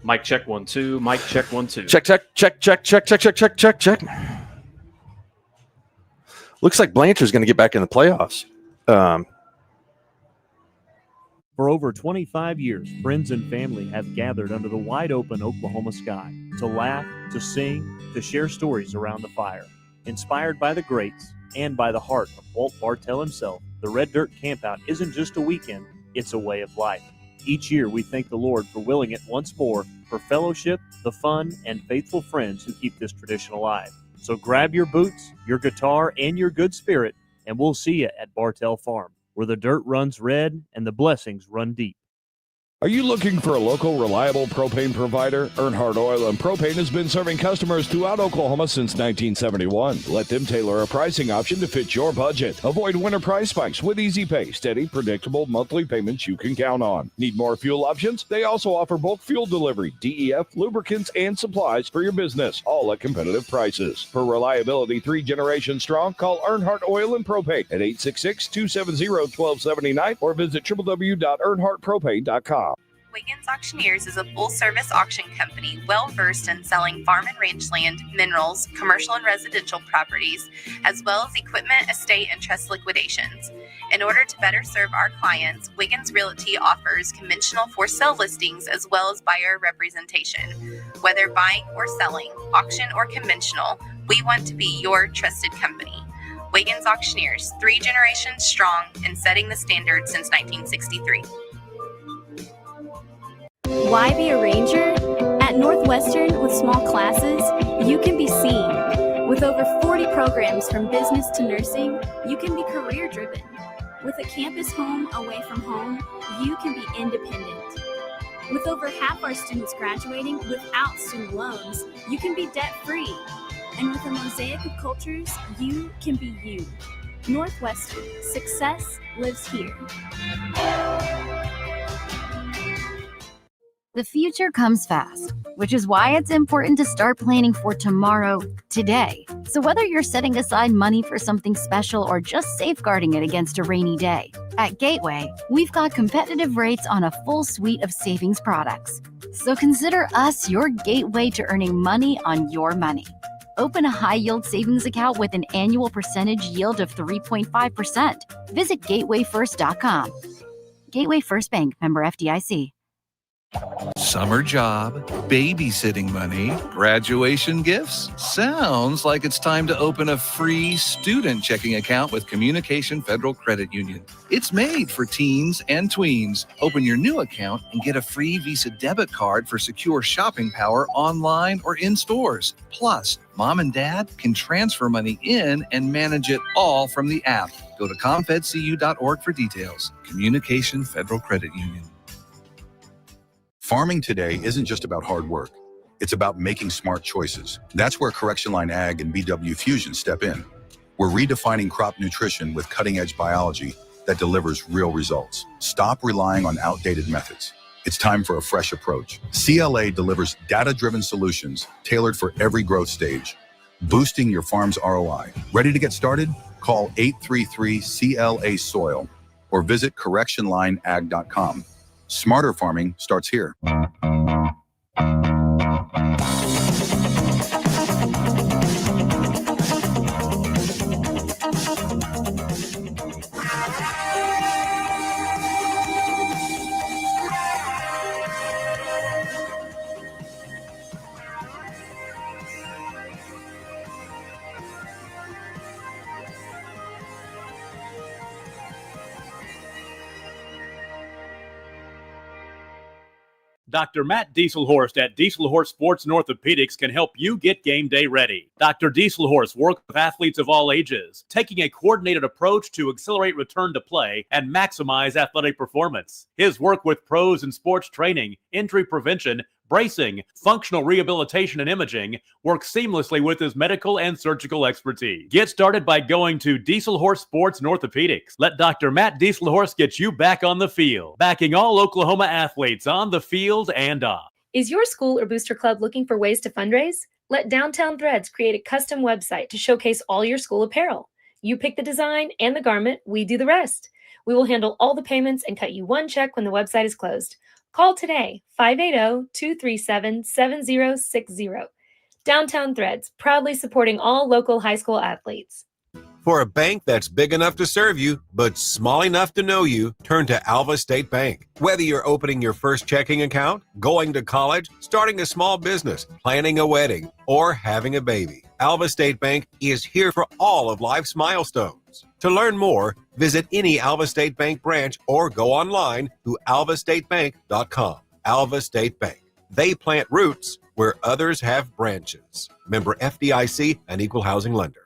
Mic check 1 2. Mic check 1 2. Check. Looks like Blanchard's going to get back in the playoffs. For over 25 years, friends and family have gathered under the wide-open Oklahoma sky to laugh, to sing, to share stories around the fire. Inspired by the greats and by the heart of Walt Bartell himself, the Red Dirt Campout isn't just a weekend, it's a way of life. Each year, we thank the Lord for willing it once more for fellowship, the fun, and faithful friends who keep this tradition alive. So grab your boots, your guitar, and your good spirit, and we'll see you at Bartell Farm, where the dirt runs red and the blessings run deep. Are you looking for a local, reliable propane provider? Earnhardt Oil and Propane has been serving customers throughout Oklahoma since 1971. Let them tailor a pricing option to fit your budget. Avoid winter price spikes with easy pay, steady, predictable monthly payments you can count on. Need more fuel options? They also offer bulk fuel delivery, DEF, lubricants, and supplies for your business, all at competitive prices. For reliability 3 generations strong, call Earnhardt Oil and Propane at 866-270-1279 or visit www.earnhardtpropane.com. Wiggins Auctioneers is a full-service auction company well-versed in selling farm and range land, minerals, commercial and residential properties, as well as equipment, estate, and trust liquidations. In order to better serve our clients, Wiggins Realty offers conventional for-sale listings as well as buyer representation. Whether buying or selling, auction or conventional, we want to be your trusted company. Wiggins Auctioneers, 3 generations strong and setting the standard since 1963. Why be a ranger? At Northwestern, with small classes, you can be seen. With over 40 programs from business to nursing, you can be career-driven. With a campus home away from home, you can be independent. With over half our students graduating without student loans, you can be debt-free. And with a mosaic of cultures, you can be you. Northwestern, success lives here. The future comes fast, which is why it's important to start planning for tomorrow, today. So whether you're setting aside money for something special or just safeguarding it against a rainy day, at Gateway, we've got competitive rates on a full suite of savings products. So consider us your gateway to earning money on your money. Open a high-yield savings account with an annual percentage yield of 3.5%. Visit gatewayfirst.com. Gateway First Bank, member FDIC. Summer job, babysitting money, graduation gifts. Sounds like it's time to open a free student checking account with Communication Federal Credit Union. It's made for teens and tweens. Open your new account and get a free Visa debit card for secure shopping power online or in stores. Plus, mom and dad can transfer money in and manage it all from the app. Go to comfedcu.org for details. Communication Federal Credit Union. Farming today isn't just about hard work. It's about making smart choices. That's where Correction Line Ag and BW Fusion step in. We're redefining crop nutrition with cutting-edge biology that delivers real results. Stop relying on outdated methods. It's time for a fresh approach. CLA delivers data-driven solutions tailored for every growth stage, boosting your farm's ROI. Ready to get started? Call 833-CLA-SOIL or visit correctionlineag.com. Smarter farming starts here. Dr. Matt Dieselhorst at Dieselhorst Sports and Orthopedics can help you get game day ready. Dr. Dieselhorst works with athletes of all ages, taking a coordinated approach to accelerate return to play and maximize athletic performance. His work with pros in sports training, injury prevention, bracing, functional rehabilitation, and imaging works seamlessly with his medical and surgical expertise. Get started by going to Dieselhorst Sports and Orthopedics. Let Dr. Matt Dieselhorst get you back on the field, backing all Oklahoma athletes on the field and off. Is your school or booster club looking for ways to fundraise? Let Downtown Threads create a custom website to showcase all your school apparel. You pick the design and the garment, we do the rest. We will handle all the payments and cut you one check when the website is closed. Call today, 580-237-7060. Downtown Threads, proudly supporting all local high school athletes. For a bank that's big enough to serve you, but small enough to know you, turn to Alva State Bank. Whether you're opening your first checking account, going to college, starting a small business, planning a wedding, or having a baby, Alva State Bank is here for all of life's milestones. To learn more, visit any Alva State Bank branch or go online to alvastatebank.com. Alva State Bank. They plant roots where others have branches. Member FDIC, an equal housing lender.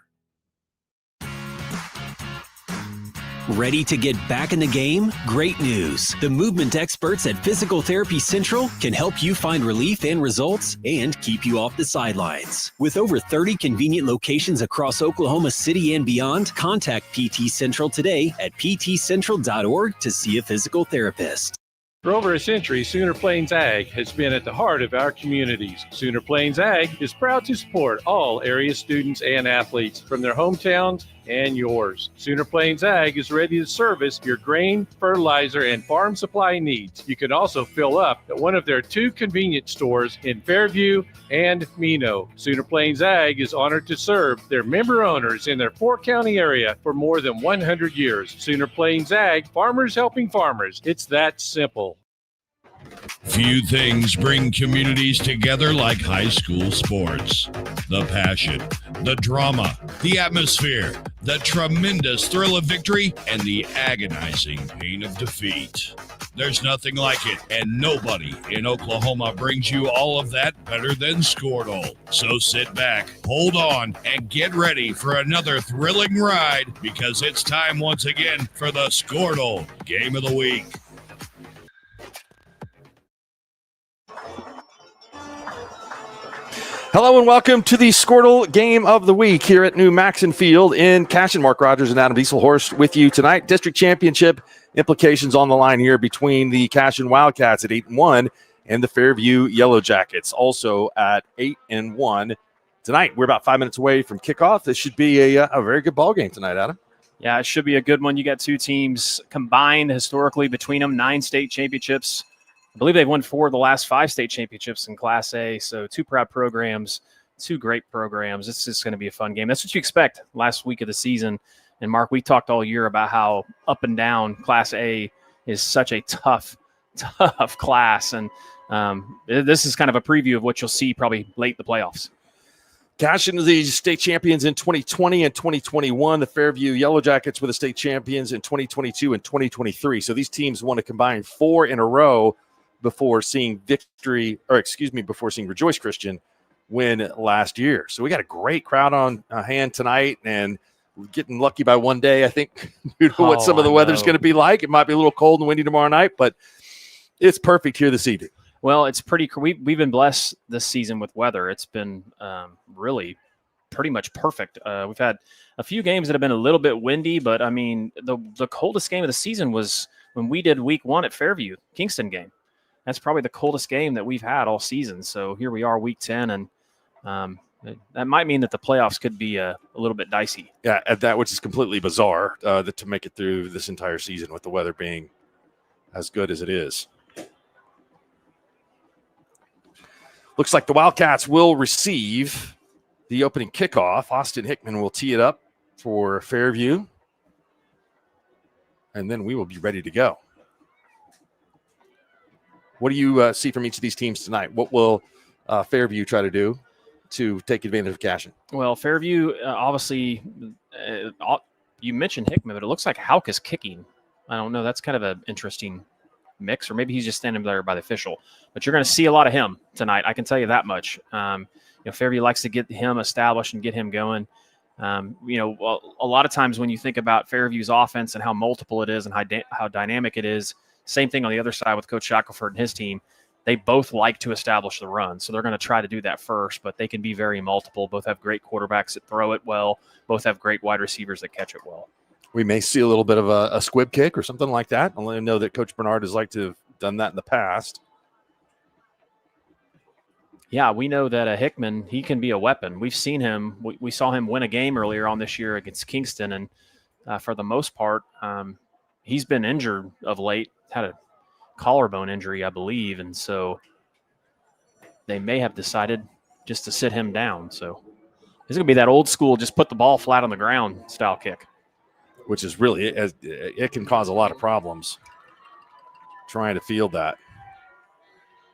Ready to get back in the game? Great news. The movement experts at Physical Therapy Central can help you find relief and results and keep you off the sidelines. With over 30 convenient locations across Oklahoma City and beyond, contact PT Central today at ptcentral.org to see a physical therapist. For over a century, Sooner Plains Ag has been at the heart of our communities. Sooner Plains Ag is proud to support all area students and athletes from their hometowns and yours. Sooner Plains Ag is ready to service your grain, fertilizer, and farm supply needs. You can also fill up at one of their 2 convenience stores in Fairview and Mino. Sooner Plains Ag is honored to serve their member owners in their 4-county area for more than 100 years. Sooner Plains Ag, farmers helping farmers. It's that simple. Few things bring communities together like high school sports. The passion, the drama, the atmosphere, the tremendous thrill of victory, and the agonizing pain of defeat. There's nothing like it, and nobody in Oklahoma brings you all of that better than Skordle. So sit back, hold on, and get ready for another thrilling ride, because it's time once again for the Skordle Game of the Week. Hello and welcome to the Skordle Game of the Week here at New Maxon Field in Cashion. Mark Rogers and Adam Dieselhorst with you tonight. District Championship implications on the line here between the Cashion Wildcats at 8-1 and the Fairview Yellow Jackets also at 8-1 tonight. We're about 5 minutes away from kickoff. This should be a very good ball game tonight, Adam. Yeah, it should be a good one. You got 2 teams combined historically between them, 9 state championships. I believe they've won 4 of the last 5 state championships in Class A. So 2 proud programs, 2 great programs. It's just going to be a fun game. That's what you expect last week of the season. And, Mark, we talked all year about how up and down Class A is such a tough class. And this is kind of a preview of what you'll see probably late in the playoffs. Cashion is the state champions in 2020 and 2021. The Fairview Yellow Jackets were the state champions in 2022 and 2023. So these teams want to combine 4 in a row before seeing before seeing Rejoice Christian win last year. So we got a great crowd on hand tonight, and we're getting lucky by one day, I think, due to what some of the weather's going to be like. It might be a little cold and windy tomorrow night, but it's perfect here this evening. Well, it's pretty cool. We've been blessed this season with weather. It's been really pretty much perfect. We've had a few games that have been a little bit windy, but, I mean, the coldest game of the season was when we did week 1 at Fairview, Kingston game. That's probably the coldest game that we've had all season. So here we are, week 10, and that might mean that the playoffs could be a little bit dicey. Yeah, at that, which is completely bizarre to make it through this entire season with the weather being as good as it is. Looks like the Wildcats will receive the opening kickoff. Austin Hickman will tee it up for Fairview, and then we will be ready to go. What do you see from each of these teams tonight? What will Fairview try to do to take advantage of Cashion? Well, Fairview, obviously, you mentioned Hickman, but it looks like Hauk is kicking. I don't know. That's kind of an interesting mix, or maybe he's just standing there by the official. But you're going to see a lot of him tonight. I can tell you that much. Fairview likes to get him established and get him going. A lot of times when you think about Fairview's offense and how multiple it is and how dynamic it is, same thing on the other side with Coach Shackelford and his team. They both like to establish the run, so they're going to try to do that first, but they can be very multiple. Both have great quarterbacks that throw it well. Both have great wide receivers that catch it well. We may see a little bit of a squib kick or something like that. I'll let him know that Coach Bernard has liked to have done that in the past. Yeah, we know that Hickman, he can be a weapon. We've seen him. We saw him win a game earlier on this year against Kingston, and for the most part, he's been injured of late. Had a collarbone injury, I believe, and so they may have decided just to sit him down. So it's going to be that old school, just put the ball flat on the ground style kick. Which is really, it can cause a lot of problems trying to field that.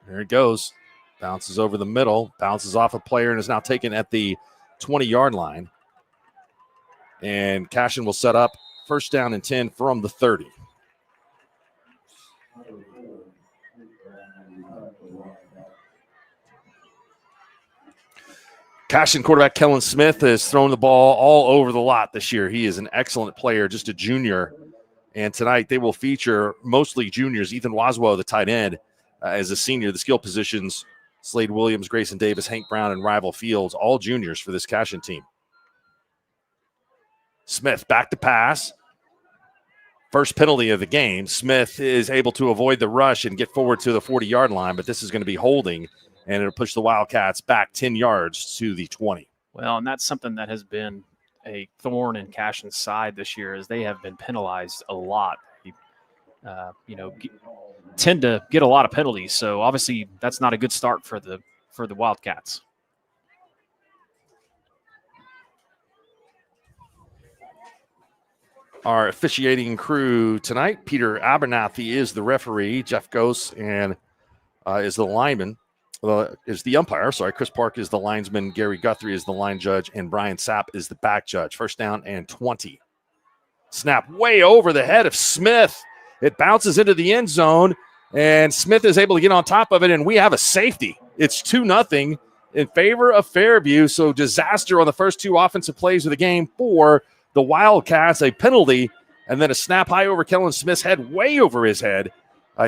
There it goes. Bounces over the middle, bounces off a player, and is now taken at the 20-yard line. And Cashion will set up first down and 10 from the 30. Cashion quarterback Kellen Smith has thrown the ball all over the lot this year. He is an excellent player, just a junior. And tonight they will feature mostly juniors. Ethan Waswo, the tight end, as a senior. The skill positions, Slade Williams, Grayson Davis, Hank Brown, and Rival Fields, all juniors for this Cashion team. Smith back to pass. First penalty of the game. Smith is able to avoid the rush and get forward to the 40-yard line, but this is going to be holding, and it'll push the Wildcats back 10 yards to the 20. Well, and that's something that has been a thorn in Cashion's side this year, is they have been penalized a lot. Tend to get a lot of penalties, so obviously that's not a good start for the Wildcats. Our officiating crew tonight, Peter Abernathy is the referee, Jeff Gose and is the lineman, is the umpire. Sorry, Chris Park is the linesman, Gary Guthrie is the line judge, and Brian Sapp is the back judge. First down and 20. Snap way over the head of Smith. It bounces into the end zone, and Smith is able to get on top of it, and we have a safety. It's 2-0 in favor of Fairview, so disaster on the first two offensive plays of the game for the Wildcats, a penalty, and then a snap high over Kellen Smith's head, way over his head.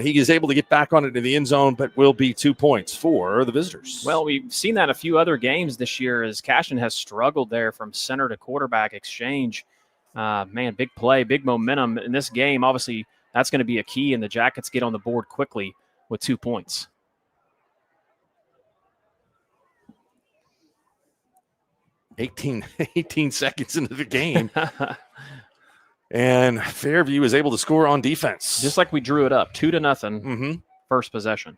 He is able to get back on it in the end zone, but will be 2 points for the visitors. Well, we've seen that a few other games this year as Cashion has struggled there from center to quarterback exchange. Big play, big momentum in this game. Obviously, that's going to be a key, and the Jackets get on the board quickly with 2 points. Eighteen seconds into the game. And Fairview is able to score on defense. Just like we drew it up, 2-0, first possession.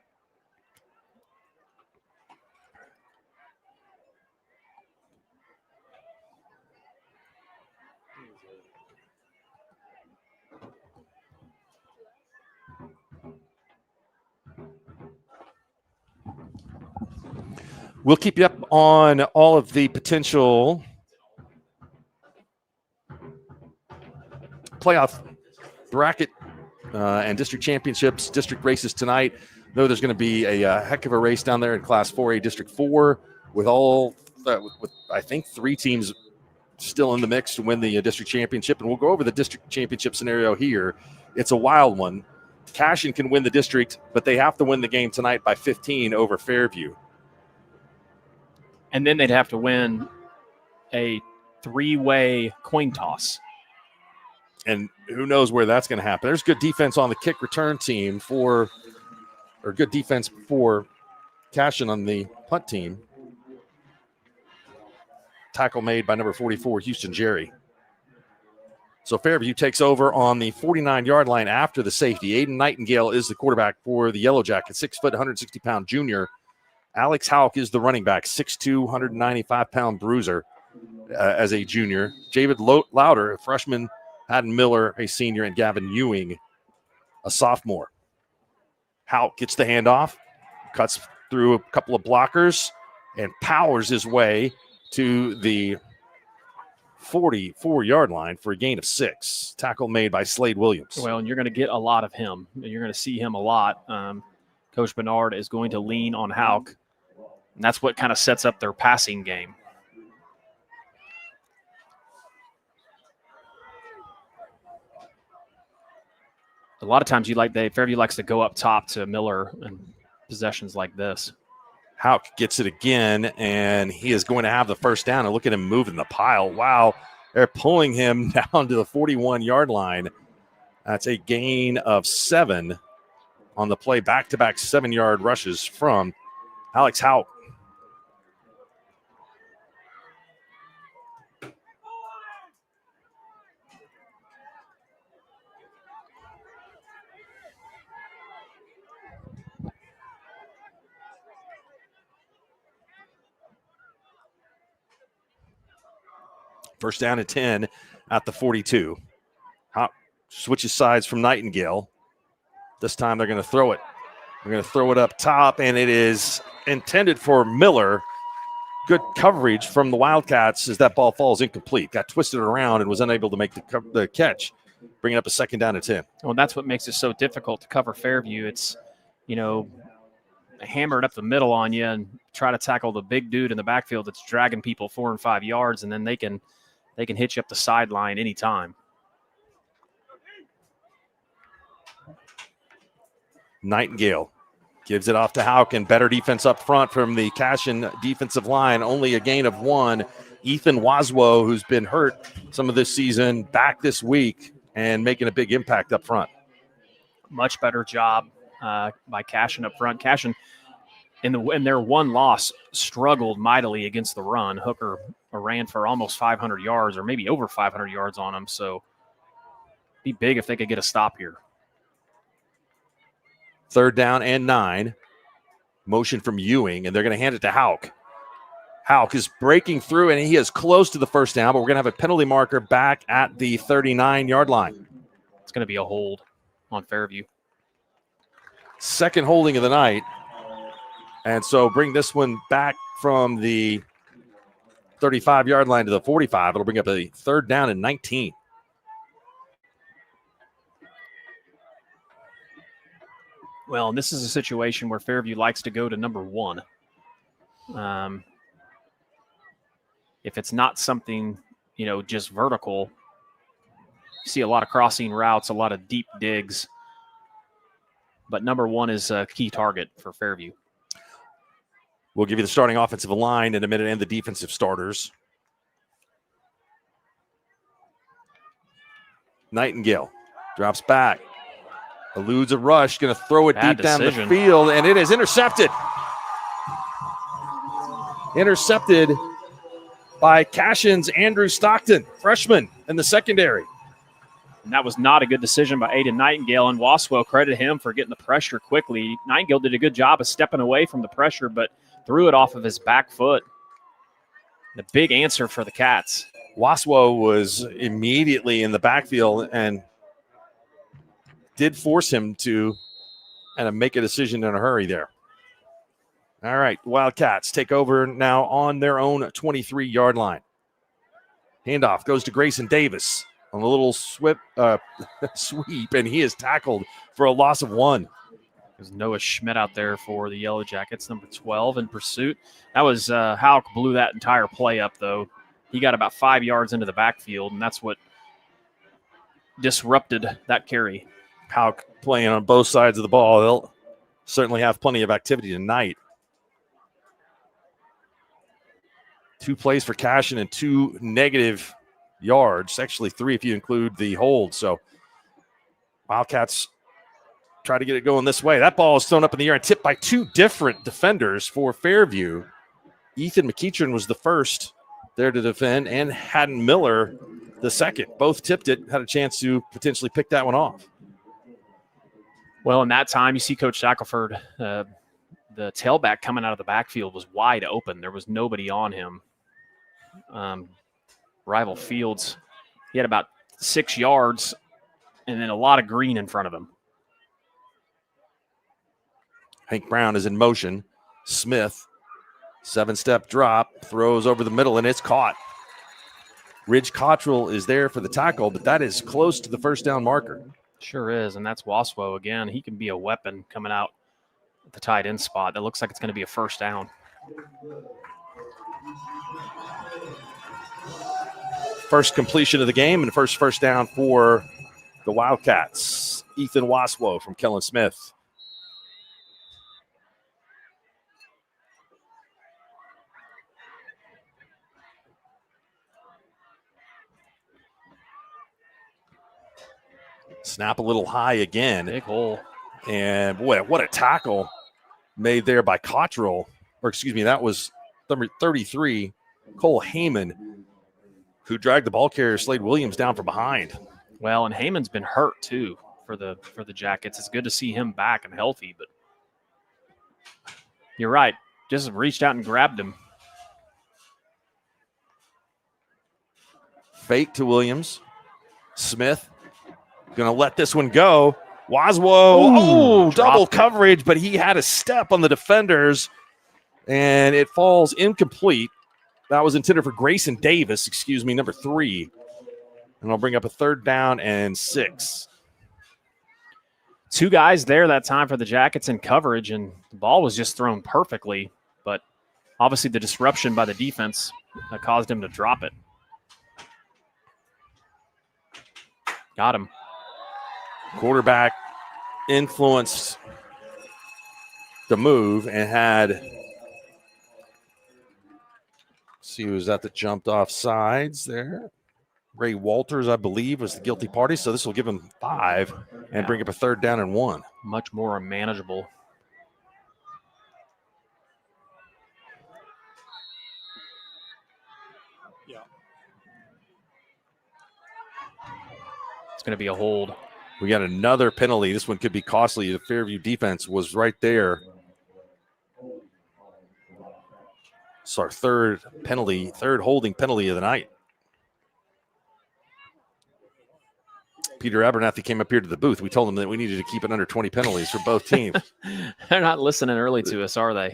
We'll keep you up on all of the potential playoff bracket and district championships, district races tonight. Though there's going to be a heck of a race down there in Class 4A District 4 with with I think 3 teams still in the mix to win the district championship. And we'll go over the district championship scenario here. It's a wild one. Cashion can win the district, but they have to win the game tonight by 15 over Fairview. And then they'd have to win a 3-way coin toss. And who knows where that's going to happen. There's good defense on the kick return team good defense for Cashion on the punt team. Tackle made by number 44, Houston Jerry. So Fairview takes over on the 49-yard line after the safety. Aiden Nightingale is the quarterback for the Yellow Jackets, 6 foot, 160-pound junior. Alex Houck is the running back, 6'2", 195-pound bruiser as a junior. David Louder, a freshman. Haddon Miller, a senior, and Gavin Ewing, a sophomore. Houck gets the handoff, cuts through a couple of blockers, and powers his way to the 44-yard line for a gain of 6. Tackle made by Slade Williams. Well, and you're going to get a lot of him. You're going to see him a lot. Coach Bernard is going to lean on Houck, and that's what kind of sets up their passing game. A lot of times Fairview likes to go up top to Miller in possessions like this. Houck gets it again, and he is going to have the first down. And look at him moving the pile. Wow, they're pulling him down to the 41-yard line. That's a gain of 7 on the play. Back-to-back 7-yard rushes from Alex Houck. First down and 10 at the 42. Hop switches sides from Nightingale. This time they're going to throw it. They're going to throw it up top, and it is intended for Miller. Good coverage from the Wildcats as that ball falls incomplete. Got twisted around and was unable to make the catch, bringing up a second down and 10. Well, that's what makes it so difficult to cover Fairview. It's, hammered up the middle on you and try to tackle the big dude in the backfield that's dragging people 4 and 5 yards, and then they can hit you up the sideline anytime. Nightingale gives it off to Houken. Better defense up front from the Cashion defensive line. Only a gain of 1. Ethan Waswo, who's been hurt some of this season, back this week and making a big impact up front. Much better job by Cashion up front. Cashion, in their one loss, struggled mightily against the run. Hooker ran for almost 500 yards or maybe over 500 yards on them. So be big if they could get a stop here. Third down and 9. Motion from Ewing, and they're going to hand it to Houck. Houck is breaking through, and he is close to the first down, but we're going to have a penalty marker back at the 39-yard line. It's going to be a hold on Fairview. Second holding of the night. And so bring this one back from the 35-yard line to the 45. It'll bring up a third down and 19. Well, and this is a situation where Fairview likes to go to number 1. If it's not something, just vertical, you see a lot of crossing routes, a lot of deep digs. But number 1 is a key target for Fairview. We'll give you the starting offensive line in a minute and the defensive starters. Nightingale drops back. Eludes a rush, going to throw it Bad deep down the decision. field, and it is intercepted. Intercepted by Cashion's Andrew Stockton, freshman in the secondary. And that was not a good decision by Aiden Nightingale, and Waswell credit him for getting the pressure quickly. Nightingale did a good job of stepping away from the pressure, but threw it off of his back foot. The big answer for the Cats. Waswo was immediately in the backfield and did force him to make a decision in a hurry there. All right, Wildcats take over now on their own 23-yard line. Handoff goes to Grayson Davis on a little sweep, and he is tackled for a loss of 1. There's Noah Schmidt out there for the Yellow Jackets, number 12 in pursuit. That was Houck blew that entire play up, though. He got about 5 yards into the backfield, and that's what disrupted that carry. Houck playing on both sides of the ball. They'll certainly have plenty of activity tonight. 2 plays for Cashion and 2 negative yards. Actually 3 if you include the hold. So Wildcats try to get it going this way. That ball is thrown up in the air and tipped by 2 different defenders for Fairview. Ethan McEachern was the first there to defend, and Haddon Miller the second. Both tipped it, had a chance to potentially pick that one off. Well, in that time, you see Coach Shackelford, the tailback coming out of the backfield was wide open. There was nobody on him. Rival Fields, he had about 6 yards and then a lot of green in front of him. Hank Brown is in motion. Smith, 7-step drop, throws over the middle, and it's caught. Ridge Cottrell is there for the tackle, but that is close to the first down marker. Sure is, and that's Waswo again. He can be a weapon coming out at the tight end spot. That looks like it's going to be a first down. First completion of the game and first down for the Wildcats. Ethan Waswo from Kellen Smith. Snap a little high again. Big hole. And boy, what a tackle made there by Cottrell. Or excuse me, that was number 33, Cole Heyman, who dragged the ball carrier Slade Williams down from behind. Well, and Heyman's been hurt too for the Jackets. It's good to see him back and healthy, but you're right. Just reached out and grabbed him. Fake to Williams. Smith going to let this one go. Double coverage, but he had a step on the defenders, and it falls incomplete. That was intended for Grayson Davis, number 3. And I'll bring up a 3rd down and 6. 2 guys there that time for the Jackets in coverage, and the ball was just thrown perfectly. But obviously the disruption by the defense caused him to drop it. Got him. Quarterback influenced the move and had, see who was that jumped off sides there. Ray Walters, I believe, was the guilty party. So this will give him 5 and bring up a 3rd down and 1. Much more manageable. It's going to be a hold. We got another penalty. This one could be costly. The Fairview defense was right there. It's our 3rd holding penalty of the night. Peter Abernathy came up here to the booth. We told him that we needed to keep it under 20 penalties for both teams. They're not listening early to us, are they?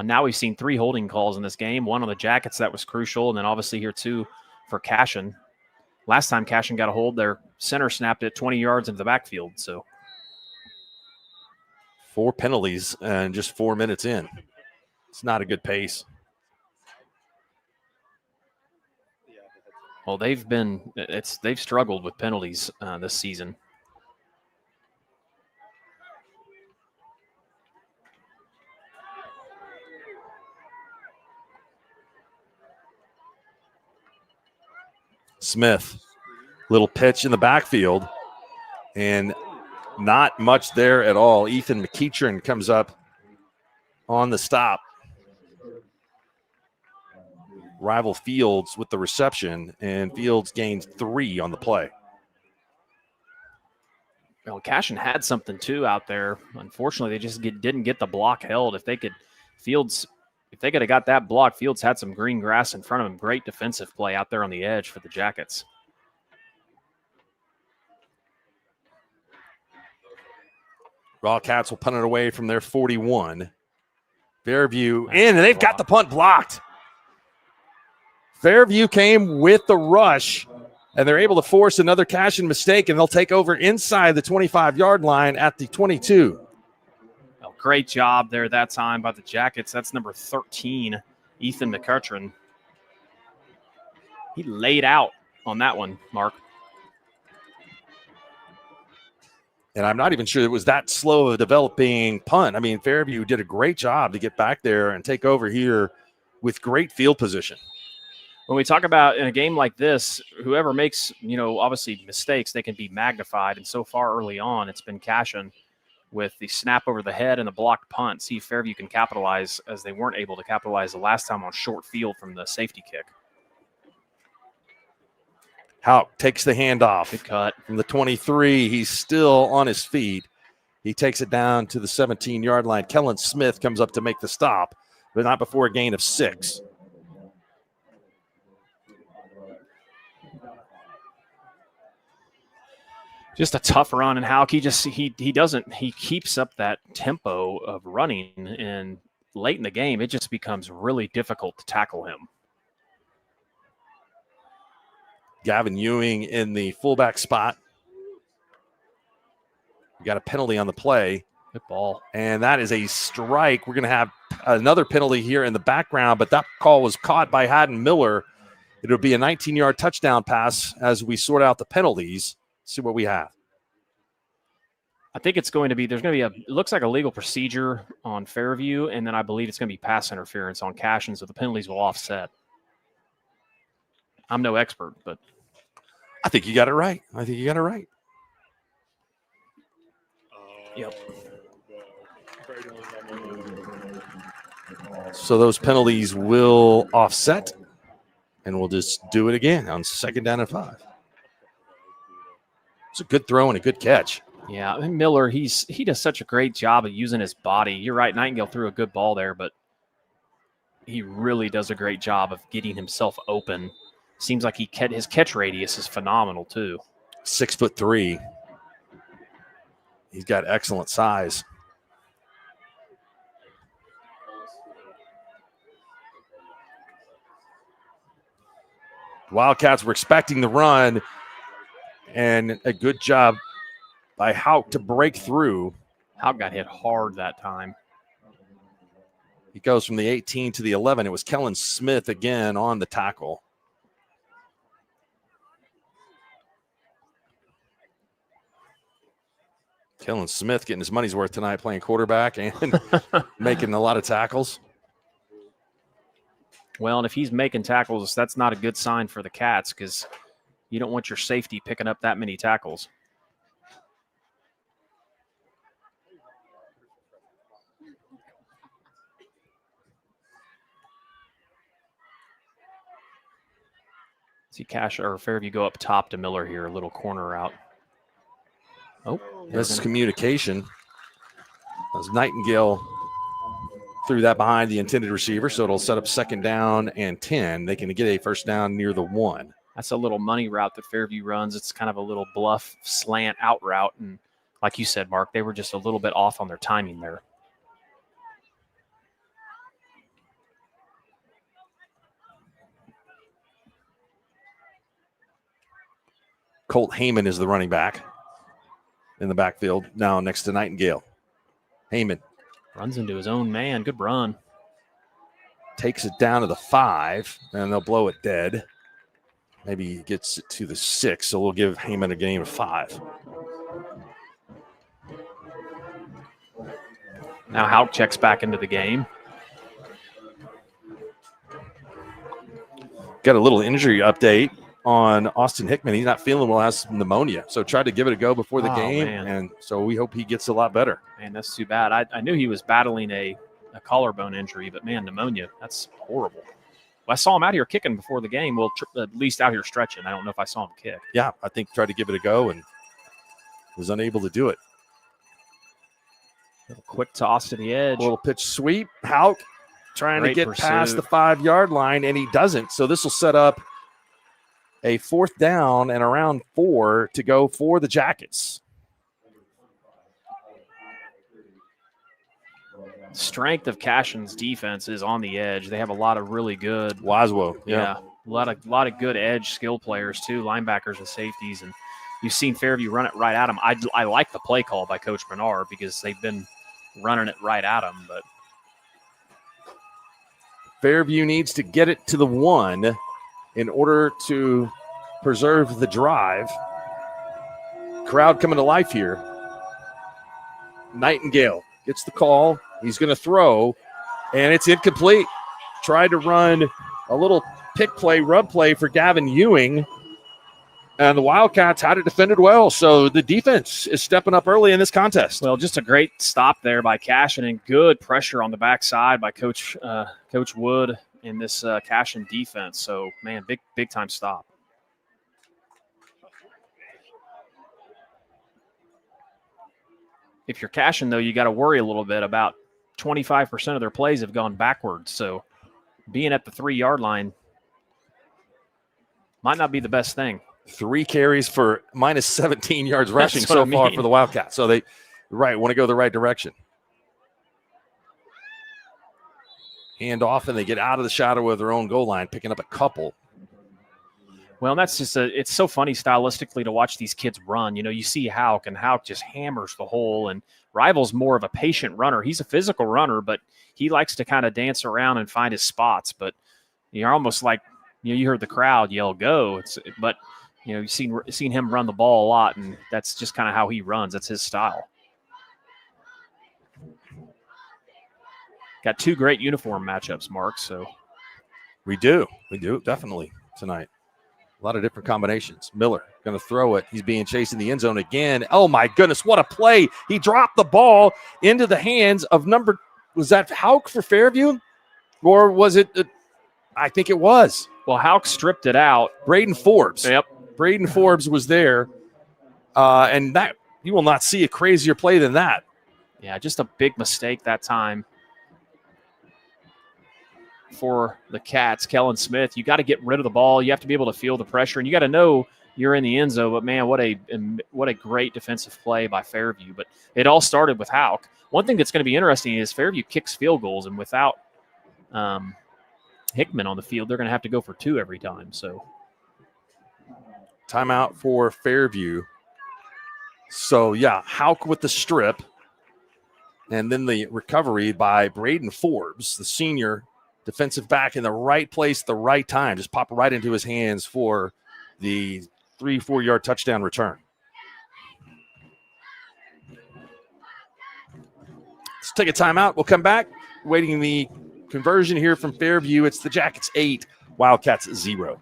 Now we've seen 3 holding calls in this game. 1 on the Jackets that was crucial, and then obviously here 2 for Cashion. Last time Cashion got a hold, their center snapped it 20 yards into the backfield. So 4 penalties and just 4 minutes in. It's not a good pace. Well, they've struggled with penalties this season. Smith, little pitch in the backfield, and not much there at all. Ethan McEachern comes up on the stop. Rival Fields with the reception, and Fields gained 3 on the play. Well, Cashion had something too out there. Unfortunately, they just didn't get the block held. If they could have got that block, Fields had some green grass in front of him. Great defensive play out there on the edge for the Jackets. Cats will punt it away from their 41. Fairview in, and they've got the punt blocked. Fairview came with the rush, and they're able to force another Cashion mistake, and they'll take over inside the 25-yard line at the 22. Well, great job there that time by the Jackets. That's number 13, Ethan McEachern. He laid out on that one, Mark. And I'm not even sure it was that slow of a developing punt. I mean, Fairview did a great job to get back there and take over here with great field position. When we talk about in a game like this, whoever makes, obviously mistakes, they can be magnified. And so far early on, it's been Cashion with the snap over the head and the blocked punt. See if Fairview can capitalize, as they weren't able to capitalize the last time on short field from the safety kick. Houck takes the handoff. Good cut. From the 23, he's still on his feet. He takes it down to the 17-yard line. Kellen Smith comes up to make the stop, but not before a gain of 6. Just a tough run, and Houck, he keeps up that tempo of running, and late in the game, it just becomes really difficult to tackle him. Gavin Ewing in the fullback spot. We got a penalty on the play. Good ball. And that is a strike. We're going to have another penalty here in the background, but that call was caught by Haddon Miller. It'll be a 19-yard touchdown pass as we sort out the penalties. See what we have. I think there's going to be it looks like a legal procedure on Fairview, and then I believe it's going to be pass interference on Cashion, so the penalties will offset. I'm no expert, but I think you got it right. Yep. So those penalties will offset, and we'll just do it again on 2nd down and 5. It's a good throw and a good catch. Yeah, and Miller, he does such a great job of using his body. You're right, Nightingale threw a good ball there, but he really does a great job of getting himself open Seems like his catch radius is phenomenal too. 6'3". He's got excellent size. Wildcats were expecting the run, and a good job by Hauk to break through. Hauk got hit hard that time. He goes from the 18 to the 11. It was Kellen Smith again on the tackle. Kellen Smith getting his money's worth tonight, playing quarterback and making a lot of tackles. Well, and if he's making tackles, that's not a good sign for the Cats because you don't want your safety picking up that many tackles. See Fairview go up top to Miller here, a little corner out. Oh, this is communication. As Nightingale threw that behind the intended receiver, so it'll set up 2nd down and 10. They can get a first down near the 1. That's a little money route that Fairview runs. It's kind of a little bluff slant out route. And like you said, Mark, they were just a little bit off on their timing there. Colt Heyman is the running back in the backfield now next to Nightingale. Heyman runs into his own man. Good run. Takes it down to the 5, and they'll blow it dead. Maybe he gets it to the 6, so we'll give Heyman a gain of 5. Now Hauk checks back into the game. Got a little injury update on Austin Hickman. He's not feeling well, has some pneumonia. So tried to give it a go before the game, man. And so we hope he gets a lot better. Man, that's too bad. I knew he was battling a collarbone injury, but man, pneumonia, that's horrible. Well, I saw him out here kicking before the game. Well, at least out here stretching. I don't know if I saw him kick. Yeah, I think tried to give it a go and was unable to do it. Little quick toss to the edge. A little pitch sweep. Hauk trying Great to get pursuit. past the 5-yard line, and he doesn't. So this will set up a 4th down and around 4 to go for the Jackets. Strength of Cashion's defense is on the edge. They have a lot of really good Waswo. Yeah, a lot of good edge skill players too, linebackers and safeties, and you've seen Fairview run it right at them. I like the play call by Coach Bernard because they've been running it right at them. But Fairview needs to get it to the 1 in order to preserve the drive. Crowd coming to life here. Nightingale gets the call. He's going to throw, and it's incomplete. Tried to run a little pick play, rub play for Gavin Ewing, and the Wildcats had it defended well. So the defense is stepping up early in this contest. Well, just a great stop there by Cashion and good pressure on the backside by Coach Wood in this Cashion defense. So, man, big time stop. If you're Cashion, though, you got to worry a little bit about 25% of their plays have gone backwards. So being at the 3-yard line might not be the best thing. 3 carries for minus 17 yards rushing so far for the Wildcats. So they want to go the right direction. Hand off, and they get out of the shadow of their own goal line, picking up a couple. Well, that's just it's so funny stylistically to watch these kids run. You know, you see Hauk, and Hauk just hammers the hole, and Rival's more of a patient runner. He's a physical runner, but he likes to kind of dance around and find his spots. But you're almost like, you heard the crowd yell, go. But you've seen him run the ball a lot, and that's just kind of how he runs. That's his style. Got 2 great uniform matchups, Mark. So we do definitely tonight. A lot of different combinations. Miller going to throw it. He's being chased in the end zone again. Oh, my goodness, what a play. He dropped the ball into the hands of was that Hauk for Fairview? Or was it, I think it was. Well, Hauk stripped it out. Braden Forbes. Yep. Braden Forbes was there. And that you will not see a crazier play than that. Yeah, just a big mistake that time. for the Cats, Kellen Smith. You got to get rid of the ball. You have to be able to feel the pressure, and you got to know you're in the end zone. But, man, what a great defensive play by Fairview. But it all started with Houck. One thing that's going to be interesting is Fairview kicks field goals, and without Hickman on the field, they're going to have to go for 2 every time. So timeout for Fairview. So, yeah, Houck with the strip. And then the recovery by Braden Forbes, the senior defensive back, in the right place at the right time. Just pop right into his hands for the 3-4 yard touchdown return. Let's take a timeout. We'll come back. Waiting the conversion here from Fairview. It's the Jackets 8, Wildcats 0.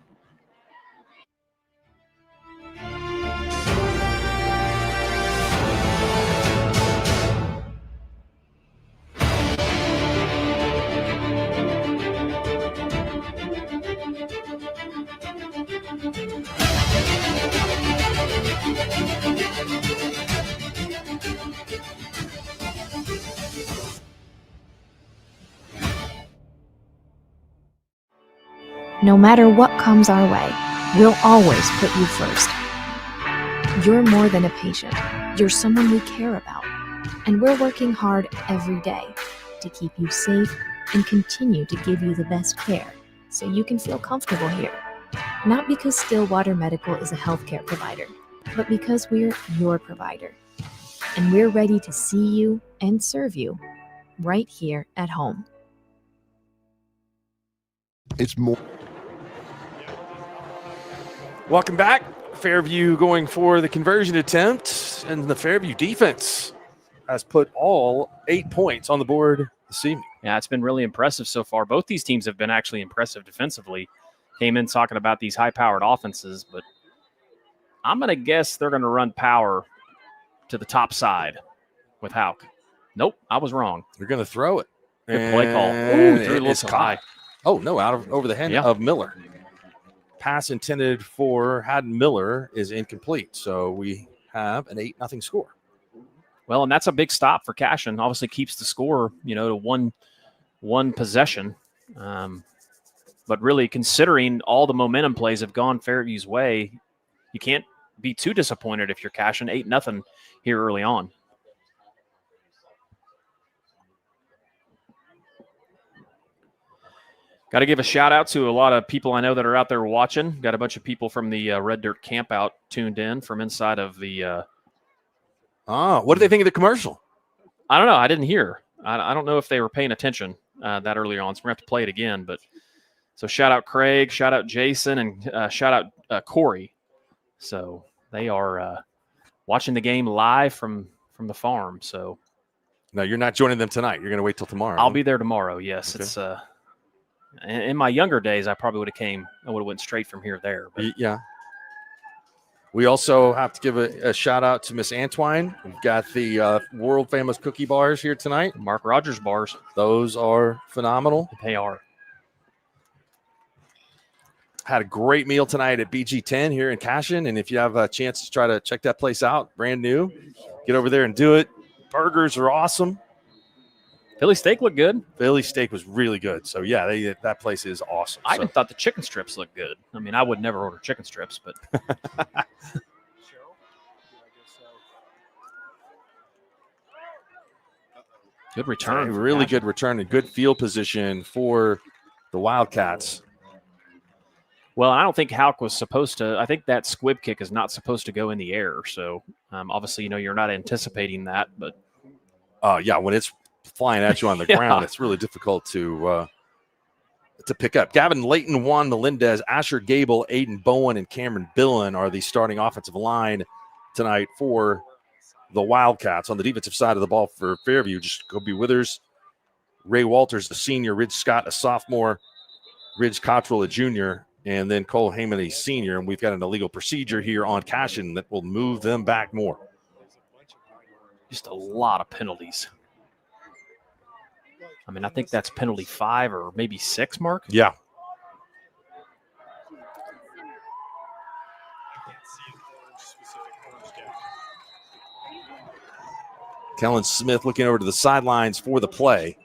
No matter what comes our way, we'll always put you first. You're more than a patient. You're someone we care about. And we're working hard every day to keep you safe and continue to give you the best care so you can feel comfortable here. Not because Stillwater Medical is a healthcare provider, but because we're your provider. And we're ready to see you and serve you right here at home. It's more. Welcome back. Fairview going for the conversion attempt, and the Fairview defense has put all 8 points on the board this evening. Yeah, it's been really impressive so far. Both these teams have been actually impressive defensively. Came in talking about these high-powered offenses, but I'm going to guess they're going to run power to the top side with Houck. Nope, I was wrong. They're going to throw it. Good play call. Ooh, threw it a little high. Oh, no, over the head of Miller. Pass intended for Haddon Miller is incomplete. So we have an 8-0 score. Well, and that's a big stop for Cashion. Obviously keeps the score, to one possession. But really, considering all the momentum plays have gone Fairview's way, you can't be too disappointed if you're Cashion. 8-0 here early on. Got to give a shout out to a lot of people I know that are out there watching. Got a bunch of people from the Red Dirt Camp out tuned in from inside of the. What do they think of the commercial? I don't know. I didn't hear. I don't know if they were paying attention that earlier on. So we're going to have to play it again. But so shout out Craig, shout out Jason, and shout out Corey. So they are watching the game live from the farm. So no, you're not joining them tonight. You're going to wait till tomorrow. I'll be there tomorrow. Yes, okay. It's in my younger days, I probably would have went straight from here there. But. Yeah. We also have to give a shout out to Miss Antwine. We've got the world famous cookie bars here tonight. Mark Rogers bars. Those are phenomenal. They are. Had a great meal tonight at BG10 here in Cashion. And if you have a chance to try to check that place out, brand new, get over there and do it. Burgers are awesome. Philly steak looked good. Philly steak was really good. So, yeah, that place is awesome. I even thought the chicken strips looked good. I mean, I would never order chicken strips, but. Good return. Really good return and good field position for the Wildcats. Well, I don't think Houck was supposed to. I think that squib kick is not supposed to go in the air. So, obviously, you're not anticipating that. But yeah, when it's flying at you on the ground, it's really difficult to pick up. Gavin Layton, Juan Melendez, Asher Gable, Aiden Bowen, and Cameron Billen are the starting offensive line tonight for the Wildcats. On the defensive side of the ball for Fairview, just Kobe Withers, Ray Walters, a senior, Ridge Scott, a sophomore, Ridge Cottrell, a junior, and then Cole Heyman, a senior. And we've got an illegal procedure here on Cashion that will move them back more. Just a lot of penalties. I mean, I think that's penalty 5 or maybe 6, Mark. Yeah. Kellen Smith looking over to the sidelines for the play.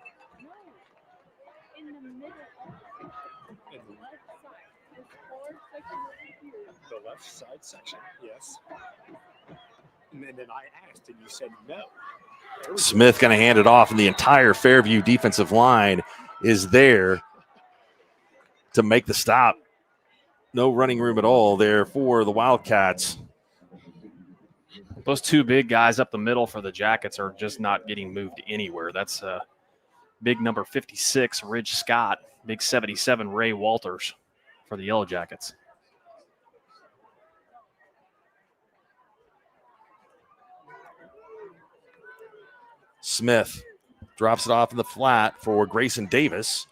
side section, yes. And then I asked, and you said no. Smith going to hand it off, and the entire Fairview defensive line is there to make the stop. No running room at all there for the Wildcats. Those two big guys up the middle for the Jackets are just not getting moved anywhere. That's big number 56, Ridge Scott, big 77, Ray Walters for the Yellow Jackets. Smith drops it off in the flat for Grayson Davis,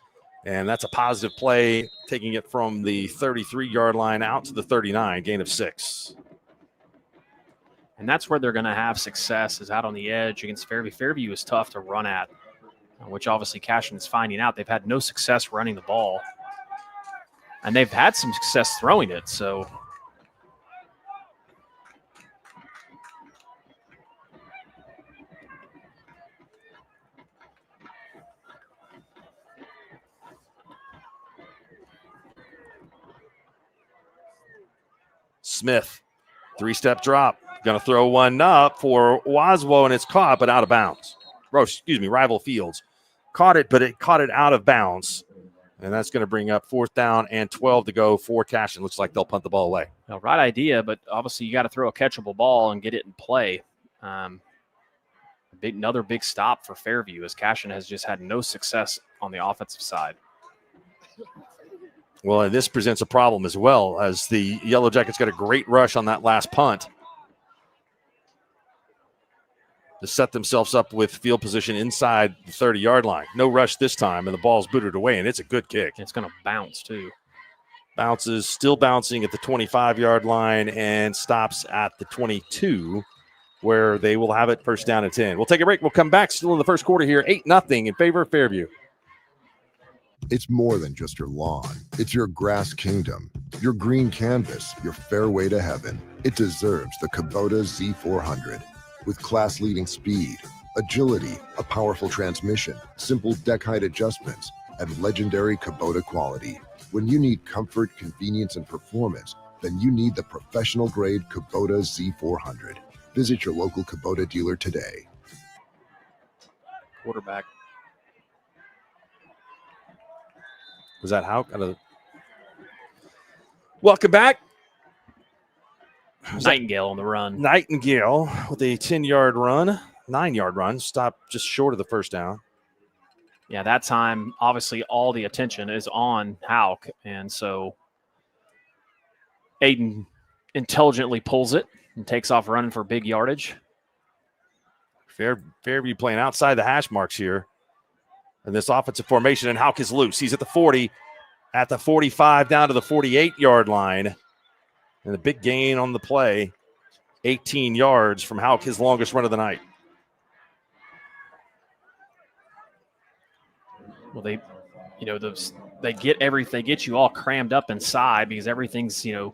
and that's a positive play, taking it from the 33-yard line out to the 39, gain of 6. And that's where they're going to have success, is out on the edge against Fairview. Fairview is tough to run at, which obviously Cashion is finding out. They've had no success running the ball, and they've had some success throwing it. So Smith, 3-step drop. Going to throw one up for Waswo, and it's caught, but out of bounds. Rival Fields. Caught it, but it caught it out of bounds. And that's going to bring up 4th down and 12 to go for Cashion. Looks like they'll punt the ball away. Well, right idea, but obviously you got to throw a catchable ball and get it in play. Another big stop for Fairview, as Cashion has just had no success on the offensive side. Well, and this presents a problem as well, as the Yellow Jackets got a great rush on that last punt to set themselves up with field position inside the 30-yard line. No rush this time, and the ball's booted away, and it's a good kick. It's going to bounce, too. Bounces, still bouncing at the 25-yard line, and stops at the 22, where they will have it 1st down and 10. We'll take a break. We'll come back still in the first quarter here, 8-0 in favor of Fairview. It's more than just your lawn. It's your grass kingdom, your green canvas, your fairway to heaven. It deserves the Kubota Z400. With class-leading speed, agility, a powerful transmission, simple deck height adjustments, and legendary Kubota quality. When you need comfort, convenience, and performance, then you need the professional-grade Kubota Z400. Visit your local Kubota dealer today. Quarterback. Was that how? Welcome back. Nightingale on the run. Nightingale with a 10-yard run, 9-yard run, stopped just short of the 1st down. Yeah, that time, obviously, all the attention is on Hauk, and so Aiden intelligently pulls it and takes off running for big yardage. Fairview playing outside the hash marks here in this offensive formation, and Hauk is loose. He's at the 40, at the 45, down to the 48-yard line. And a big gain on the play, 18 yards from Hauk, his longest run of the night. Well, they get you all crammed up inside because everything's, you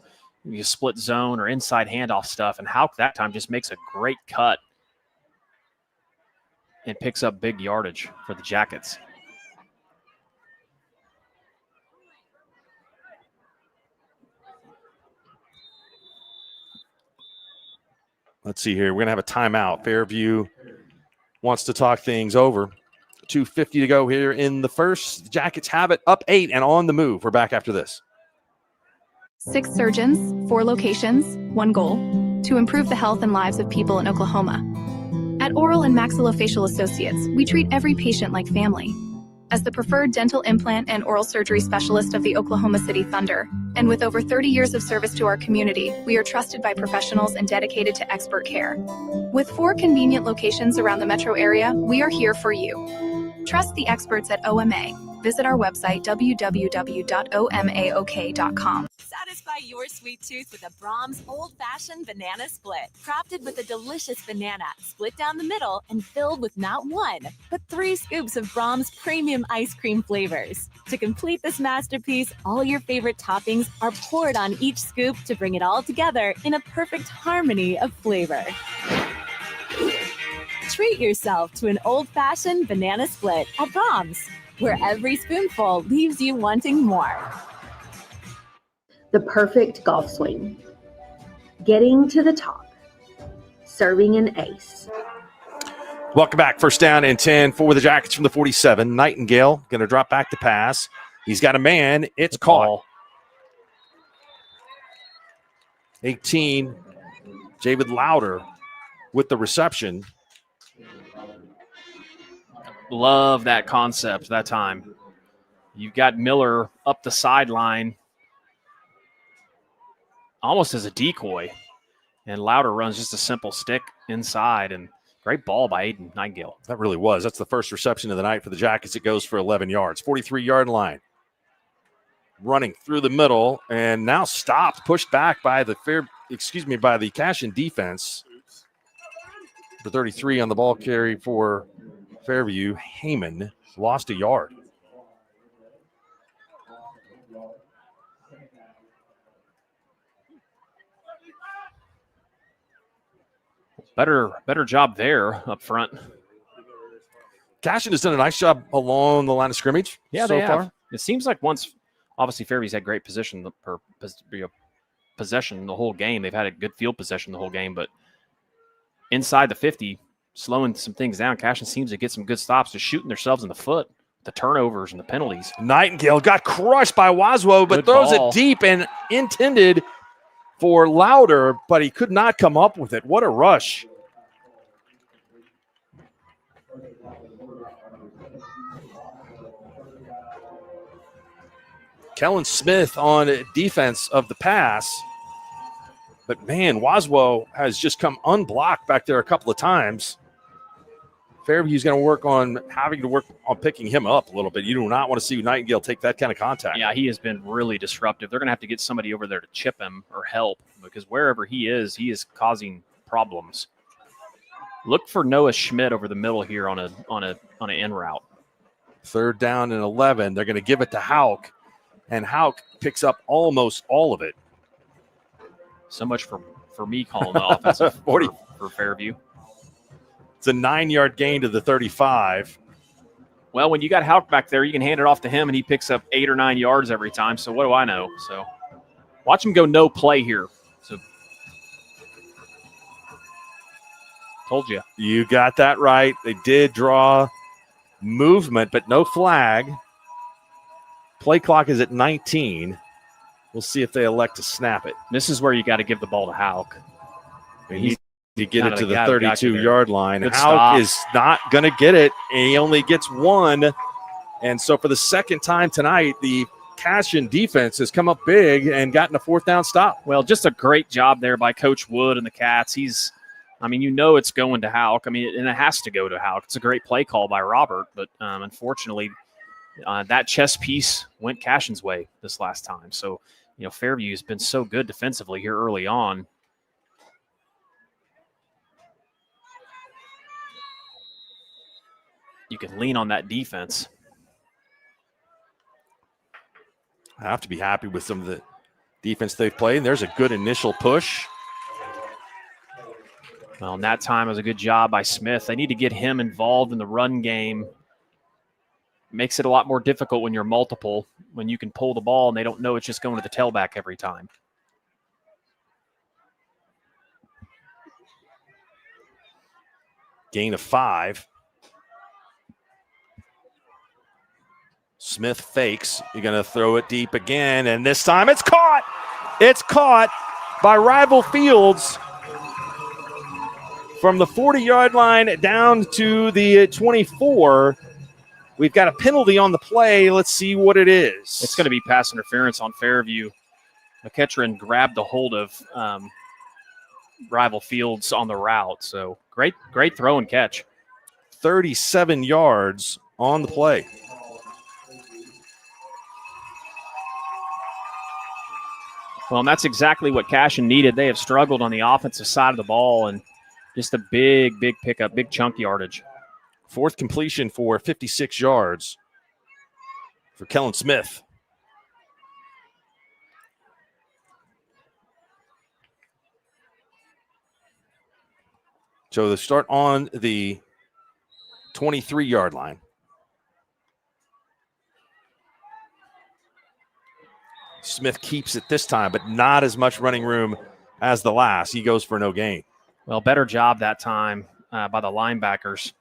split zone or inside handoff stuff. And Hauk that time just makes a great cut and picks up big yardage for the Jackets. Let's see here. We're going to have a timeout. Fairview wants to talk things over. 2:50 to go here in the first. The Jackets have it up 8 and on the move. We're back after this. 6 surgeons, 4 locations, 1 goal: to improve the health and lives of people in Oklahoma. At Oral and Maxillofacial Associates, we treat every patient like family. As the preferred dental implant and oral surgery specialist of the Oklahoma City Thunder, and with over 30 years of service to our community, we are trusted by professionals and dedicated to expert care. With 4 convenient locations around the metro area, we are here for you. Trust the experts at OMA. Visit our website, www.omaok.com. Satisfy your sweet tooth with a Brahms old-fashioned banana split. Crafted with a delicious banana, split down the middle and filled with not 1, but 3 scoops of Brahms premium ice cream flavors. To complete this masterpiece, all your favorite toppings are poured on each scoop to bring it all together in a perfect harmony of flavor. Treat yourself to an old-fashioned banana split at Brahms, where every spoonful leaves you wanting more. The perfect golf swing. getting to the top, serving an ace. Welcome back. First down and 10 for the Jackets from the 47. Nightingale going to drop back to pass. He's got a man. It's caught. 18, David Louder with the reception. Love that concept that time. You've got Miller up the sideline almost as a decoy, and Louder runs just a simple stick inside, and great ball by Aiden Nightingale. That really was. That's the first reception of the night for the Jackets. It goes for 11 yards, 43-yard line. Running through the middle, and now stopped, pushed back by the Cashion defense. For 33 on the ball carry for Fairview, Heyman lost a yard. Better job there up front. Cashion has done a nice job along the line of scrimmage. Yeah, so they have. far. It seems like once, obviously, Fairview's had great possession the whole game. They've had a good field possession the whole game, but inside the 50, slowing some things down, Cashion seems to get some good stops, just shooting themselves in the foot, the turnovers and the penalties. Nightingale got crushed by Waswo, but Good throws ball. it deep and intended for Louder, but he could not come up with it. What a rush. Kellen Smith on defense of the pass. But, man, Waswo has just come unblocked back there a couple of times. Fairview's going to having to work on picking him up a little bit. You do not want to see Nightingale take that kind of contact. Yeah, he has been really disruptive. They're going to have to get somebody over there to chip him or help, because wherever he is causing problems. Look for Noah Schmidt over the middle here on an in route. Third down and 11. They're going to give it to Hauk, and Hauk picks up almost all of it. So much for me calling the offensive 40 for Fairview. It's a 9-yard gain to the 35. Well, when you got Hauk back there, you can hand it off to him, and he picks up 8 or 9 yards every time. So what do I know? So watch him go no play here. So told you. You got that right. They did draw movement, but no flag. Play clock is at 19. We'll see if they elect to snap it. This is where you got to give the ball to Hauk. They need to get it to the 32-yard line. Good Hauk stop. is not going to get it, and he only gets one. And so for the second time tonight, the Cashion defense has come up big and gotten a fourth down stop. Well, just a great job there by Coach Wood and the Cats. It's going to Hauk. And it has to go to Hauk. It's a great play call by Robert, but unfortunately, that chess piece went Cashion's way this last time. So, Fairview has been so good defensively here early on. You can lean on that defense. I have to be happy with some of the defense they've played. And there's a good initial push. Well, and that time was a good job by Smith. They need to get him involved in the run game. Makes it a lot more difficult when you're multiple, when you can pull the ball and they don't know it's just going to the tailback every time. Gain of 5. Smith fakes. You're going to throw it deep again, and this time it's caught. It's caught by Rival Fields from the 40-yard line down to the 24. We've got a penalty on the play. Let's see what it is. It's going to be pass interference on Fairview. McEachran grabbed a hold of Rival Fields on the route. So great throw and catch. 37 yards on the play. Well, and that's exactly what Cashion needed. They have struggled on the offensive side of the ball, and just a big pickup, big chunk yardage. Fourth completion for 56 yards for Kellen Smith. So they start on the 23-yard line. Smith keeps it this time, but not as much running room as the last. He goes for no gain. Well, better job that time by the linebackers.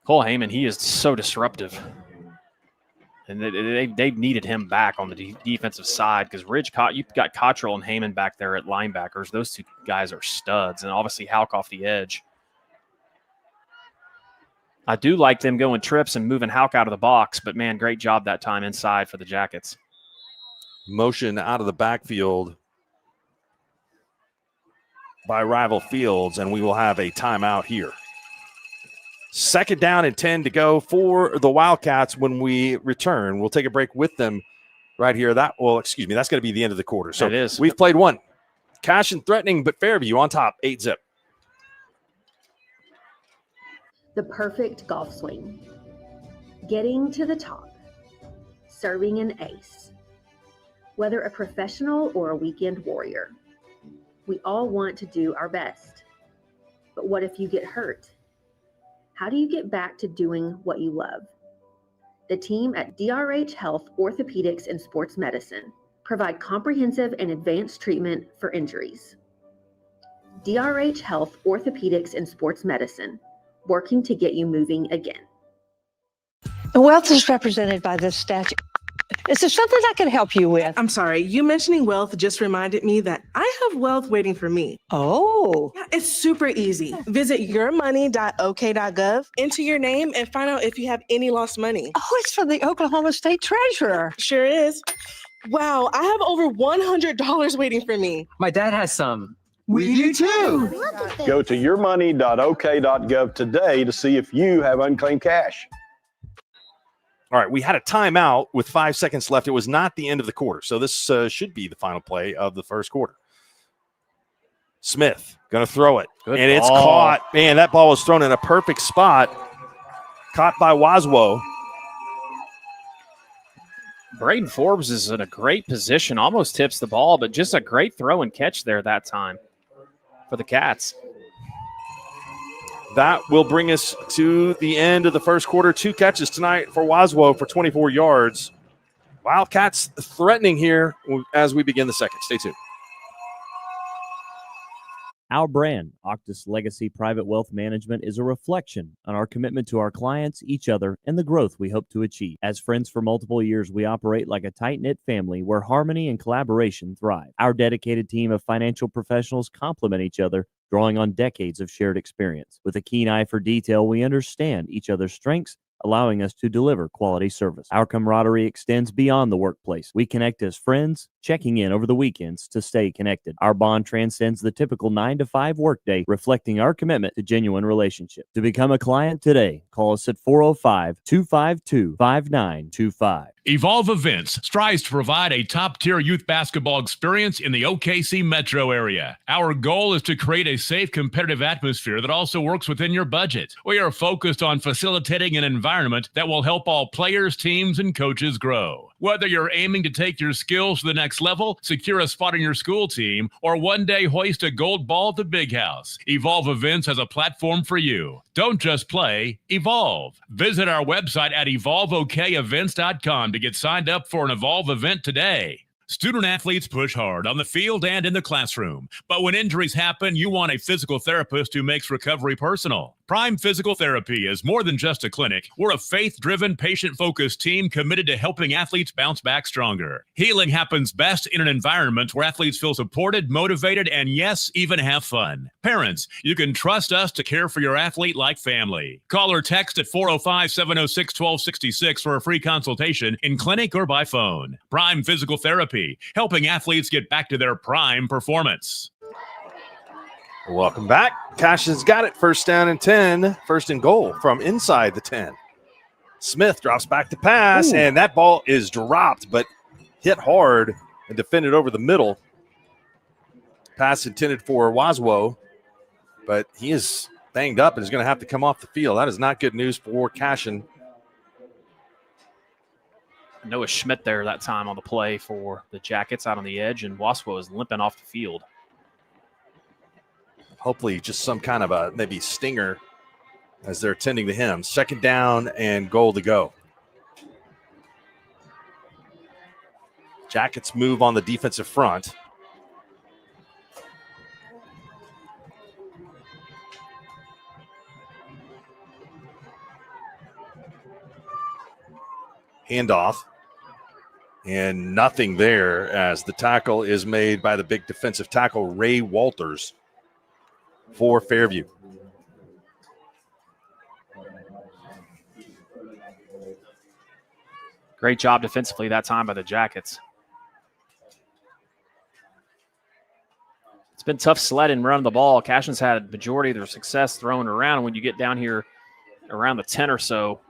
Cole Heyman, he is so disruptive. And they've needed him back on the defensive side because you've got Cottrell and Heyman back there at linebackers. Those two guys are studs. And obviously Houck off the edge. I do like them going trips and moving Houck out of the box, but, man, great job that time inside for the Jackets. Motion out of the backfield by Rival Fields, and we will have a timeout here. 2nd down and 10 to go for the Wildcats when we return. We'll take a break with them right here. That's going to be the end of the quarter. So it is. We've played one. Cashion threatening, but Fairview on top, 8-zip. The perfect golf swing. Getting to the top. Serving an ace. Whether a professional or a weekend warrior, we all want to do our best. But what if you get hurt? How do you get back to doing what you love? The team at DRH Health Orthopedics and Sports Medicine provide comprehensive and advanced treatment for injuries. DRH Health Orthopedics and Sports Medicine, working to get you moving again. The wealth is represented by this statue. Is there something I can help you with? I'm sorry, you mentioning wealth just reminded me that I have wealth waiting for me. Oh. Yeah, it's super easy. Visit yourmoney.ok.gov, enter your name, and find out if you have any lost money. Oh, it's from the Oklahoma State Treasurer. Sure is. Wow, I have over $100 waiting for me. My dad has some. We do too. Go to yourmoney.ok.gov today to see if you have unclaimed cash. All right, we had a timeout with 5 seconds left. It was not the end of the quarter, so this should be the final play of the first quarter. Smith going to throw it, Good and ball. It's caught. Man, that ball was thrown in a perfect spot. Caught by Waswo. Braden Forbes is in a great position, almost tips the ball, but just a great throw and catch there that time for the Cats. That will bring us to the end of the first quarter. 2 catches tonight for Waswo for 24 yards. Wildcats threatening here as we begin the second. Stay tuned. Our brand, Octus Legacy Private Wealth Management, is a reflection on our commitment to our clients, each other, and the growth we hope to achieve. As friends for multiple years, we operate like a tight-knit family where harmony and collaboration thrive. Our dedicated team of financial professionals complement each other, drawing on decades of shared experience. With a keen eye for detail, we understand each other's strengths, allowing us to deliver quality service. Our camaraderie extends beyond the workplace. We connect as friends, checking in over the weekends to stay connected. Our bond transcends the typical 9-to-5 workday, reflecting our commitment to genuine relationship. To become a client today, call us at 405-252-5925. Evolve Events strives to provide a top-tier youth basketball experience in the OKC metro area. Our goal is to create a safe, competitive atmosphere that also works within your budget. We are focused on facilitating an environment that will help all players, teams, and coaches grow. Whether you're aiming to take your skills to the next level, secure a spot on your school team, or one day hoist a gold ball at the big house, Evolve Events has a platform for you. Don't just play, evolve. Visit our website at evolveokevents.com to get signed up for an Evolve event today. Student athletes push hard on the field and in the classroom, but when injuries happen, you want a physical therapist who makes recovery personal. Prime Physical Therapy is more than just a clinic. We're a faith-driven, patient-focused team committed to helping athletes bounce back stronger. Healing happens best in an environment where athletes feel supported, motivated, and yes, even have fun. Parents, you can trust us to care for your athlete like family. Call or text at 405-706-1266 for a free consultation in clinic or by phone. Prime Physical Therapy, helping athletes get back to their prime performance. Welcome back. Cashion's got it. 1st down and 10. 1st and goal from inside the 10. Smith drops back to pass, and that ball is dropped, but hit hard and defended over the middle. Pass intended for Waswo, but he is banged up and is going to have to come off the field. That is not good news for Cashion. Noah Schmidt there that time on the play for the Jackets out on the edge, and Waswo is limping off the field. Hopefully just some kind of a maybe stinger as they're tending to him. 2nd down and goal to go. Jackets move on the defensive front. Handoff. And nothing there as the tackle is made by the big defensive tackle, Ray Walters, for Fairview. Great job defensively that time by the Jackets. It's been tough sledding running the ball. Cashion's had majority of their success throwing around. And when you get down here around the 10 or so,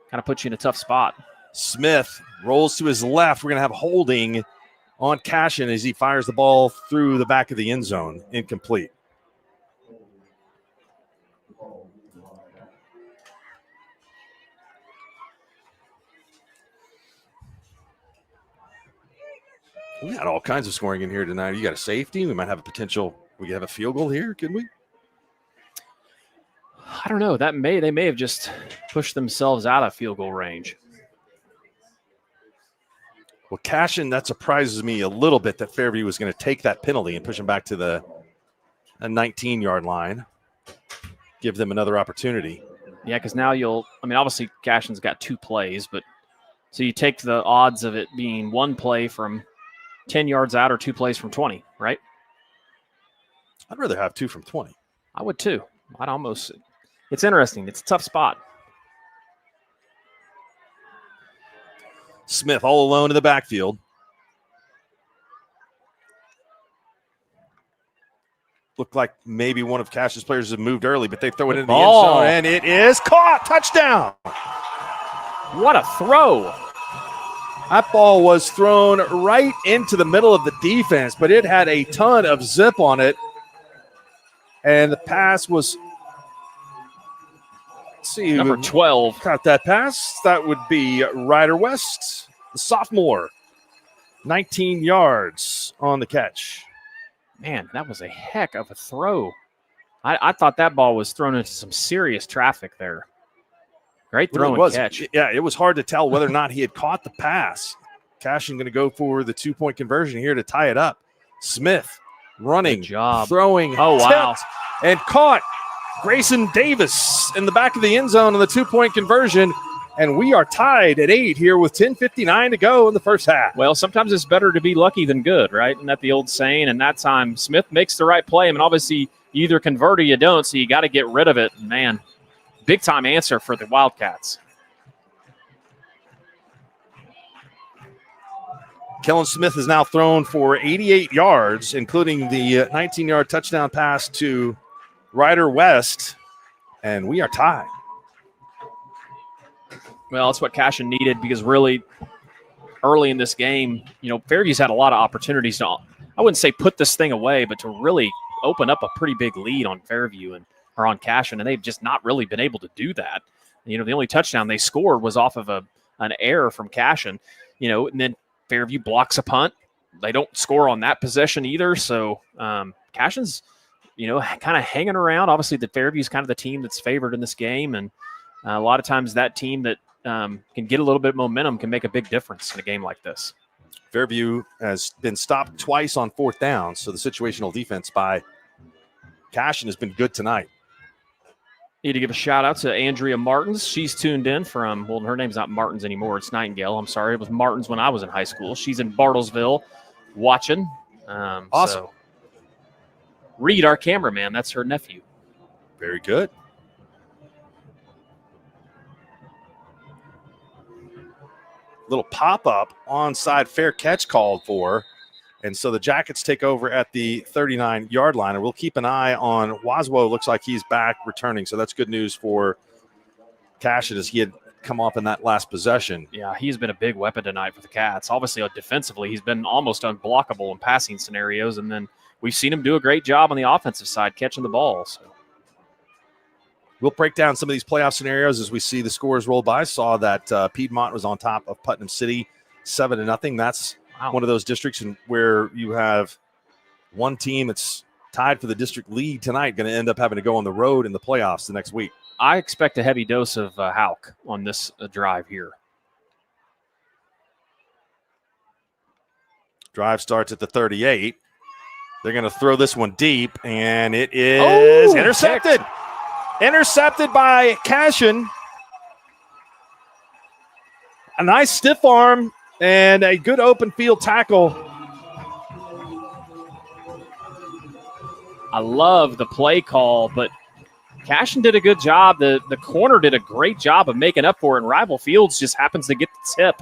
kind of puts you in a tough spot. Smith rolls to his left. We're going to have holding on Cashion as he fires the ball through the back of the end zone. Incomplete. We had all kinds of scoring in here tonight. You got a safety. We might have a potential. We could have a field goal here, could we? I don't know. They may have just pushed themselves out of field goal range. Well, Cashion, that surprises me a little bit that Fairview was going to take that penalty and push them back to the 19-yard line. Give them another opportunity. Yeah, because now obviously Cashion's got 2 plays, but so you take the odds of it being 1 play from 10 yards out or 2 plays from 20, right? I'd rather have 2 from 20. I would too. It's interesting. It's a tough spot. Smith all alone in the backfield. Looked like maybe one of Cashion's players has moved early, but they throw it in the end zone, and it is caught. Touchdown. What a throw. That ball was thrown right into the middle of the defense, but it had a ton of zip on it. And the pass was, let's see, number 12. Caught that pass. That would be Ryder West, the sophomore. 19 yards on the catch. Man, that was a heck of a throw. I thought that ball was thrown into some serious traffic there. Great throw and catch. Yeah, it was hard to tell whether or not he had caught the pass. Cashion going to go for the 2-point conversion here to tie it up. Smith running, throwing, tipped, and caught. Grayson Davis in the back of the end zone on the 2-point conversion. And we are tied at 8 here with 10:59 to go in the first half. Well, sometimes it's better to be lucky than good, right? Isn't that the old saying? And that time, Smith makes the right play. I mean, obviously, you either convert or you don't, so you got to get rid of it. Man, big-time answer for the Wildcats. Kellen Smith has now thrown for 88 yards, including the 19-yard touchdown pass to Ryder West, and we are tied. Well, that's what Cashion needed because really early in this game, Fairview's had a lot of opportunities to, I wouldn't say put this thing away, but to really open up a pretty big lead on Fairview or on Cashion, and they've just not really been able to do that. The only touchdown they scored was off of an error from Cashion, and then Fairview blocks a punt. They don't score on that possession either, so Cashion's, kind of hanging around. Obviously, the Fairview's kind of the team that's favored in this game, and a lot of times that team that can get a little bit of momentum can make a big difference in a game like this. Fairview has been stopped twice on 4th down, so the situational defense by Cashion has been good tonight. Need to give a shout out to Andrea Martins. She's tuned in from, well, her name's not Martins anymore. It's Nightingale. I'm sorry. It was Martins when I was in high school. She's in Bartlesville watching. Awesome. So Reed, our cameraman, that's her nephew. Very good. Little pop-up onside fair catch called for. And so the Jackets take over at the 39-yard line. And we'll keep an eye on Waswo. Looks like he's back returning. So that's good news for Cashion as he had come off in that last possession. Yeah, he's been a big weapon tonight for the Cats. Obviously, defensively, he's been almost unblockable in passing scenarios. And then we've seen him do a great job on the offensive side catching the ball. So we'll break down some of these playoff scenarios as we see the scores roll by. Saw that Piedmont was on top of Putnam City 7-0. That's one of those districts where you have one team that's tied for the district lead tonight going to end up having to go on the road in the playoffs the next week. I expect a heavy dose of Hauk on this drive here. Drive starts at the 38. They're going to throw this one deep, and it is intercepted. Intercepted by Cashion. A nice stiff arm and a good open field tackle. I love the play call, but Cashion did a good job. The corner did a great job of making up for it, and Rival Fields just happens to get the tip.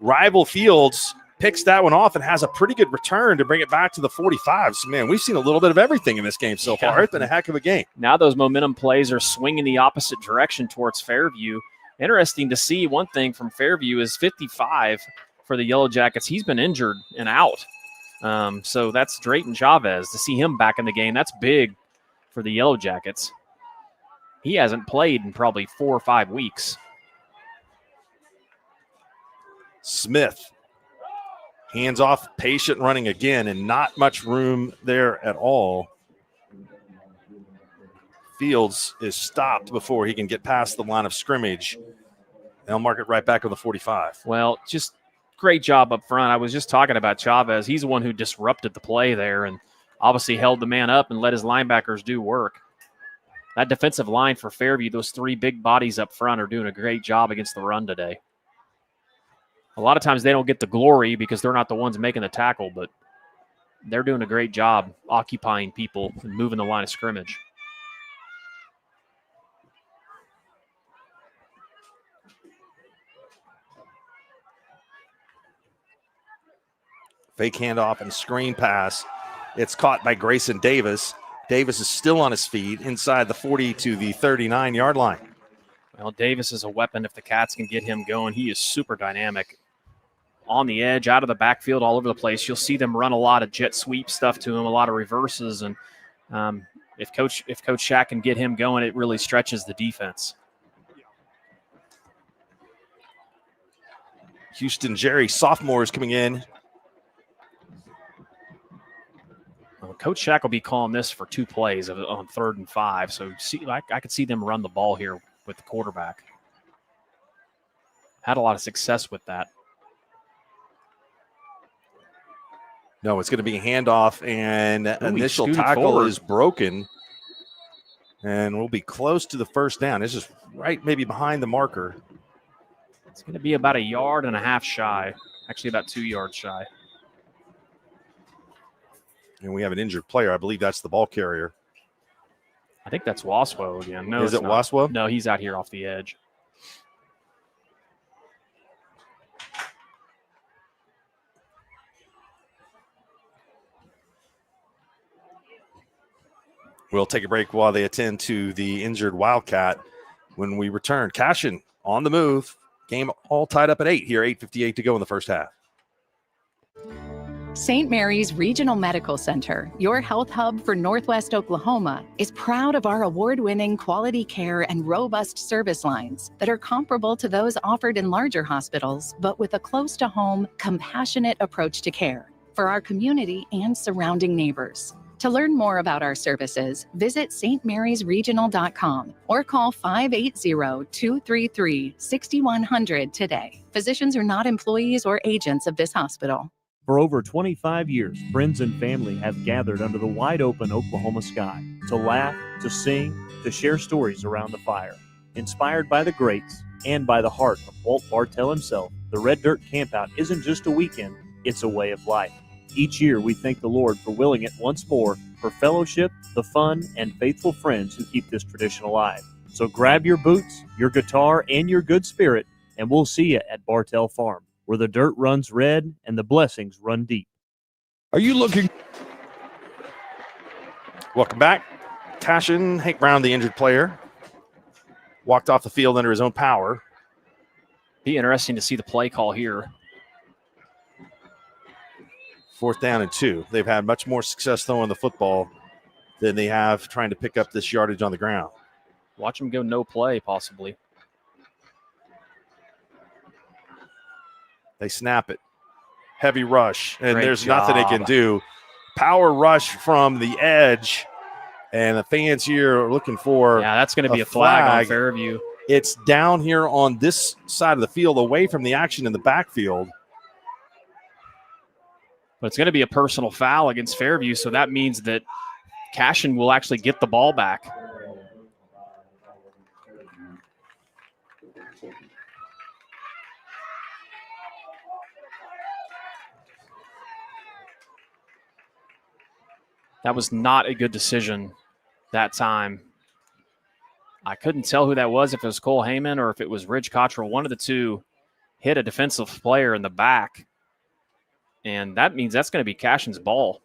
Rival Fields picks that one off and has a pretty good return to bring it back to the 45. So, man, we've seen a little bit of everything in this game so far. It's been a heck of a game. Now those momentum plays are swinging the opposite direction towards Fairview. Interesting to see. One thing from Fairview is 55 for the Yellow Jackets. He's been injured and out. So that's Drayton Chavez. To see him back in the game, that's big for the Yellow Jackets. He hasn't played in probably 4 or 5 weeks. Smith, hands off, patient running again, and not much room there at all. Fields is stopped before he can get past the line of scrimmage. They'll mark it right back on the 45. Well, just great job up front. I was just talking about Chavez. He's the one who disrupted the play there and obviously held the man up and let his linebackers do work. That defensive line for Fairview, those 3 big bodies up front, are doing a great job against the run today. A lot of times they don't get the glory because they're not the ones making the tackle, but they're doing a great job occupying people and moving the line of scrimmage. Fake handoff and screen pass. It's caught by Grayson Davis. Davis is still on his feet inside the 40 to the 39-yard line. Well, Davis is a weapon if the Cats can get him going. He is super dynamic. On the edge, out of the backfield, all over the place. You'll see them run a lot of jet sweep stuff to him, a lot of reverses. And if Coach Shack can get him going, it really stretches the defense. Houston Jerry, sophomore, is coming in. Well, Coach Shack will be calling this for 2 plays on 3rd and 5. So I could see them run the ball here with the quarterback. Had a lot of success with that. No, it's going to be a handoff, and initial tackle forward. is broken. And we'll be close to the first down. This is right maybe behind the marker. It's going to be about 1.5 yards shy. Actually, about 2 yards shy. And we have an injured player. I believe that's the ball carrier. I think that's Waswo again. No, is it Waswo? No, he's out here off the edge. We'll take a break while they attend to the injured Wildcat. When we return, Cashion on the move. Game all tied up at 8 here, 8:58 to go in the first half. St. Mary's Regional Medical Center, your health hub for Northwest Oklahoma, is proud of our award-winning quality care and robust service lines that are comparable to those offered in larger hospitals, but with a close-to-home, compassionate approach to care for our community and surrounding neighbors. To learn more about our services, visit stmarysregional.com or call 580-233-6100 today. Physicians are not employees or agents of this hospital. For over 25 years, friends and family have gathered under the wide-open Oklahoma sky to laugh, to sing, to share stories around the fire. Inspired by the greats and by the heart of Walt Bartell himself, the Red Dirt Campout isn't just a weekend, it's a way of life. Each year, we thank the Lord for willing it once more for fellowship, the fun, and faithful friends who keep this tradition alive. So grab your boots, your guitar, and your good spirit, and we'll see you at Bartell Farm, where the dirt runs red and the blessings run deep. Are you looking? Welcome back. Cashion, Hank Brown, the injured player, walked off the field under his own power. Be interesting to see the play call here. 4th down and 2. They've had much more success throwing the football than they have trying to pick up this yardage on the ground. Watch them go no play, possibly. They snap it. Heavy rush, and Great there's job. nothing they can do. Power rush from the edge, and the fans here are looking for that's going to be a flag on Fairview. It's down here on this side of the field, away from the action in the backfield. But it's going to be a personal foul against Fairview, so that means that Cashion will actually get the ball back. That was not a good decision that time. I couldn't tell who that was, if it was Cole Heyman or if it was Ridge Cottrell. One of the two hit a defensive player in the back, and that means that's going to be Cashion's ball.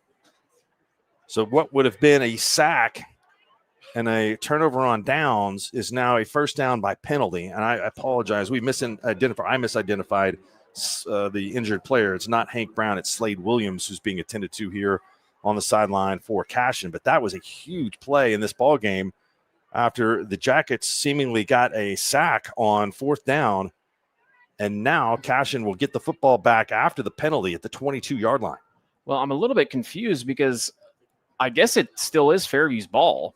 So what would have been a sack and a turnover on downs is now a first down by penalty. And I apologize. I misidentified the injured player. It's not Hank Brown. It's Slade Williams who's being attended to here on the sideline for Cashion. But that was a huge play in this ball game after the Jackets seemingly got a sack on fourth down. And now Cashion will get the football back after the penalty at the 22-yard line. Well, I'm a little bit confused because I guess it still is Fairview's ball.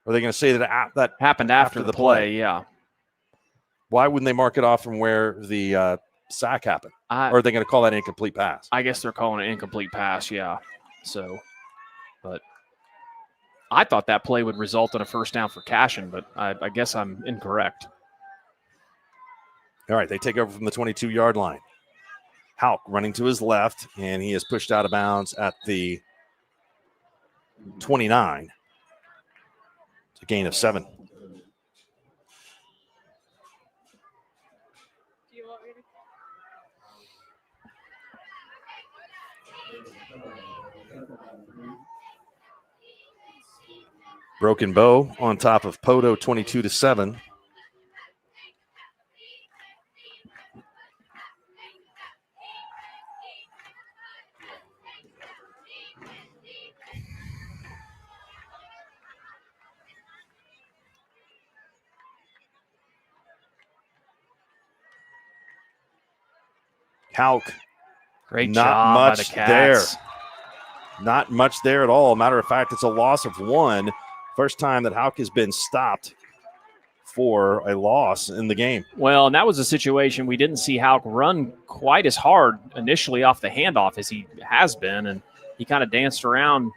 Are they going to say that happened after the play? Yeah. Why wouldn't they mark it off from where the sack happened? Or are they going to call that an incomplete pass? I guess they're calling it an incomplete pass, yeah. So, but I thought that play would result in a first down for Cashion, but I guess I'm incorrect. All right, they take over from the 22-yard line. Hauk running to his left, and he is pushed out of bounds at the 29. It's a gain of 7. Broken Bow on top of Poto, 22-7. Hauk. Great Not job much by the Cats. there. Not much there at all. Matter of fact, it's a loss of 1. First time that Hauk has been stopped for a loss in the game. Well, and that was a situation we didn't see Hauk run quite as hard initially off the handoff as he has been, and he kind of danced around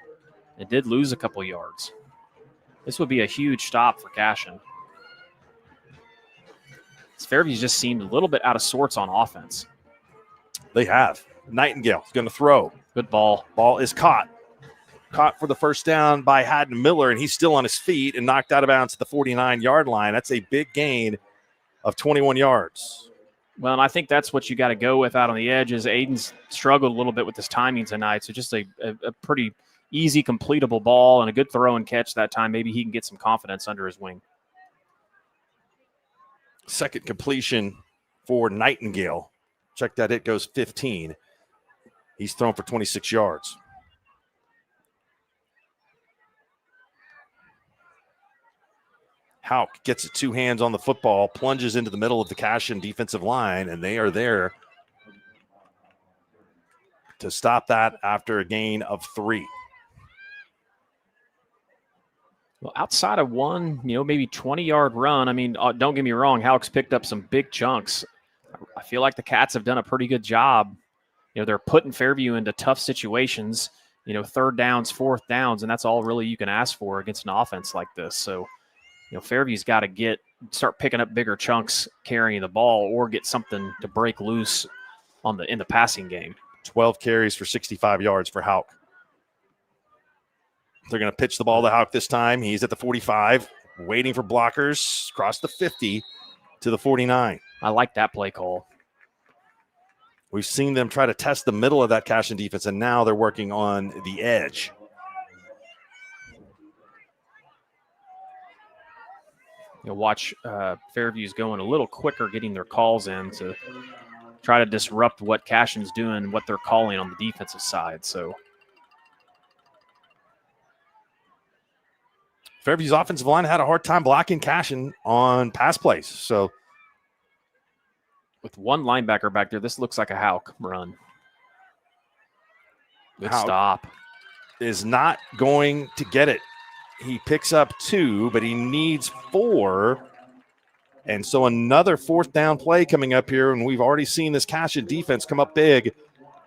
and did lose a couple yards. This would be a huge stop for Cashion. Fairview's just seemed a little bit out of sorts on offense. They have. Nightingale is going to throw. Good ball. Ball is caught. Caught for the first down by Haddon Miller, and he's still on his feet and knocked out of bounds to the 49-yard line. That's a big gain of 21 yards. Well, and I think that's what you got to go with out on the edges. Aiden's struggled a little bit with his timing tonight, so just a pretty easy, completable ball and a good throw and catch that time. Maybe he can get some confidence under his wing. Second completion for Nightingale. Check that, it goes 15. He's thrown for 26 yards. Hauk gets it, 2 hands on the football, plunges into the middle of the Cashion defensive line, and they are there to stop that after a gain of 3. Well, outside of one, maybe 20-yard run, I mean, don't get me wrong, Hauk's picked up some big chunks. I feel like the Cats have done a pretty good job. They're putting Fairview into tough situations, third downs, fourth downs, and that's all really you can ask for against an offense like this. So, Fairview's got to start picking up bigger chunks carrying the ball or get something to break loose in the passing game. 12 carries for 65 yards for Hauk. They're going to pitch the ball to Hauk this time. He's at the 45, waiting for blockers, across the 50 to the 49. I like that play call. We've seen them try to test the middle of that Cashion defense, and now they're working on the edge. Watch Fairview's going a little quicker getting their calls in to try to disrupt what Cashion's doing, what they're calling on the defensive side. So Fairview's offensive line had a hard time blocking Cashion on pass plays. So with one linebacker back there, this looks like a Hauk run. Good Hauk stop. Is not going to get it. He picks up 2, but he needs 4. And so another fourth down play coming up here, and we've already seen this Cashion defense come up big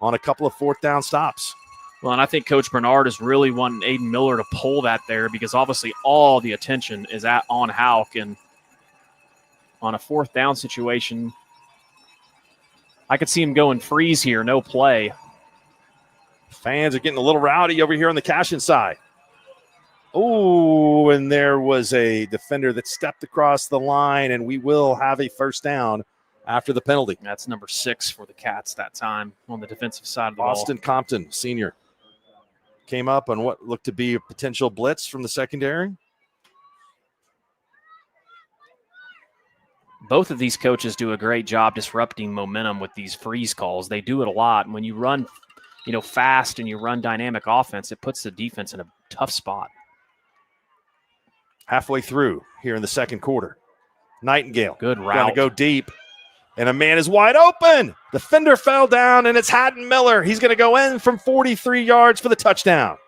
on a couple of fourth down stops. Well, and I think Coach Bernard is really wanting Aiden Miller to pull that there because obviously all the attention is on Hauk. And on a fourth down situation, I could see him going freeze here, no play. Fans are getting a little rowdy over here on the Cashion side. Oh, and there was a defender that stepped across the line, and we will have a first down after the penalty. That's number 6 for the Cats that time on the defensive side of the Austin ball. Compton, senior, came up on what looked to be a potential blitz from the secondary. Both of these coaches do a great job disrupting momentum with these freeze calls. They do it a lot. And when you run, fast and you run dynamic offense, it puts the defense in a tough spot. Halfway through here in the second quarter. Nightingale. Good route. Got to go deep. And a man is wide open. Defender fell down, and it's Haddon Miller. He's going to go in from 43 yards for the touchdown.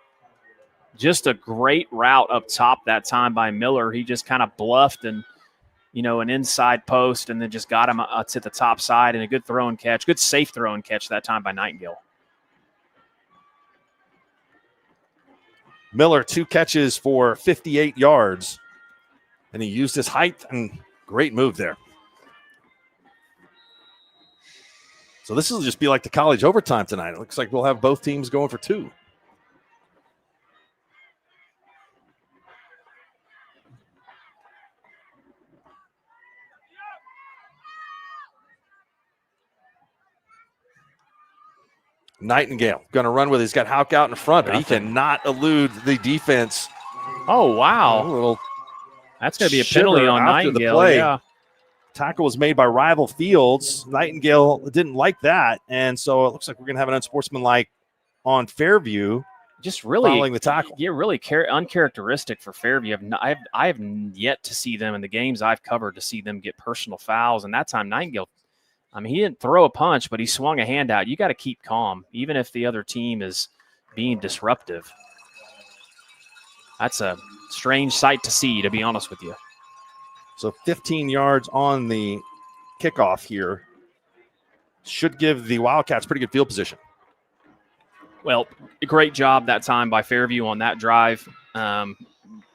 Just a great route up top that time by Miller. He just kind of bluffed and, an inside post, and then just got him to the top side, and a good throw and catch. Good safe throw and catch that time by Nightingale. Miller, 2 catches for 58 yards, and he used his height, and great move there. So this will just be like the college overtime tonight. It looks like we'll have both teams going for 2. Nightingale going to run with it. He's got Houck out in front, but he cannot elude the defense. Oh, wow. That's going to be a penalty on Nightingale. Yeah. Tackle was made by rival Fields. Nightingale didn't like that, and so it looks like we're going to have an unsportsmanlike on Fairview. Just really following the tackle. Yeah, really uncharacteristic for Fairview. I have yet to see them in the games I've covered to see them get personal fouls, and that time Nightingale, he didn't throw a punch, but he swung a hand out. You got to keep calm, even if the other team is being disruptive. That's a strange sight to see, to be honest with you. So 15 yards on the kickoff here should give the Wildcats pretty good field position. Well, a great job that time by Fairview on that drive.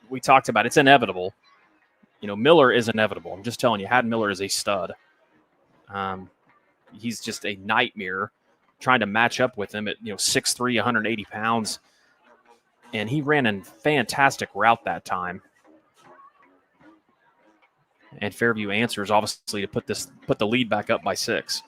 We talked about it's inevitable. Miller is inevitable. I'm just telling you, Haddon Miller is a stud. He's just a nightmare trying to match up with him at 6'3", 180 pounds. And he ran a fantastic route that time. And Fairview answers, obviously, to put the lead back up by 6.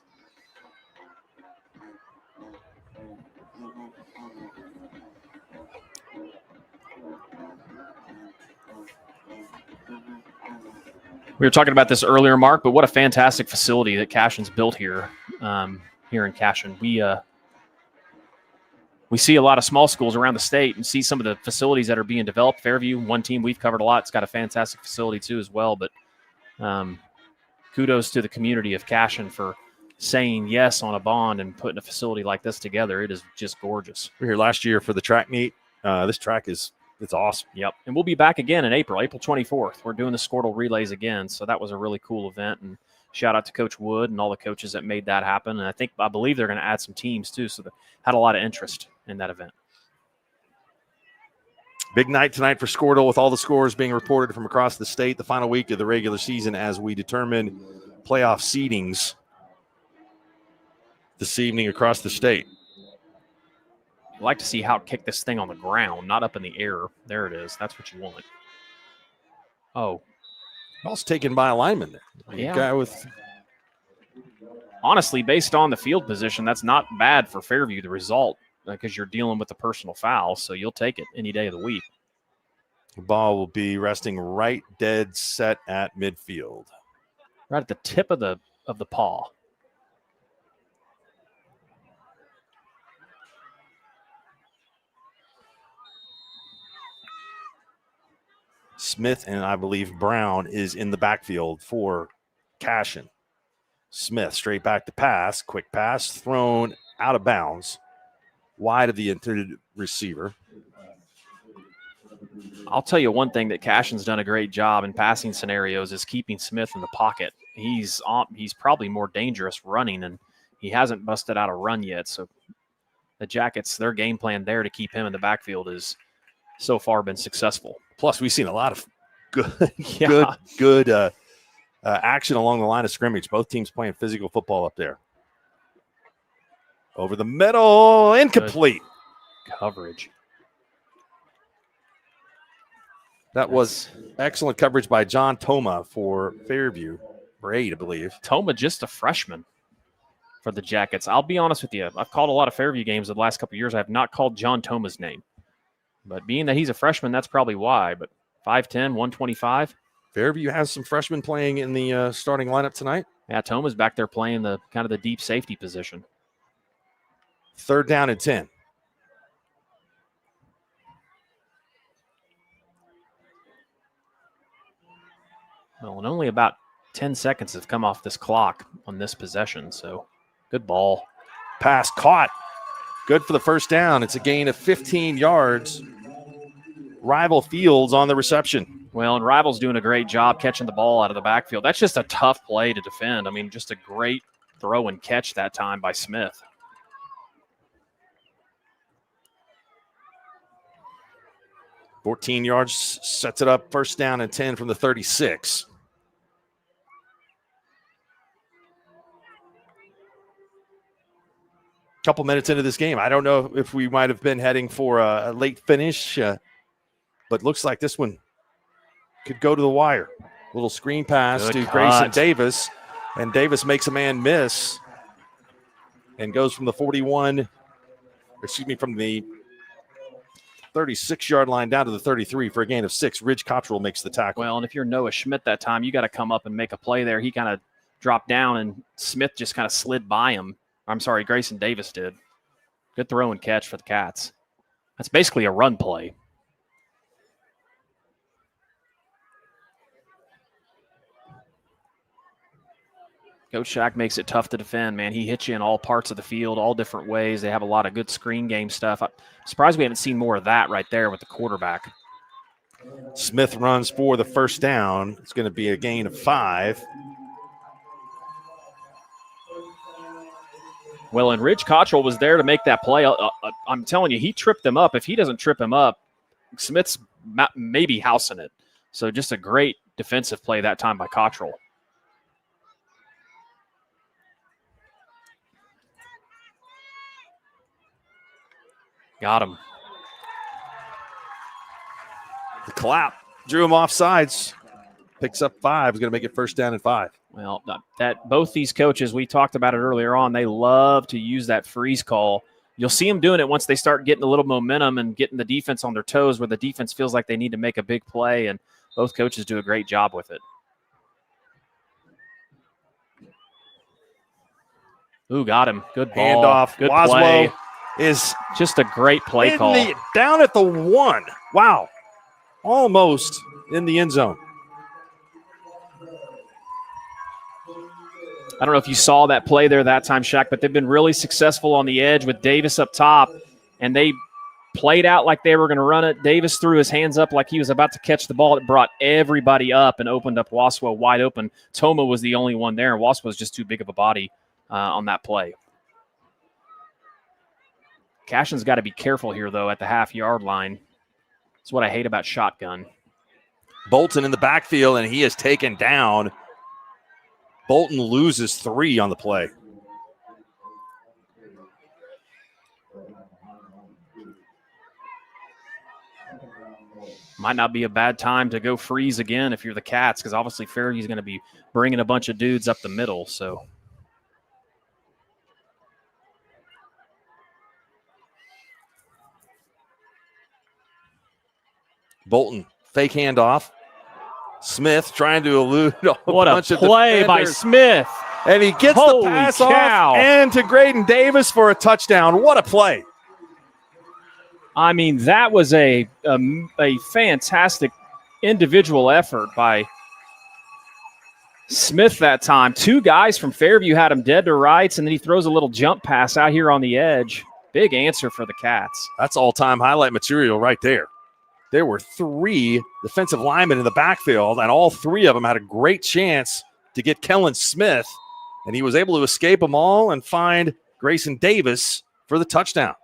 We were talking about this earlier, Mark, but what a fantastic facility that Cashion's built here in Cashion. We see a lot of small schools around the state and see some of the facilities that are being developed. Fairview, one team we've covered a lot, it's got a fantastic facility too as well. But kudos to the community of Cashion for saying yes on a bond and putting a facility like this together. It is just gorgeous. We were here last year for the track meet. This track it's awesome. Yep. And we'll be back again in April 24th. We're doing the Skordle relays again. So that was a really cool event. And shout out to Coach Wood and all the coaches that made that happen. And I believe they're going to add some teams too. So they had a lot of interest in that event. Big night tonight for Skordle with all the scores being reported from across the state. The final week of the regular season as we determine playoff seedings this evening across the state. I'd like to see how kick this thing on the ground, not up in the air. There it is. That's what you want. Oh. Ball's taken by a lineman there. Yeah. Guy with. Honestly, based on the field position, that's not bad for Fairview, the result, because you're dealing with a personal foul, so you'll take it any day of the week. The ball will be resting right dead set at midfield. Right at the tip of the paw. Smith and I believe Brown is in the backfield for Cashion. Smith straight back to pass. Quick pass thrown out of bounds. Wide of the intended receiver. I'll tell you one thing that Cashion's done a great job in passing scenarios is keeping Smith in the pocket. He's probably more dangerous running, and he hasn't busted out a run yet. So the Jackets, their game plan there to keep him in the backfield is so far been successful. Plus, we've seen a lot of good action along the line of scrimmage. Both teams playing physical football up there. Over the middle, incomplete. coverage. That was excellent coverage by John Toma for Fairview, or 8, I believe. Toma, just a freshman for the Jackets. I'll be honest with you. I've called a lot of Fairview games the last couple of years. I have not called John Toma's name. But being that he's a freshman, that's probably why. But 5'10", 125. Fairview has some freshmen playing in the starting lineup tonight. Yeah, Toma's back there playing the kind of the deep safety position. 3rd down and 10. Well, and only about 10 seconds have come off this clock on this possession, so good ball. Pass caught. Good for the first down. It's a gain of 15 yards. Rival Fields on the reception. Well, and Rival's doing a great job catching the ball out of the backfield. That's just a tough play to defend. I mean, just a great throw and catch that time by Smith. $14 yards sets it up, 1st down and 10 from the 36. Couple minutes into this game. I don't know if we might have been heading for a late finish, but looks like this one could go to the wire. Little screen pass Good to cut. Grayson Davis, and Davis makes a man miss and goes from the 36-yard line down to the 33 for a gain of 6. Ridge Cottrell makes the tackle. Well, and if you're Noah Schmidt that time, you got to come up and make a play there. He kind of dropped down, and Smith just kind of slid by him. I'm sorry, Grayson Davis did. Good throw and catch for the Cats. That's basically a run play. Coach Shack makes it tough to defend, man. He hits you in all parts of the field, all different ways. They have a lot of good screen game stuff. I'm surprised we haven't seen more of that right there with the quarterback. Smith runs for the 1st down. It's going to be a gain of 5. Well, and Ridge Cottrell was there to make that play. I'm telling you, he tripped him up. If he doesn't trip him up, Smith's maybe housing it. So just a great defensive play that time by Cottrell. Got him. The clap drew him off sides. Picks up 5. Is going to make it 1st down and 5. Well, that both these coaches, we talked about it earlier on, they love to use that freeze call. You'll see them doing it once they start getting a little momentum and getting the defense on their toes where the defense feels like they need to make a big play, and both coaches do a great job with it. Ooh, got him. Good ball. Handoff. Good Waslow play. Is just a great play call. Down at the 1. Wow. Almost in the end zone. I don't know if you saw that play there that time, Shaq, but they've been really successful on the edge with Davis up top, and they played out like they were going to run it. Davis threw his hands up like he was about to catch the ball. It brought everybody up and opened up Waswa wide open. Toma was the only one there, and Waswa was just too big of a body on that play. Cashion's got to be careful here, though, at the half-yard line. That's what I hate about shotgun. Bolton in the backfield, and he is taken down. Bolton loses 3 on the play. Might not be a bad time to go freeze again if you're the Cats, because obviously Fairview's going to be bringing a bunch of dudes up the middle. So Bolton, fake handoff. Smith trying to elude a what bunch a of play by defenders. Smith. And he gets Holy the pass cow. off and to Graydon Davis for a touchdown. What a play. I mean, that was a fantastic individual effort by Smith that time. 2 guys from Fairview had him dead to rights, and then he throws a little jump pass out here on the edge. Big answer for the Cats. That's all-time highlight material right there. There were 3 defensive linemen in the backfield, and all 3 of them had a great chance to get Kellen Smith, and he was able to escape them all and find Grayson Davis for the touchdown.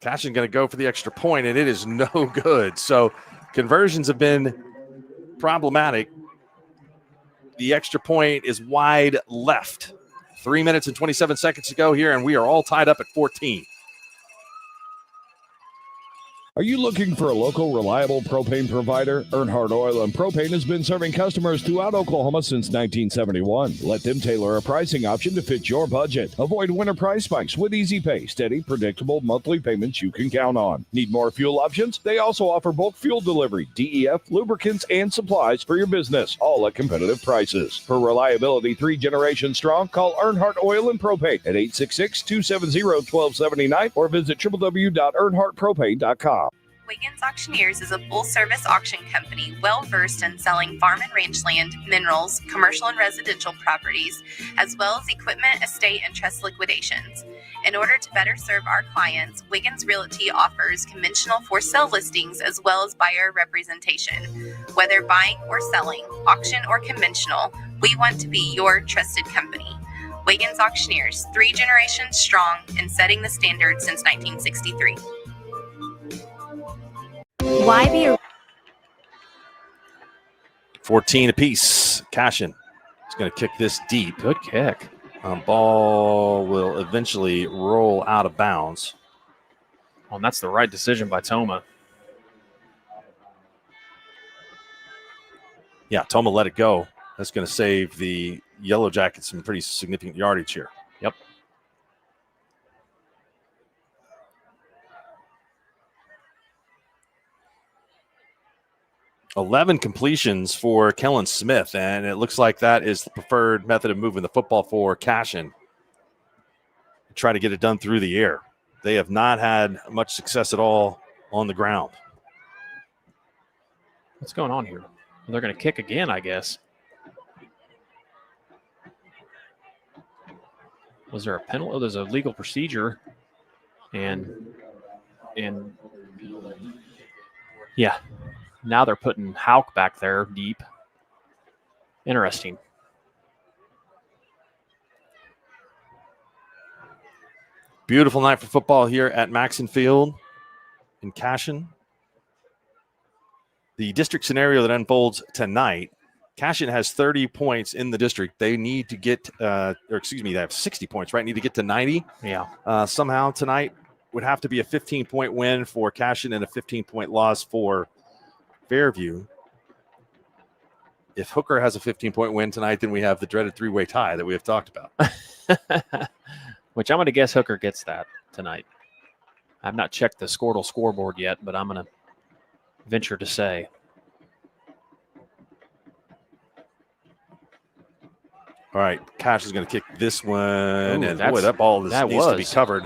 Cashion going to go for the extra point, and it is no good. So conversions have been problematic. The extra point is wide left. 3 minutes and 27 seconds to go here, and we are all tied up at 14. Are you looking for a local, reliable propane provider? Earnhardt Oil and Propane has been serving customers throughout Oklahoma since 1971. Let them tailor a pricing option to fit your budget. Avoid winter price spikes with easy pay, steady, predictable monthly payments you can count on. Need more fuel options? They also offer bulk fuel delivery, DEF, lubricants, and supplies for your business, all at competitive prices. For reliability 3 generations strong, call Earnhardt Oil and Propane at 866-270-1279 or visit www.earnhardtpropane.com. Wiggins Auctioneers is a full-service auction company well-versed in selling farm and range land, minerals, commercial and residential properties, as well as equipment, estate, and trust liquidations. In order to better serve our clients, Wiggins Realty offers conventional for-sale listings as well as buyer representation. Whether buying or selling, auction or conventional, we want to be your trusted company. Wiggins Auctioneers, 3 generations strong and setting the standard since 1963. Why be a 14 apiece. Cashion is going to kick this deep. Good kick. Ball will eventually roll out of bounds. Oh, and that's the right decision by Toma. Yeah, Toma let it go. That's going to save the Yellow Jackets some pretty significant yardage here. Yep. "11 completions for Kellen Smith, and it looks like that is the preferred method of moving the football for Cashion. Try to get it done through the air. They have not had much success at all on the ground. What's going on here? They're going to kick again, I guess. Was there a penalty? Oh, there's a legal procedure. And yeah. Now they're putting Hauk back there deep. Interesting. Beautiful night for football here at Maxon Field in Cashion. The district scenario that unfolds tonight, Cashion has 30 points in the district. They need to get, they have 60 points, right? Need to get to 90. Yeah. Somehow tonight would have to be a 15-point win for Cashion and a 15-point loss for Fairview. If Hooker has a 15-point win tonight, then we have the dreaded 3-way tie that we have talked about. Which I'm going to guess Hooker gets that tonight. I've not checked the Skordle scoreboard yet, but I'm going to venture to say. All right, Cash is going to kick this one. Ooh, and boy, that ball needs to be covered.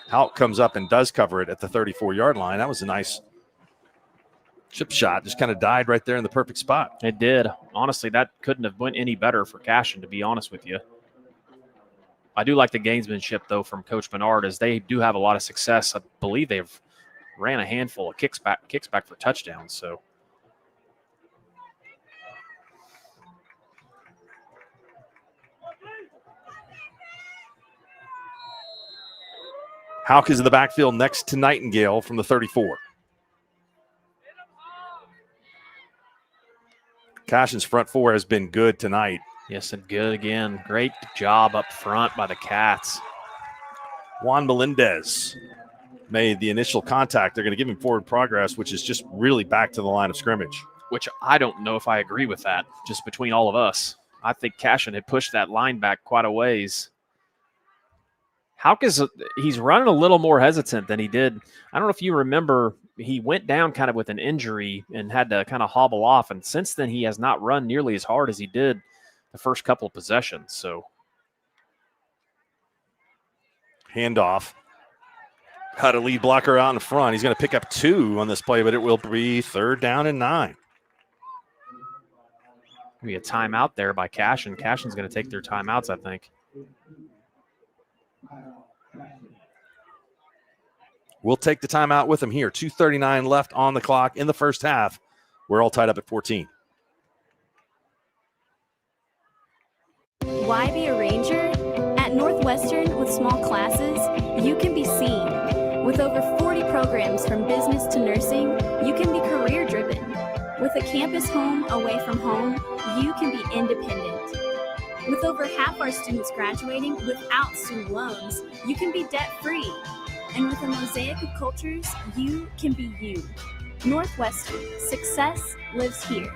Hauk comes up and does cover it at the 34-yard line. That was a nice chip shot. Just kind of died right there in the perfect spot. It did. Honestly, that couldn't have went any better for Cashion, to be honest with you. I do like the gamesmanship, though, from Coach Bernard, as they do have a lot of success. I believe they've ran a handful of kicks back for touchdowns. So Hauk is in the backfield next to Nightingale from the 34. Cashion's front four has been good tonight. Yes, and good again. Great job up front by the Cats. Juan Melendez made the initial contact. They're going to give him forward progress, which is just really back to the line of scrimmage. Which I don't know if I agree with that, just between all of us. I think Cashion had pushed that line back quite a ways. Hauk he's running a little more hesitant than he did. I don't know if you remember, he went down kind of with an injury and had to kind of hobble off. And since then, he has not run nearly as hard as he did the first couple of possessions. So handoff. Had a lead blocker out in front. He's going to pick up 2 on this play, but it will be 3rd down and 9. Be a timeout there by Cashion. Cashion's going to take their timeouts, I think. We'll take the timeout with him here. 2:39 left on the clock in the first half. We're all tied up at 14. Why be a ranger? At Northwestern, with small classes, you can be seen. With over 40 programs from business to nursing, you can be career-driven. With a campus home away from home, you can be independent. With over half our students graduating without student loans, you can be debt-free. And with a mosaic of cultures, you can be you. Northwestern, success lives here.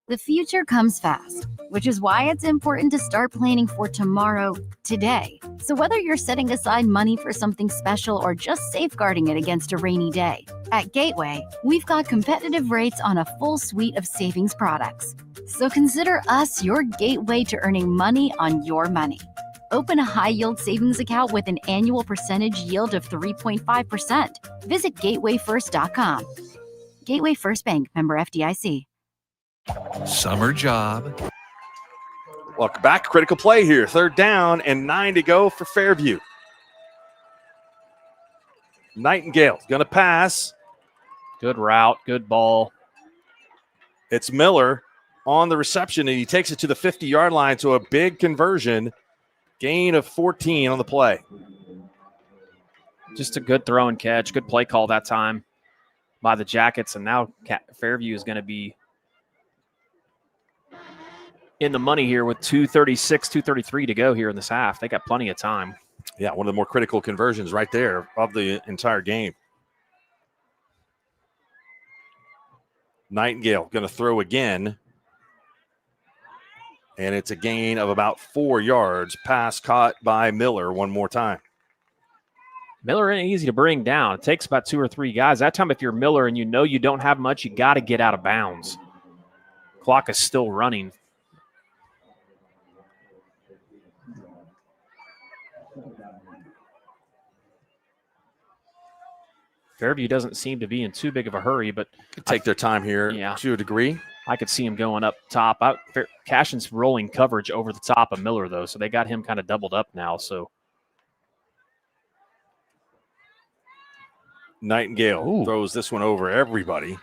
The future comes fast, which is why it's important to start planning for tomorrow, today. So whether you're setting aside money for something special or just safeguarding it against a rainy day, at Gateway, we've got competitive rates on a full suite of savings products. So consider us your gateway to earning money on your money. Open a high-yield savings account with an annual percentage yield of 3.5%. Visit gatewayfirst.com. Gateway First Bank, member FDIC. Summer job. Welcome back. Critical play here. 3rd down and 9 to go for Fairview. Nightingale going to pass. Good route. Good ball. It's Miller on the reception, and he takes it to the 50-yard line, so a big conversion. Gain of 14 on the play. Just a good throw and catch. Good play call that time by the Jackets, and now Fairview is going to be in the money here with 2:36, 2:33 to go here in this half. They got plenty of time. Yeah, one of the more critical conversions right there of the entire game. Nightingale going to throw again. And it's a gain of about 4 yards. Pass caught by Miller one more time. Miller ain't easy to bring down. It takes about 2 or 3 guys. That time, if you're Miller and you know you don't have much, you got to get out of bounds. Clock is still running. Fairview doesn't seem to be in too big of a hurry, but take their time here to a degree. I could see him going up top. Cashion's rolling coverage over the top of Miller, though, so they got him kind of doubled up now. So Nightingale throws this one over everybody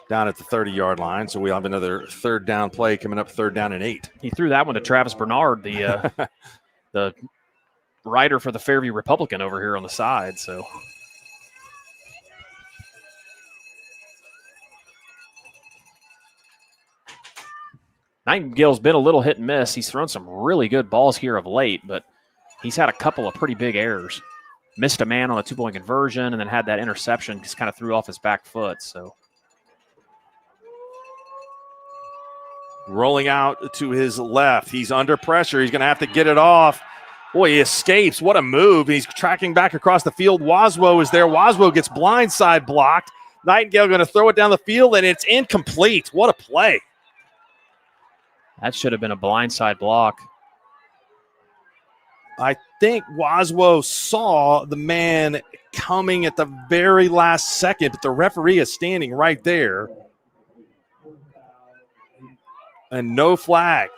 down at the 30-yard line. So we'll have another 3rd down play coming up, 3rd down and 8. He threw that one to Travis Bernard, the the writer for the Fairview Republican over here on the side. So Nightingale's been a little hit and miss. He's thrown some really good balls here of late, but he's had a couple of pretty big errors. Missed a man on a 2-point conversion and then had that interception, just kind of threw off his back foot. So rolling out to his left. He's under pressure. He's going to have to get it off. Boy, he escapes. What a move. He's tracking back across the field. Waswo is there. Waswo gets blindside blocked. Nightingale going to throw it down the field, and it's incomplete. What a play. That should have been a blindside block. I think Waswo saw the man coming at the very last second, but the referee is standing right there. And no flag.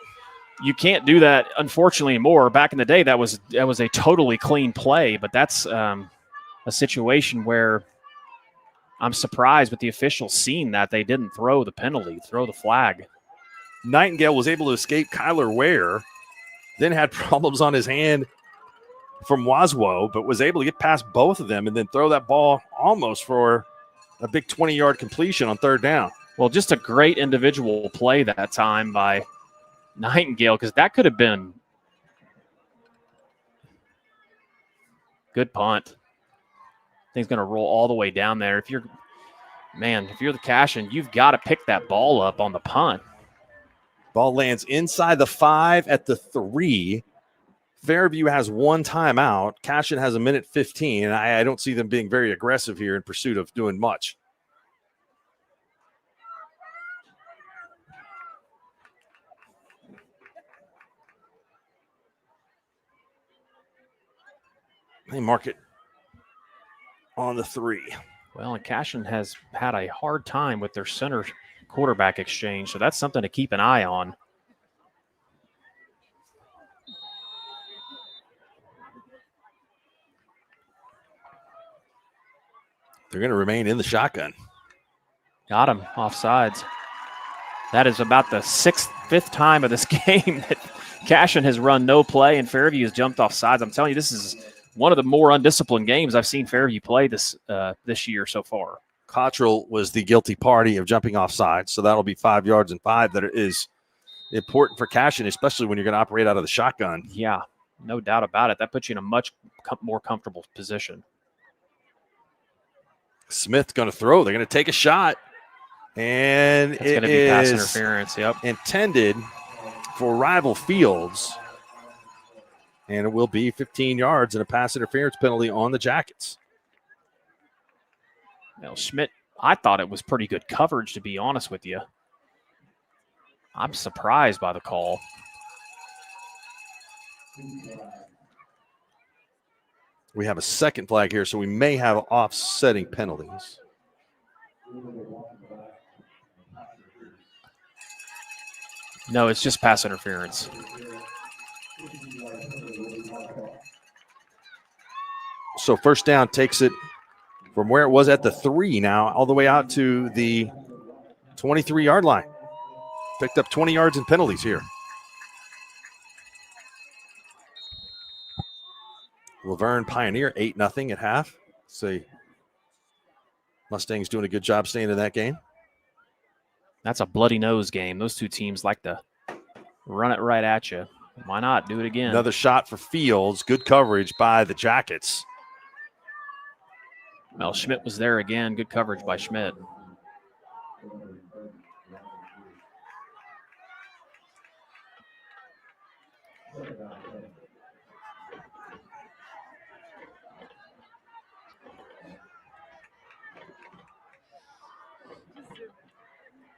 You can't do that, unfortunately, anymore. Back in the day, that was a totally clean play, but that's a situation where I'm surprised with the officials seeing that they didn't throw the penalty, throw the flag. Nightingale was able to escape Kyler Ware, then had problems on his hand from Waswo, but was able to get past both of them and then throw that ball almost for a big 20-yard completion on 3rd down. Well, just a great individual play that time by Nightingale, because that could have been good punt. Thing's going to roll all the way down there. If you're the Cashion, you've got to pick that ball up on the punt. Ball lands inside the 5 at the 3. Fairview has 1 timeout. Cashion has 1:15. And I don't see them being very aggressive here in pursuit of doing much. They mark it on the 3. Well, and Cashion has had a hard time with their center quarterback exchange, so that's something to keep an eye on. They're going to remain in the shotgun. Got him, offsides. That is about the 5th time of this game that Cashion has run no play and Fairview has jumped off sides. I'm telling you, this is one of the more undisciplined games I've seen Fairview play this year so far. Cottrell was the guilty party of jumping off sides, so that'll be 5 yards and 5. That is important for Cashion, especially when you're going to operate out of the shotgun. Yeah. No doubt about it. That puts you in a much more comfortable position. Smith going to throw. They're going to take a shot. And it's going to be pass interference. Yep. Intended for rival Fields. And it will be 15 yards and a pass interference penalty on the Jackets. Now, Schmidt, I thought it was pretty good coverage, to be honest with you. I'm surprised by the call. We have a second flag here, so we may have offsetting penalties. No, it's just pass interference. So first down takes it from where it was at the 3 now all the way out to the 23-yard line. Picked up 20 yards in penalties here. Laverne Pioneer 8-0 at half. See, Mustangs doing a good job staying in that game. That's a bloody nose game. Those two teams like to run it right at you. Why not? Do it again. Another shot for Fields. Good coverage by the Jackets. Well, Schmidt was there again. Good coverage by Schmidt.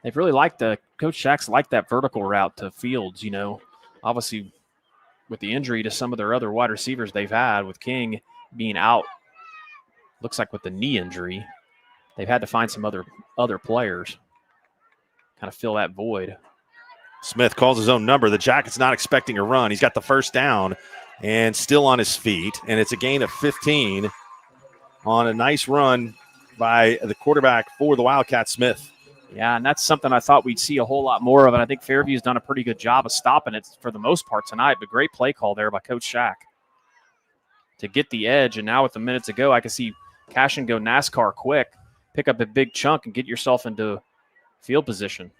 They've really liked Coach Shack's liked that vertical route to Fields, you know. Obviously, with the injury to some of their other wide receivers they've had, with King being out, looks like with the knee injury, they've had to find some other players, kind of fill that void. Smith calls his own number. The Jackets not expecting a run. He's got the first down and still on his feet, and it's a gain of 15 on a nice run by the quarterback for the Wildcats, Smith. Yeah, and that's something I thought we'd see a whole lot more of, and I think Fairview's done a pretty good job of stopping it for the most part tonight, but great play call there by Coach Shack to get the edge, and now with a minute to go, I can see Cashion go NASCAR quick, pick up a big chunk, and get yourself into field position.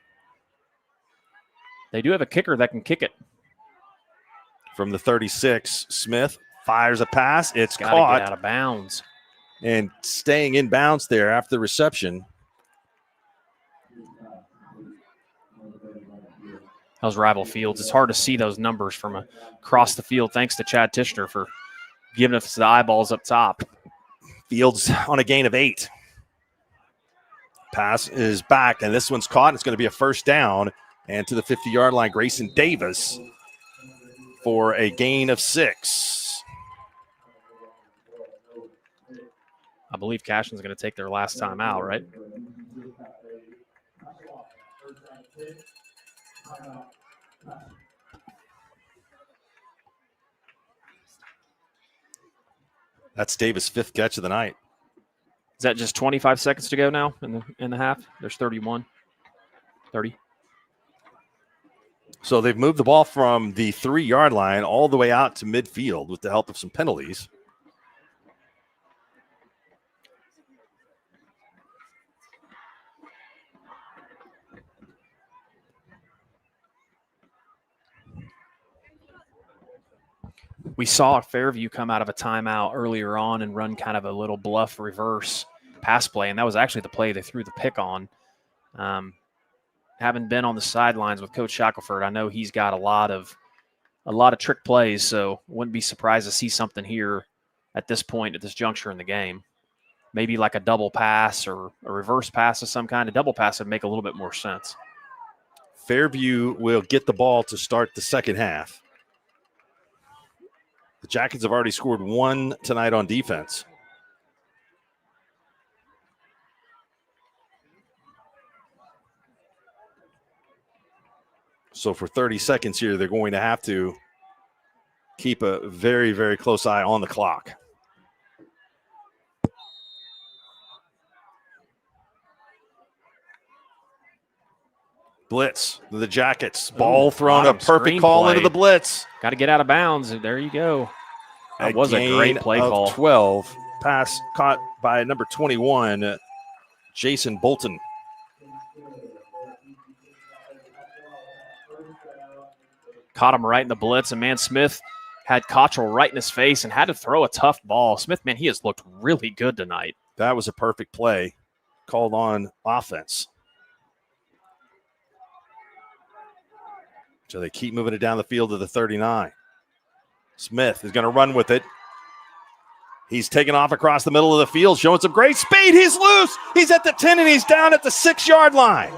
They do have a kicker that can kick it. From the 36, Smith fires a pass. It's Gotta caught. Get out of bounds. And staying in bounds there after the reception. Those rival fields. It's hard to see those numbers from across the field. Thanks to Chad Tishner for giving us the eyeballs up top. Fields on a gain of 8. Pass is back, and this one's caught. It's going to be a first down. And to the 50-yard line, Grayson Davis for a gain of 6. I believe Cashion's going to take their last time out, right? That's Davis' 5th catch of the night. Is that just 25 seconds to go now in the half? There's 30. So they've moved the ball from the 3-yard line all the way out to midfield with the help of some penalties. We saw Fairview come out of a timeout earlier on and run kind of a little bluff reverse pass play, and that was actually the play they threw the pick on. Having been on the sidelines with Coach Shackelford, I know he's got a lot of trick plays, so wouldn't be surprised to see something here at this point, at this juncture in the game. Maybe like a double pass or a reverse pass of some kind. A double pass would make a little bit more sense. Fairview will get the ball to start the second half. The Jackets have already scored 1 tonight on defense. So for 30 seconds here, they're going to have to keep a very, very close eye on the clock. Blitz, the Jackets. Ball thrown, a perfect call into the blitz. Got to get out of bounds. There you go. That was a great play call. 12. Pass caught by number 21, Jason Bolton. Caught him right in the blitz, and man, Smith had Cottrell right in his face and had to throw a tough ball. Smith, man, he has looked really good tonight. That was a perfect play called on offense. So they keep moving it down the field to the 39. Smith is going to run with it. He's taking off across the middle of the field, showing some great speed. He's loose. He's at the 10, and he's down at the 6-yard line.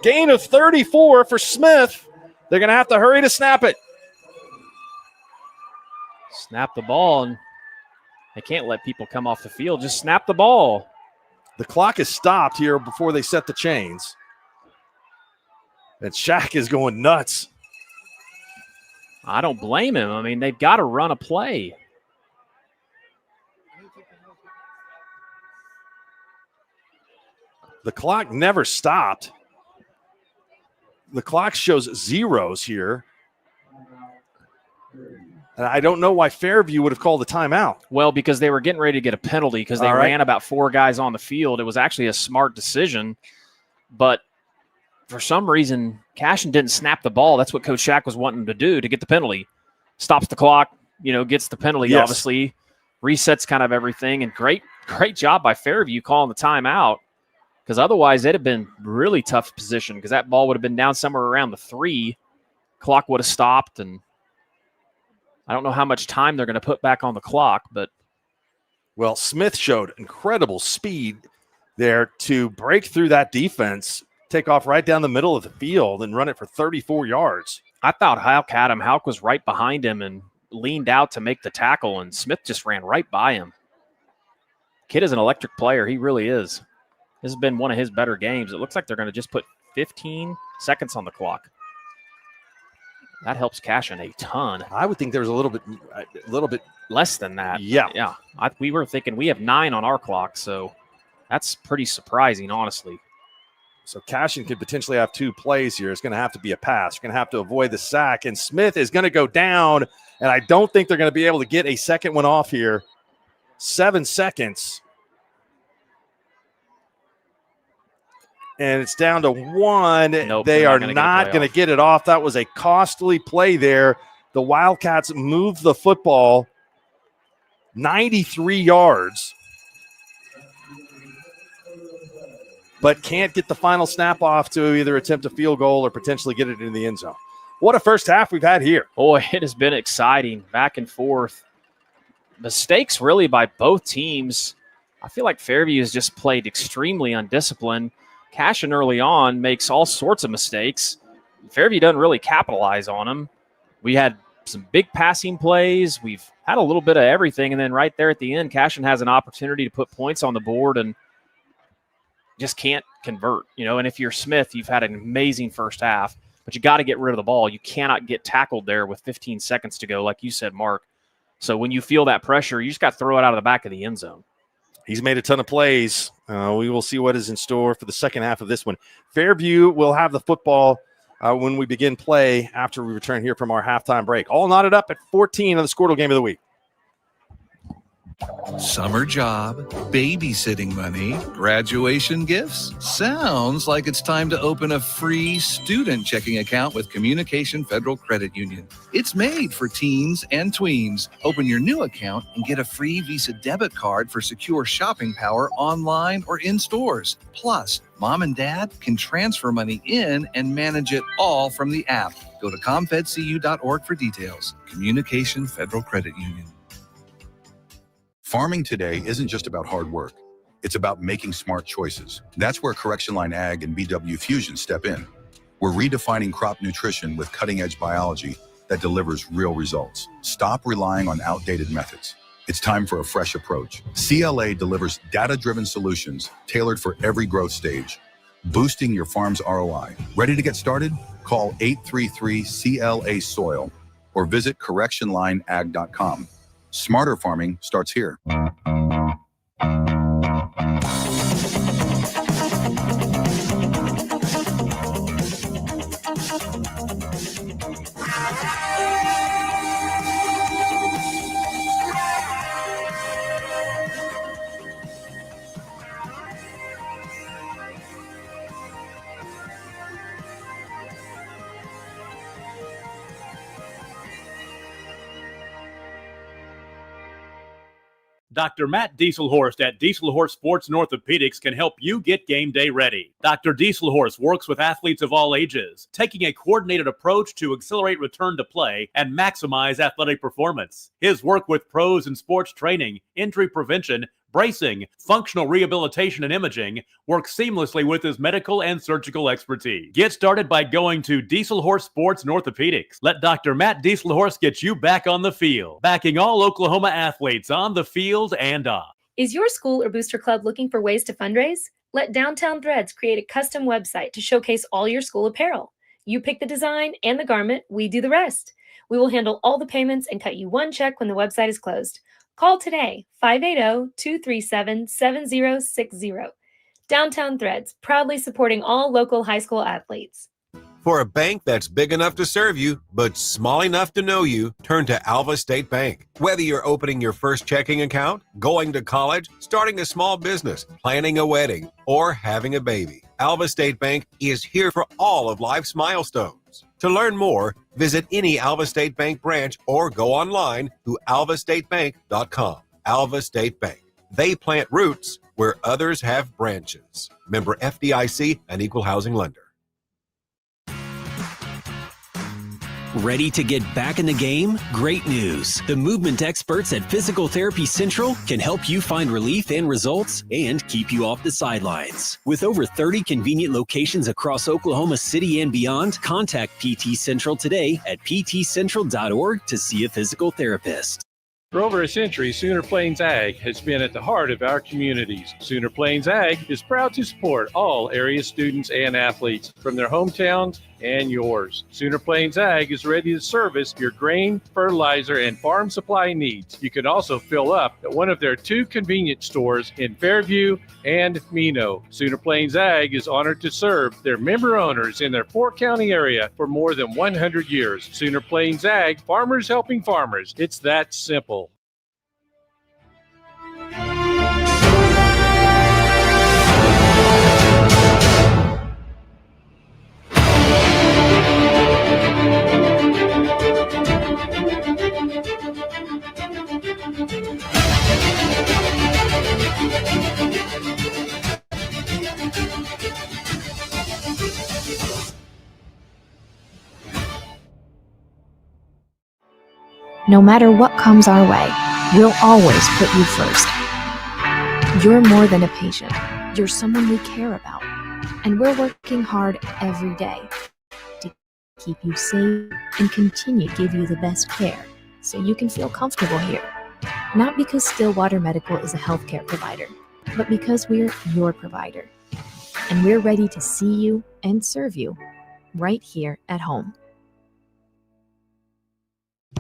Gain of 34 for Smith. They're going to have to hurry to snap it. Snap the ball, and they can't let people come off the field. Just snap the ball. The clock is stopped here before they set the chains. And Shaq is going nuts. I don't blame him. I mean, they've got to run a play. The clock never stopped. The clock shows zeros here. And I don't know why Fairview would have called a timeout. Well, because they were getting ready to get a penalty because they ran about 4 guys on the field. It was actually a smart decision. But for some reason, Cashion didn't snap the ball. That's what Coach Shaq was wanting to do to get the penalty. Stops the clock, gets the penalty, obviously. Resets kind of everything. And great job by Fairview calling the timeout, because otherwise it'd have been really tough position because that ball would have been down somewhere around the 3. Clock would have stopped, and I don't know how much time they're going to put back on the clock. But well, Smith showed incredible speed there to break through that defense, take off right down the middle of the field and run it for 34 yards. I thought Houck had him. Houck was right behind him and leaned out to make the tackle, and Smith just ran right by him. Kid is an electric player. He really is. This has been one of his better games. It looks like they're going to just put 15 seconds on the clock. That helps Cashion a ton. I would think there's a little bit less than that. Yeah. We were thinking we have 9 on our clock, so that's pretty surprising, honestly. So Cashion could potentially have 2 plays here. It's going to have to be a pass. You're going to have to avoid the sack, and Smith is going to go down, and I don't think they're going to be able to get a second one off here. 7 seconds. And it's down to 1. Nope, they are not going to get it off. That was a costly play there. The Wildcats moved the football 93 yards, but can't get the final snap off to either attempt a field goal or potentially get it in the end zone. What a first half we've had here. Boy, it has been exciting, back and forth. Mistakes really by both teams. I feel like Fairview has just played extremely undisciplined. Cashion early on makes all sorts of mistakes. Fairview doesn't really capitalize on them. We had some big passing plays. We've had a little bit of everything, and then right there at the end, Cashion has an opportunity to put points on the board and just can't convert. And if you're Smith, you've had an amazing first half, but you got to get rid of the ball. You cannot get tackled there with 15 seconds to go, like you said, Mark. So when you feel that pressure, you just got to throw it out of the back of the end zone. He's made a ton of plays. We will see what is in store for the second half of this one. Fairview will have the football when we begin play after we return here from our halftime break. All knotted up at 14 on the Skordle Game of the Week. Summer job, babysitting money, graduation gifts. Sounds like it's time to open a free student checking account with Communication Federal Credit Union. It's made for teens and tweens. Open your new account and get a free Visa debit card for secure shopping power online or in stores. Plus, mom and dad can transfer money in and manage it all from the app. Go to comfedcu.org for details. Communication Federal Credit Union. Farming today isn't just about hard work. It's about making smart choices. That's where Correction Line Ag and BW Fusion step in. We're redefining crop nutrition with cutting-edge biology that delivers real results. Stop relying on outdated methods. It's time for a fresh approach. CLA delivers data-driven solutions tailored for every growth stage, boosting your farm's ROI. Ready to get started? Call 833-CLA-SOIL or visit correctionlineag.com. Smarter farming starts here. Dr. Matt Dieselhorst at Dieselhorst Sports and Orthopedics can help you get game day ready. Dr. Dieselhorst works with athletes of all ages, taking a coordinated approach to accelerate return to play and maximize athletic performance. His work with pros in sports training, injury prevention, bracing, functional rehabilitation, and imaging works seamlessly with his medical and surgical expertise. Get started by going to Dieselhorst Sports and Orthopedics. Let Dr. Matt Dieselhorst get you back on the field, backing all Oklahoma athletes on the field and off. Is your school or booster club looking for ways to fundraise? Let Downtown Threads create a custom website to showcase all your school apparel. You pick the design and the garment, we do the rest. We will handle all the payments and cut you one check when the website is closed. Call today, 580-237-7060. Downtown Threads, proudly supporting all local high school athletes. For a bank that's big enough to serve you, but small enough to know you, turn to Alva State Bank. Whether you're opening your first checking account, going to college, starting a small business, planning a wedding, or having a baby, Alva State Bank is here for all of life's milestones. To learn more, visit any Alva State Bank branch or go online to alvastatebank.com. Alva State Bank. They plant roots where others have branches. Member FDIC and Equal Housing Lender. Ready to get back in the game? Great news. The movement experts at Physical Therapy Central can help you find relief and results and keep you off the sidelines. With over 30 convenient locations across Oklahoma City and beyond, contact PT Central today at ptcentral.org to see a physical therapist. For over a century, Sooner Plains Ag has been at the heart of our communities. Sooner Plains Ag is proud to support all area students and athletes from their hometowns and yours. Sooner Plains Ag is ready to service your grain, fertilizer, and farm supply needs. You can also fill up at one of their 2 convenience stores in Fairview and Mino. Sooner Plains Ag is honored to serve their member owners in their 4-county area for more than 100 years. Sooner Plains Ag, farmers helping farmers. It's that simple. No matter what comes our way, we'll always put you first. You're more than a patient. You're someone we care about. And we're working hard every day to keep you safe and continue to give you the best care so you can feel comfortable here. Not because Stillwater Medical is a healthcare provider, but because we're your provider. And we're ready to see you and serve you right here at home.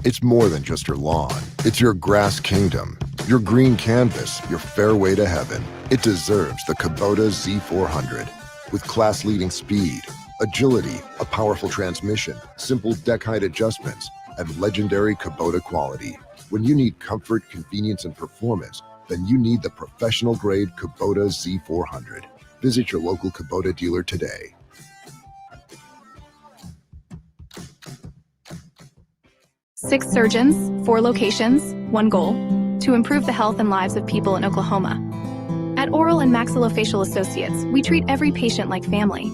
It's more than just your lawn. It's your grass kingdom, your green canvas, your fairway to heaven. It deserves the Kubota Z400. With class-leading speed, agility, a powerful transmission, simple deck height adjustments, and legendary Kubota quality. When you need comfort, convenience, and performance, then you need the professional-grade Kubota Z400. Visit your local Kubota dealer today. Six surgeons, 4 locations, 1 goal: to improve the health and lives of people in Oklahoma. At Oral and Maxillofacial Associates, we treat every patient like family.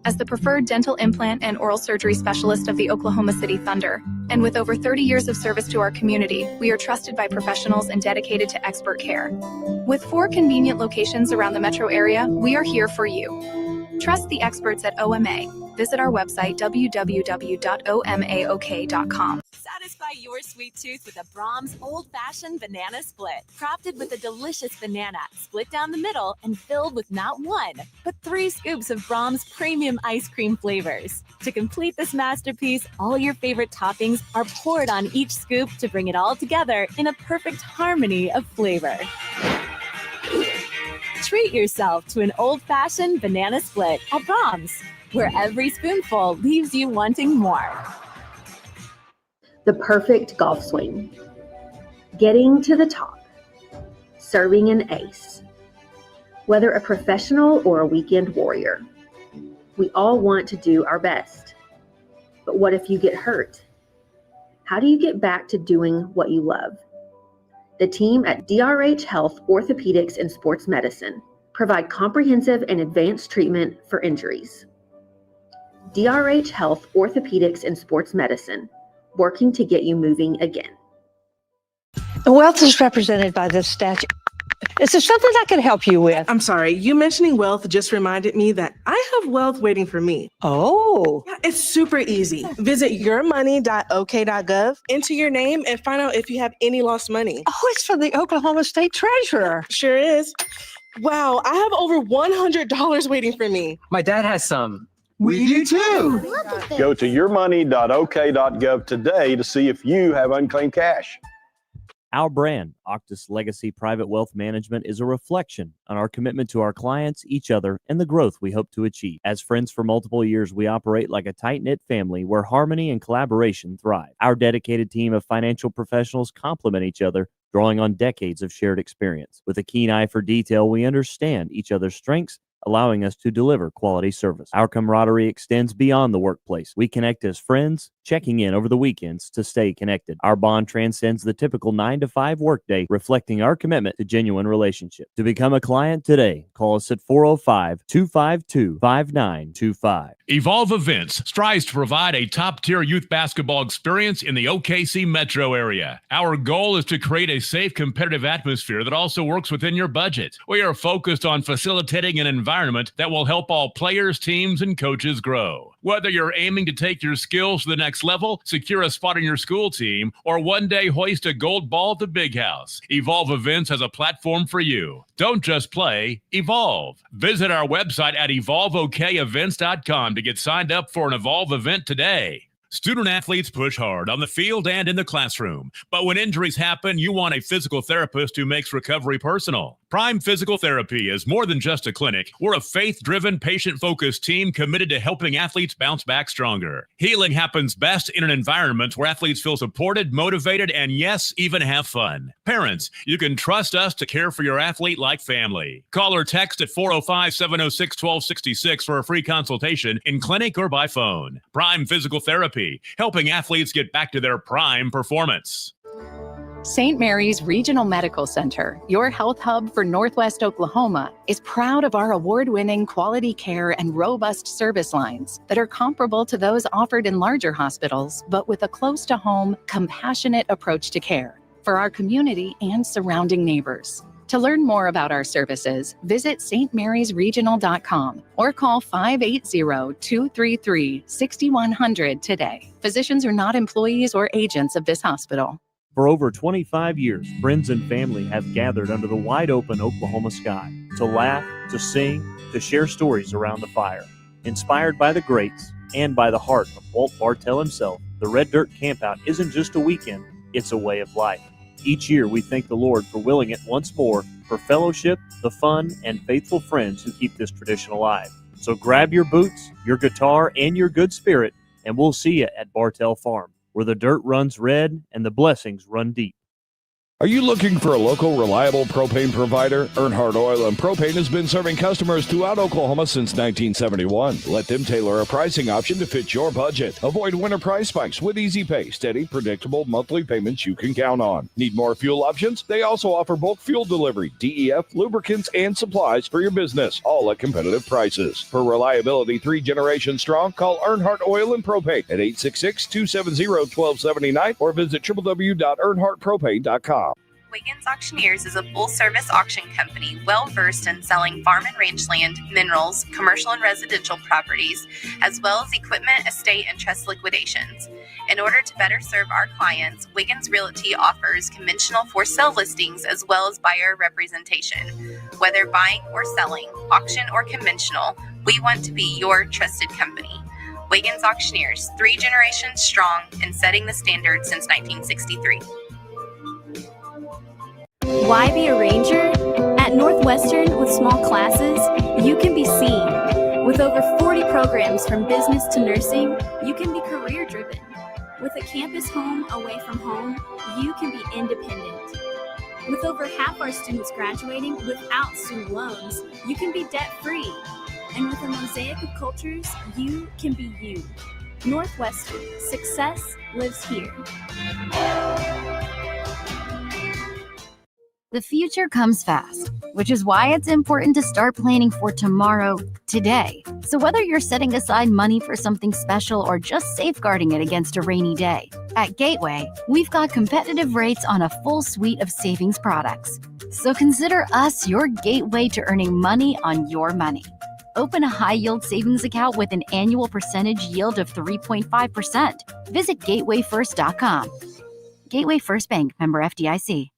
As the preferred dental implant and oral surgery specialist of the Oklahoma City Thunder, and with over 30 years of service to our community, we are trusted by professionals and dedicated to expert care. With 4 convenient locations around the metro area, we are here for you. Trust the experts at OMA. Visit our website, www.omaok.com. Satisfy your sweet tooth with a Brahms old-fashioned banana split. Crafted with a delicious banana, split down the middle and filled with not 1, but 3 scoops of Brahms premium ice cream flavors. To complete this masterpiece, all your favorite toppings are poured on each scoop to bring it all together in a perfect harmony of flavor. Treat yourself to an old-fashioned banana split at Brahms, where every spoonful leaves you wanting more. The perfect golf swing. Getting to the top. Serving an ace. Whether a professional or a weekend warrior, we all want to do our best. But what if you get hurt? How do you get back to doing what you love? The team at DRH Health Orthopedics and Sports Medicine provide comprehensive and advanced treatment for injuries. DRH Health Orthopedics and Sports Medicine, working to get you moving again. Wealth is represented by this statue. Is there something I can help you with? I'm sorry, you mentioning wealth just reminded me that I have wealth waiting for me. Oh. Yeah, it's super easy. Visit yourmoney.ok.gov, enter your name, and find out if you have any lost money. Oh, it's from the Oklahoma State Treasurer. Sure is. Wow, I have over $100 waiting for me. My dad has some. We do too. Go to yourmoney.ok.gov today to see if you have unclaimed cash. Our brand, Octus Legacy Private Wealth Management, is a reflection on our commitment to our clients, each other, and the growth we hope to achieve. As friends for multiple years, we operate like a tight-knit family where harmony and collaboration thrive. Our dedicated team of financial professionals complement each other, drawing on decades of shared experience. With a keen eye for detail, we understand each other's strengths, allowing us to deliver quality service. Our camaraderie extends beyond the workplace. We connect as friends, checking in over the weekends to stay connected. Our bond transcends the typical 9-to-5 workday, reflecting our commitment to genuine relationship. To become a client today, call us at 405-252-5925. Evolve Events strives to provide a top-tier youth basketball experience in the OKC metro area. Our goal is to create a safe, competitive atmosphere that also works within your budget. We are focused on facilitating an environment that will help all players, teams, and coaches grow. Whether you're aiming to take your skills to the next level, secure a spot on your school team, or one day hoist a gold ball at the big house, Evolve Events has a platform for you. Don't just play, evolve. Visit our website at evolveokevents.com to get signed up for an Evolve event today. Student athletes push hard on the field and in the classroom, but when injuries happen, you want a physical therapist who makes recovery personal. Prime Physical Therapy is more than just a clinic. We're a faith-driven, patient-focused team committed to helping athletes bounce back stronger. Healing happens best in an environment where athletes feel supported, motivated, and yes, even have fun. Parents, you can trust us to care for your athlete like family. Call or text at 405-706-1266 for a free consultation in clinic or by phone. Prime Physical Therapy, helping athletes get back to their prime performance. St. Mary's Regional Medical Center, your health hub for Northwest Oklahoma, is proud of our award-winning quality care and robust service lines that are comparable to those offered in larger hospitals, but with a close-to-home, compassionate approach to care for our community and surrounding neighbors. To learn more about our services, visit stmarysregional.com or call 580-233-6100 today. Physicians are not employees or agents of this hospital. For over 25 years, friends and family have gathered under the wide-open Oklahoma sky to laugh, to sing, to share stories around the fire. Inspired by the greats and by the heart of Walt Bartell himself, the Red Dirt Campout isn't just a weekend, it's a way of life. Each year, we thank the Lord for willing it once more for fellowship, the fun, and faithful friends who keep this tradition alive. So grab your boots, your guitar, and your good spirit, and we'll see you at Bartell Farm, where the dirt runs red and the blessings run deep. Are you looking for a local, reliable propane provider? Earnhardt Oil and Propane has been serving customers throughout Oklahoma since 1971. Let them tailor a pricing option to fit your budget. Avoid winter price spikes with easy pay, steady, predictable monthly payments you can count on. Need more fuel options? They also offer bulk fuel delivery, DEF, lubricants, and supplies for your business, all at competitive prices. For reliability 3 generations strong, call Earnhardt Oil and Propane at 866-270-1279 or visit www.earnhardtpropane.com. Wiggins Auctioneers is a full-service auction company well-versed in selling farm and rangeland, minerals, commercial and residential properties, as well as equipment, estate, and trust liquidations. In order to better serve our clients, Wiggins Realty offers conventional for-sale listings as well as buyer representation. Whether buying or selling, auction or conventional, we want to be your trusted company. Wiggins Auctioneers, 3 generations strong and setting the standard since 1963. Why be a ranger? At Northwestern, with small classes, you can be seen. With over 40 programs from business to nursing, you can be career-driven. With a campus home away from home, you can be independent. With over half our students graduating without student loans, you can be debt-free. And with a mosaic of cultures, you can be you. Northwestern, success lives here. The future comes fast, which is why it's important to start planning for tomorrow, today. So whether you're setting aside money for something special or just safeguarding it against a rainy day, at Gateway, we've got competitive rates on a full suite of savings products. So consider us your gateway to earning money on your money. Open a high-yield savings account with an annual percentage yield of 3.5%. Visit gatewayfirst.com. Gateway First Bank, member FDIC.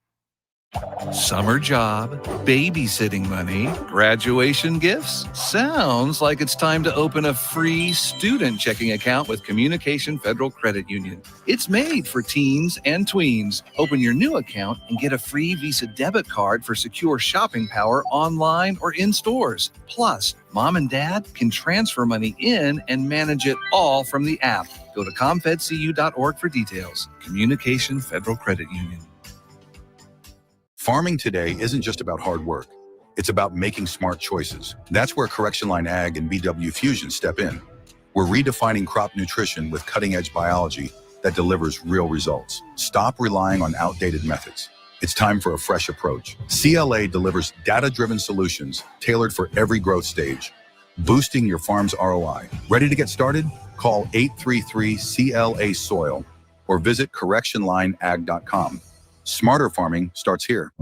Summer job, babysitting money, graduation gifts. Sounds like it's time to open a free student checking account with Communication Federal Credit Union. It's made for teens and tweens. Open your new account and get a free Visa debit card for secure shopping power online or in stores. Plus, mom and dad can transfer money in and manage it all from the app. Go to comfedcu.org for details. Communication Federal Credit Union. Farming today isn't just about hard work. It's about making smart choices. That's where Correction Line Ag and BW Fusion step in. We're redefining crop nutrition with cutting-edge biology that delivers real results. Stop relying on outdated methods. It's time for a fresh approach. CLA delivers data-driven solutions tailored for every growth stage, boosting your farm's ROI. Ready to get started? Call 833-CLA-SOIL or visit correctionlineag.com. Smarter farming starts here.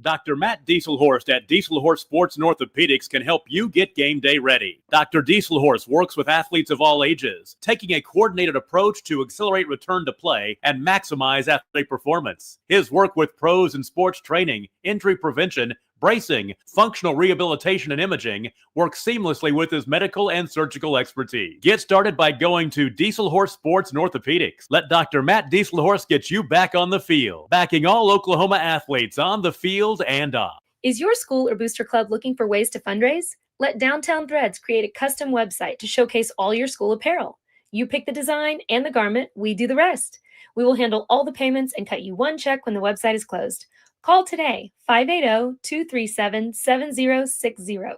Dr. Matt Dieselhorst at Dieselhorst Sports and Orthopedics can help you get game day ready. Dr. Dieselhorst works with athletes of all ages, taking a coordinated approach to accelerate return to play and maximize athletic performance. His work with pros in sports training, injury prevention, bracing, functional rehabilitation, and imaging works seamlessly with his medical and surgical expertise. Get started by going to Dieselhorst Sports and Orthopedics. Let Dr. Matt Dieselhorst get you back on the field, backing all Oklahoma athletes on the field and off. Is your school or booster club looking for ways to fundraise? Let Downtown Threads create a custom website to showcase all your school apparel. You pick the design and the garment, we do the rest. We will handle all the payments and cut you one check when the website is closed. Call today, 580-237-7060.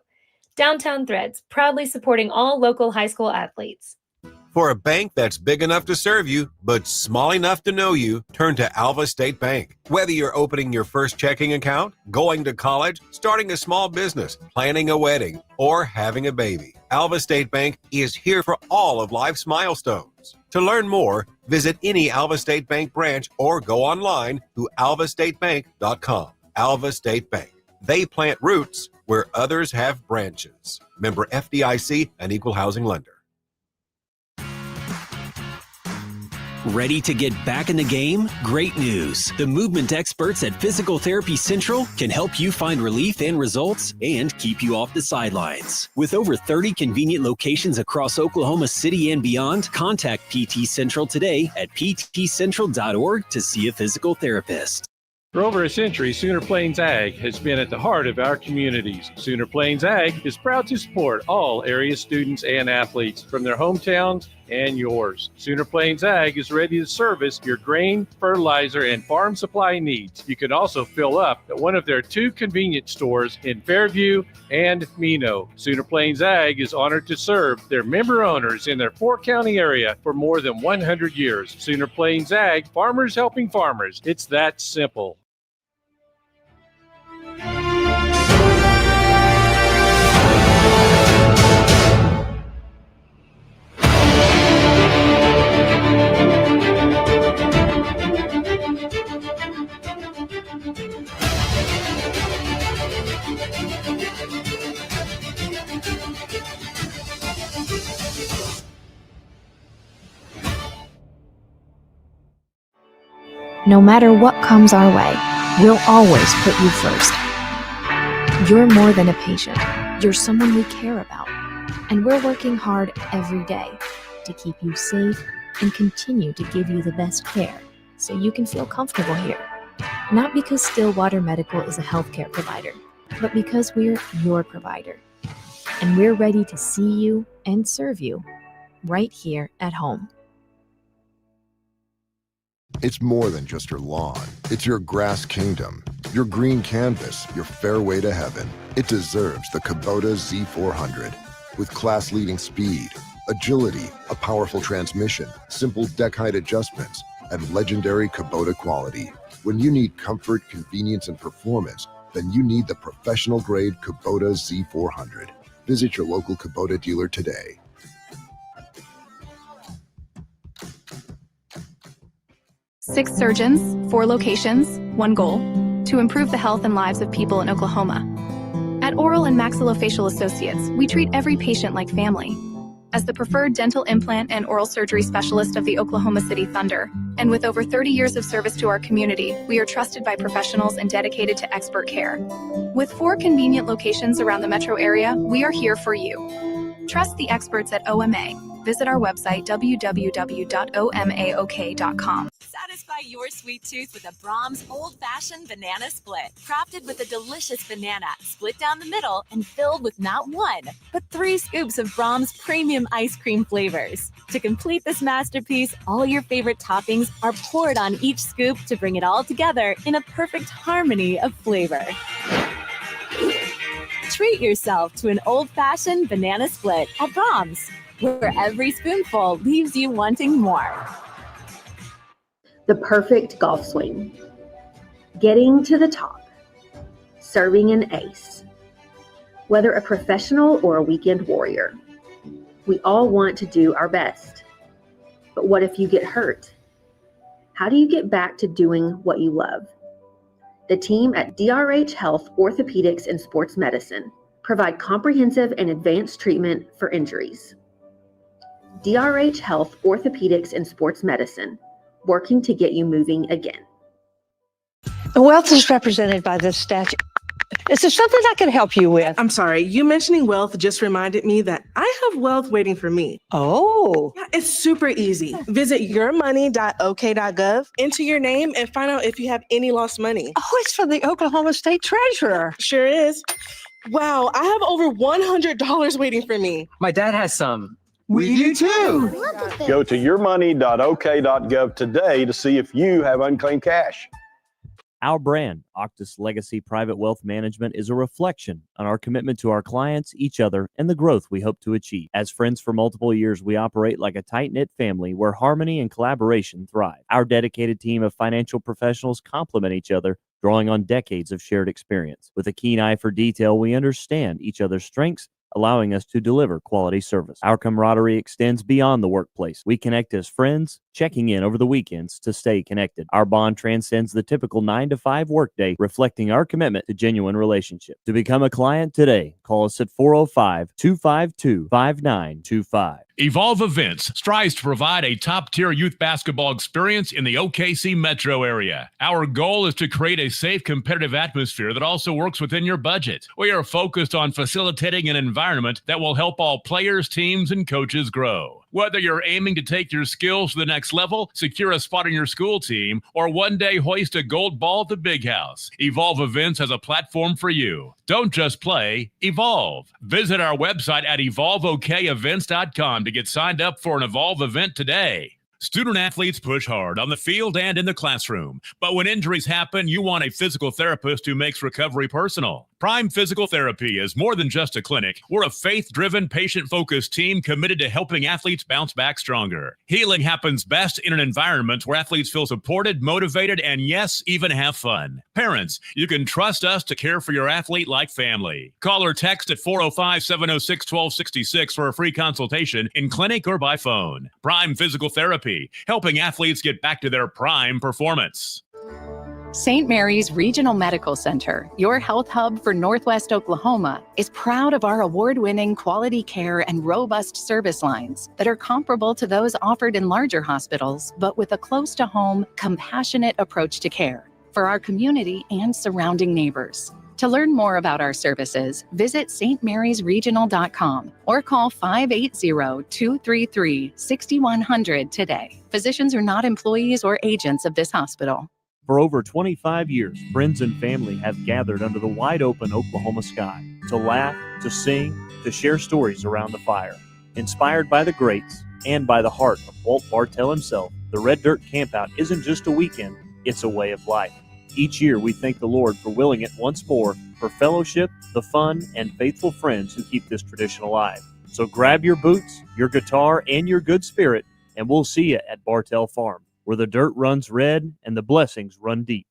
Downtown Threads, proudly supporting all local high school athletes. For a bank that's big enough to serve you, but small enough to know you, turn to Alva State Bank. Whether you're opening your first checking account, going to college, starting a small business, planning a wedding, or having a baby, Alva State Bank is here for all of life's milestones. To learn more, visit any Alva State Bank branch or go online to alvastatebank.com. Alva State Bank. They plant roots where others have branches. Member FDIC, an equal housing lender. Ready to get back in the game? Great news! The movement experts at Physical Therapy Central can help you find relief and results and keep you off the sidelines. With over 30 convenient locations across Oklahoma City and beyond, contact PT Central today at ptcentral.org to see a physical therapist. For over a century, Sooner Plains Ag has been at the heart of our communities. Sooner Plains Ag is proud to support all area students and athletes from their hometowns and yours. Sooner Plains Ag is ready to service your grain, fertilizer, and farm supply needs. You can also fill up at one of their 2 convenience stores in Fairview and Mino. Sooner Plains Ag is honored to serve their member owners in their 4-county area for more than 100 years. Sooner Plains Ag, farmers helping farmers. It's that simple. No matter what comes our way, we'll always put you first. You're more than a patient. You're someone we care about. And we're working hard every day to keep you safe and continue to give you the best care so you can feel comfortable here. Not because Stillwater Medical is a healthcare provider, but because we're your provider. And we're ready to see you and serve you right here at home. It's more than just your lawn. It's your grass kingdom, your green canvas, your fairway to heaven. It deserves the Kubota Z400. With class-leading speed, agility, a powerful transmission, simple deck height adjustments, and legendary Kubota quality. When you need comfort, convenience, and performance, then you need the professional-grade Kubota Z400. Visit your local Kubota dealer today. Six surgeons, 4 locations, 1 goal: to improve the health and lives of people in Oklahoma. At Oral and Maxillofacial Associates, we treat every patient like family. As the preferred dental implant and oral surgery specialist of the Oklahoma City Thunder, and with over 30 years of service to our community, we are trusted by professionals and dedicated to expert care. With 4 convenient locations around the metro area, we are here for you. Trust the experts at OMA. Visit our website, www.omaok.com. Satisfy your sweet tooth with a Brahms old-fashioned banana split. Crafted with a delicious banana, split down the middle and filled with not 1, but 3 scoops of Brahms premium ice cream flavors. To complete this masterpiece, all your favorite toppings are poured on each scoop to bring it all together in a perfect harmony of flavor. Treat yourself to an old-fashioned banana split at Brahms, where every spoonful leaves you wanting more. The perfect golf swing. Getting to the top. Serving an ace. Whether a professional or a weekend warrior, we all want to do our best. But what if you get hurt? How do you get back to doing what you love? The team at DRH Health Orthopedics and Sports Medicine provide comprehensive and advanced treatment for injuries. DRH Health Orthopedics and Sports Medicine, working to get you moving again. Wealth is represented by this statute. Is there something I can help you with? I'm sorry, you mentioning wealth just reminded me that I have wealth waiting for me. Oh. Yeah, it's super easy. Visit yourmoney.ok.gov, enter your name, and find out if you have any lost money. Oh, it's from the Oklahoma State Treasurer. Sure is. Wow, I have over $100 waiting for me. My dad has some. We do too. Go to yourmoney.ok.gov today to see if you have unclaimed cash. Our brand, Octus Legacy Private Wealth Management, is a reflection on our commitment to our clients, each other, and the growth we hope to achieve. As friends for multiple years, we operate like a tight-knit family where harmony and collaboration thrive. Our dedicated team of financial professionals complement each other, drawing on decades of shared experience. With a keen eye for detail, we understand each other's strengths, allowing us to deliver quality service. Our camaraderie extends beyond the workplace. We connect as friends, checking in over the weekends to stay connected. Our bond transcends the typical 9-to-5 workday, reflecting our commitment to genuine relationship. To become a client today, call us at 405-252-5925. Evolve Events strives to provide a top-tier youth basketball experience in the OKC metro area. Our goal is to create a safe, competitive atmosphere that also works within your budget. We are focused on facilitating an environment that will help all players, teams, and coaches grow. Whether you're aiming to take your skills to the next level, secure a spot on your school team, or one day hoist a gold ball at the Big House, Evolve Events has a platform for you. Don't just play, evolve. Visit our website at evolveokevents.com to get signed up for an Evolve event today. Student athletes push hard on the field and in the classroom, but when injuries happen, you want a physical therapist who makes recovery personal. Prime Physical Therapy is more than just a clinic. We're a faith-driven, patient-focused team committed to helping athletes bounce back stronger. Healing happens best in an environment where athletes feel supported, motivated, and yes, even have fun. Parents, you can trust us to care for your athlete like family. Call or text at 405-706-1266 for a free consultation in clinic or by phone. Prime Physical Therapy, helping athletes get back to their prime performance. St. Mary's Regional Medical Center, your health hub for Northwest Oklahoma, is proud of our award-winning quality care and robust service lines that are comparable to those offered in larger hospitals, but with a close-to-home, compassionate approach to care for our community and surrounding neighbors. To learn more about our services, visit stmarysregional.com or call 580-233-6100 today. Physicians are not employees or agents of this hospital. For over 25 years, friends and family have gathered under the wide open Oklahoma sky to laugh, to sing, to share stories around the fire. Inspired by the greats and by the heart of Walt Bartell himself, the Red Dirt Campout isn't just a weekend, it's a way of life. Each year we thank the Lord for willing it once more for fellowship, the fun, and faithful friends who keep this tradition alive. So grab your boots, your guitar, and your good spirit, and we'll see you at Bartell Farm, where the dirt runs red and the blessings run deep.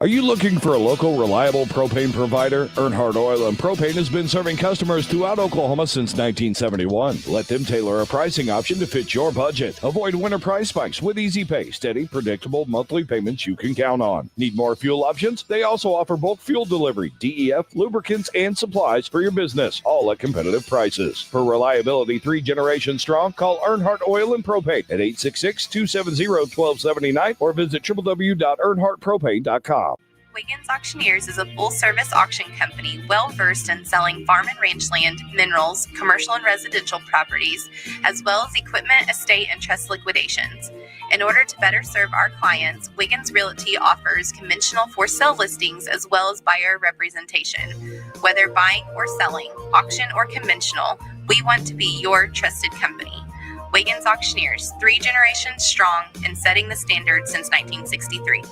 Are you looking for a local, reliable propane provider? Earnhardt Oil and Propane has been serving customers throughout Oklahoma since 1971. Let them tailor a pricing option to fit your budget. Avoid winter price spikes with easy pay, steady, predictable monthly payments you can count on. Need more fuel options? They also offer bulk fuel delivery, DEF, lubricants, and supplies for your business, all at competitive prices. For reliability 3 generations strong, call Earnhardt Oil and Propane at 866-270-1279 or visit www.earnhardtpropane.com. Wiggins Auctioneers is a full-service auction company well-versed in selling farm and range land, minerals, commercial and residential properties, as well as equipment, estate, and trust liquidations. In order to better serve our clients, Wiggins Realty offers conventional for-sale listings as well as buyer representation. Whether buying or selling, auction or conventional, we want to be your trusted company. Wiggins Auctioneers, 3 generations strong and setting the standard since 1963.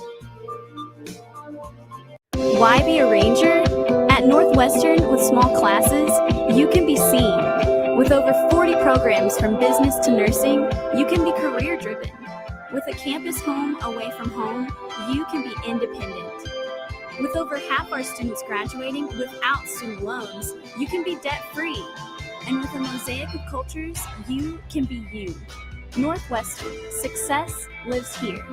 Why be a ranger? At Northwestern, with small classes, you can be seen. With over 40 programs from business to nursing, you can be career driven. With a campus home away from home, you can be independent. With over half our students graduating without student loans, you can be debt free. And with a mosaic of cultures, you can be you. Northwestern, success lives here.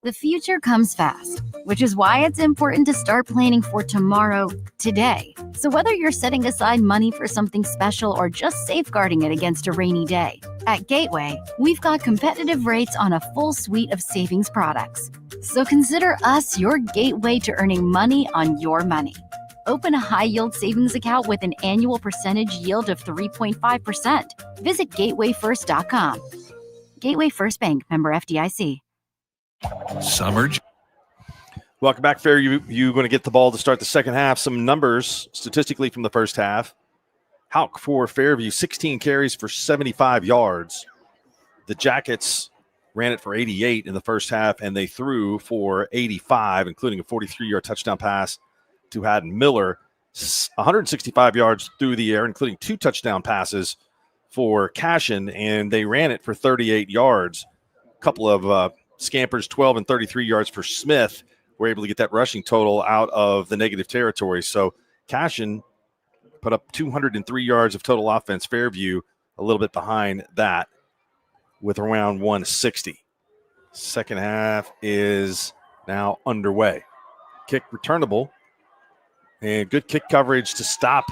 The future comes fast, which is why it's important to start planning for tomorrow, today. So whether you're setting aside money for something special or just safeguarding it against a rainy day, at Gateway, we've got competitive rates on a full suite of savings products. So consider us your gateway to earning money on your money. Open a high-yield savings account with an annual percentage yield of 3.5%. Visit gatewayfirst.com. Gateway First Bank, member FDIC. Summer. Welcome back, Fairview. You're going to get the ball to start the second half. Some numbers statistically from the first half. Houck for Fairview, 16 carries for 75 yards. The Jackets ran it for 88 in the first half, and they threw for 85, including a 43-yard touchdown pass to Haddon Miller. 165 yards through the air, including 2 touchdown passes for Cashion, and they ran it for 38 yards. A couple of scampers, 12 and 33 yards for Smith, were able to get that rushing total out of the negative territory. So Cashion put up 203 yards of total offense. Fairview a little bit behind that with around 160. Second half is now underway. Kick returnable and good kick coverage to stop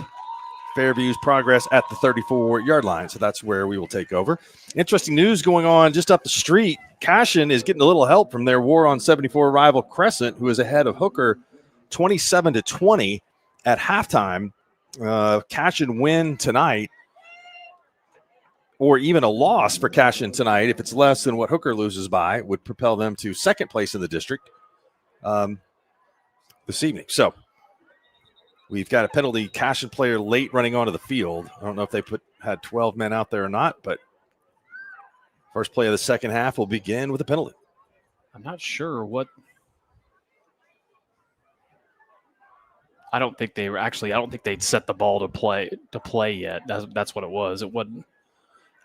Fairview's progress at the 34-yard line. So that's where we will take over. Interesting news going on just up the street. Cashion is getting a little help from their War on 74 rival Crescent, who is ahead of Hooker 27-20 at halftime. Cashion win tonight, or even a loss for Cashion tonight, if it's less than what Hooker loses by, would propel them to second place in the district this evening. So we've got a penalty, Cashion player late running onto the field. I don't know if they had 12 men out there or not, but first play of the second half will begin with a penalty. I'm not sure what. I don't think they were actually. I don't think they'd set the ball to play yet. That's what it was. It wasn't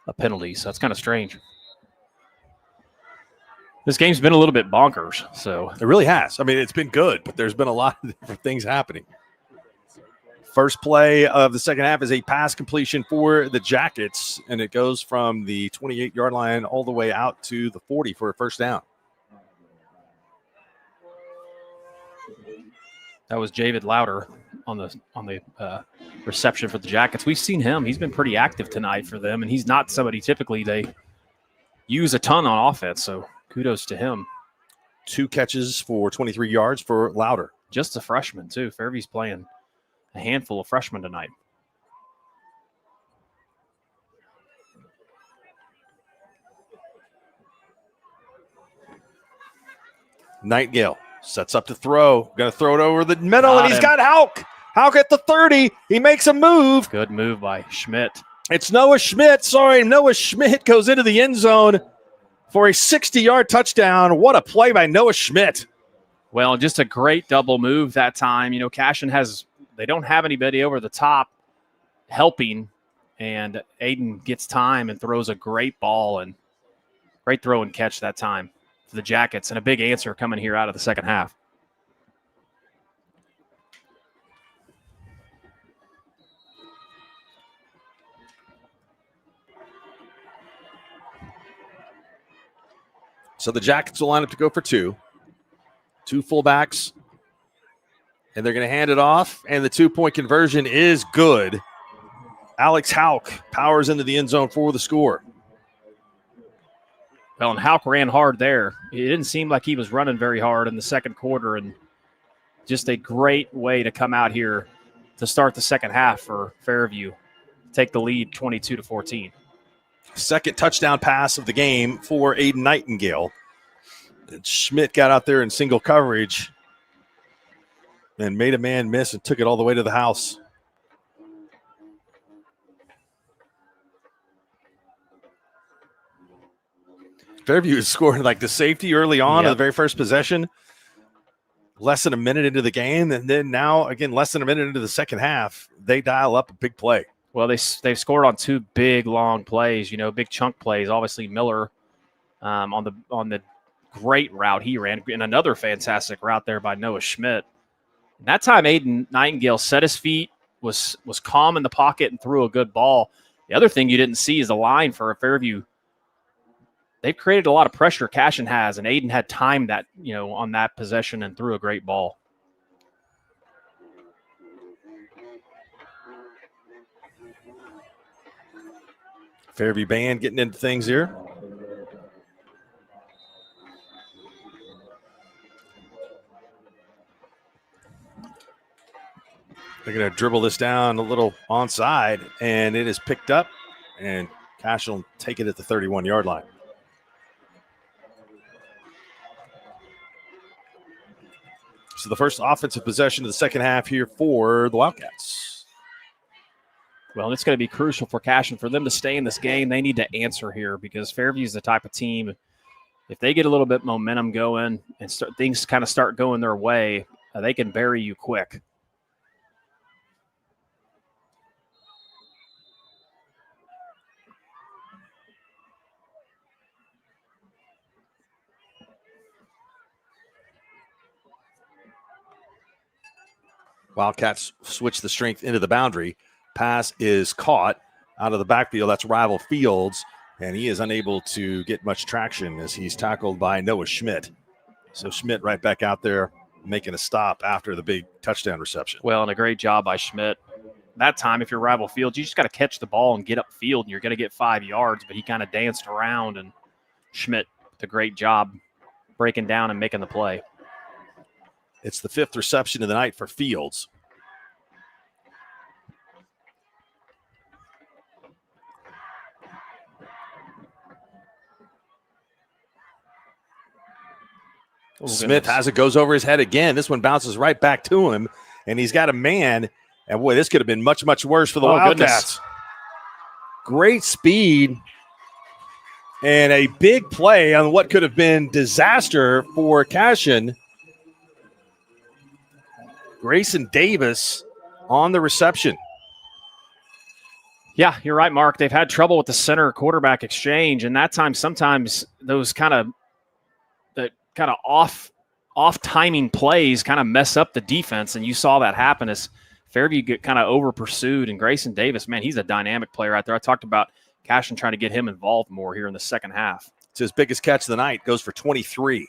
a penalty, so it's kind of strange. This game's been a little bit bonkers. So it really has. I mean, it's been good, but there's been a lot of different things happening. First play of the second half is a pass completion for the Jackets, and it goes from the 28-yard line all the way out to the 40 for a first down. That was David Louder on the reception for the Jackets. We've seen him. He's been pretty active tonight for them, and he's not somebody typically they use a ton on offense, so kudos to him. 2 catches for 23 yards for Louder. Just a freshman, too. Fairview's playing a handful of freshmen tonight. Nightingale sets up to throw. Going to throw it over the middle, Got and he's him. got Hauk. Hauk at the 30. He makes a move. Good move by Schmidt. It's Noah Schmidt. Sorry, Noah Schmidt goes into the end zone for a 60-yard touchdown. What a play by Noah Schmidt. Well, just a great double move that time. You know, Cashion they don't have anybody over the top helping, and Aiden gets time and throws a great ball, and great throw and catch that time for the Jackets, and a big answer coming here out of the second half. So the Jackets will line up to go for two. Two fullbacks. And they're going to hand it off. And the 2-point conversion is good. Alex Hauk powers into the end zone for the score. Well, and Hauk ran hard there. It didn't seem like he was running very hard in the second quarter, and just a great way to come out here to start the second half for Fairview. Take the lead 22-14. Second touchdown pass of the game for Aiden Nightingale. And Schmidt got out there in single coverage and made a man miss and took it all the way to the house. Fairview is scoring like the safety early on in the very first possession. Less than a minute into the game, and then now, again, less than a minute into the second half, they dial up a big play. Well, they've scored on two big, long plays, big chunk plays. Obviously, Miller on the great route he ran, and another fantastic route there by Noah Schmidt. That time, Aiden Nightingale set his feet, was calm in the pocket, and threw a good ball. The other thing you didn't see is the line for Fairview. They've created a lot of pressure, Cashion has, and Aiden had time that, on that possession and threw a great ball. Fairview band getting into things here. They're going to dribble this down a little onside, and it is picked up, and Cashion will take it at the 31-yard line. So the first offensive possession of the second half here for the Wildcats. Well, it's going to be crucial for Cashion. For them to stay in this game, they need to answer here, because Fairview is the type of team, if they get a little bit momentum going and things kind of start going their way, they can bury you quick. Wildcats switch the strength into the boundary. Pass is caught out of the backfield. That's Rival Fields, and he is unable to get much traction as he's tackled by Noah Schmidt. So Schmidt right back out there making a stop after the big touchdown reception. Well, and a great job by Schmidt. That time, if you're Rival Fields, you just got to catch the ball and get upfield, and you're going to get 5 yards, but he kind of danced around, and Schmidt did a great job breaking down and making the play. It's the 5th reception of the night for Fields. Smith has it, goes over his head again. This one bounces right back to him, and he's got a man. And boy, this could have been much, much worse for the Wildcats. Great speed and a big play on what could have been disaster for Cashion. Grayson Davis on the reception. Yeah, you're right, Mark. They've had trouble with the center quarterback exchange, and that time sometimes those kind of off timing plays kind of mess up the defense, and you saw that happen as Fairview get kind of over pursued. And Grayson Davis, man, he's a dynamic player out there. I talked about Cashion trying to get him involved more here in the second half. It's his biggest catch of the night. Goes for 23.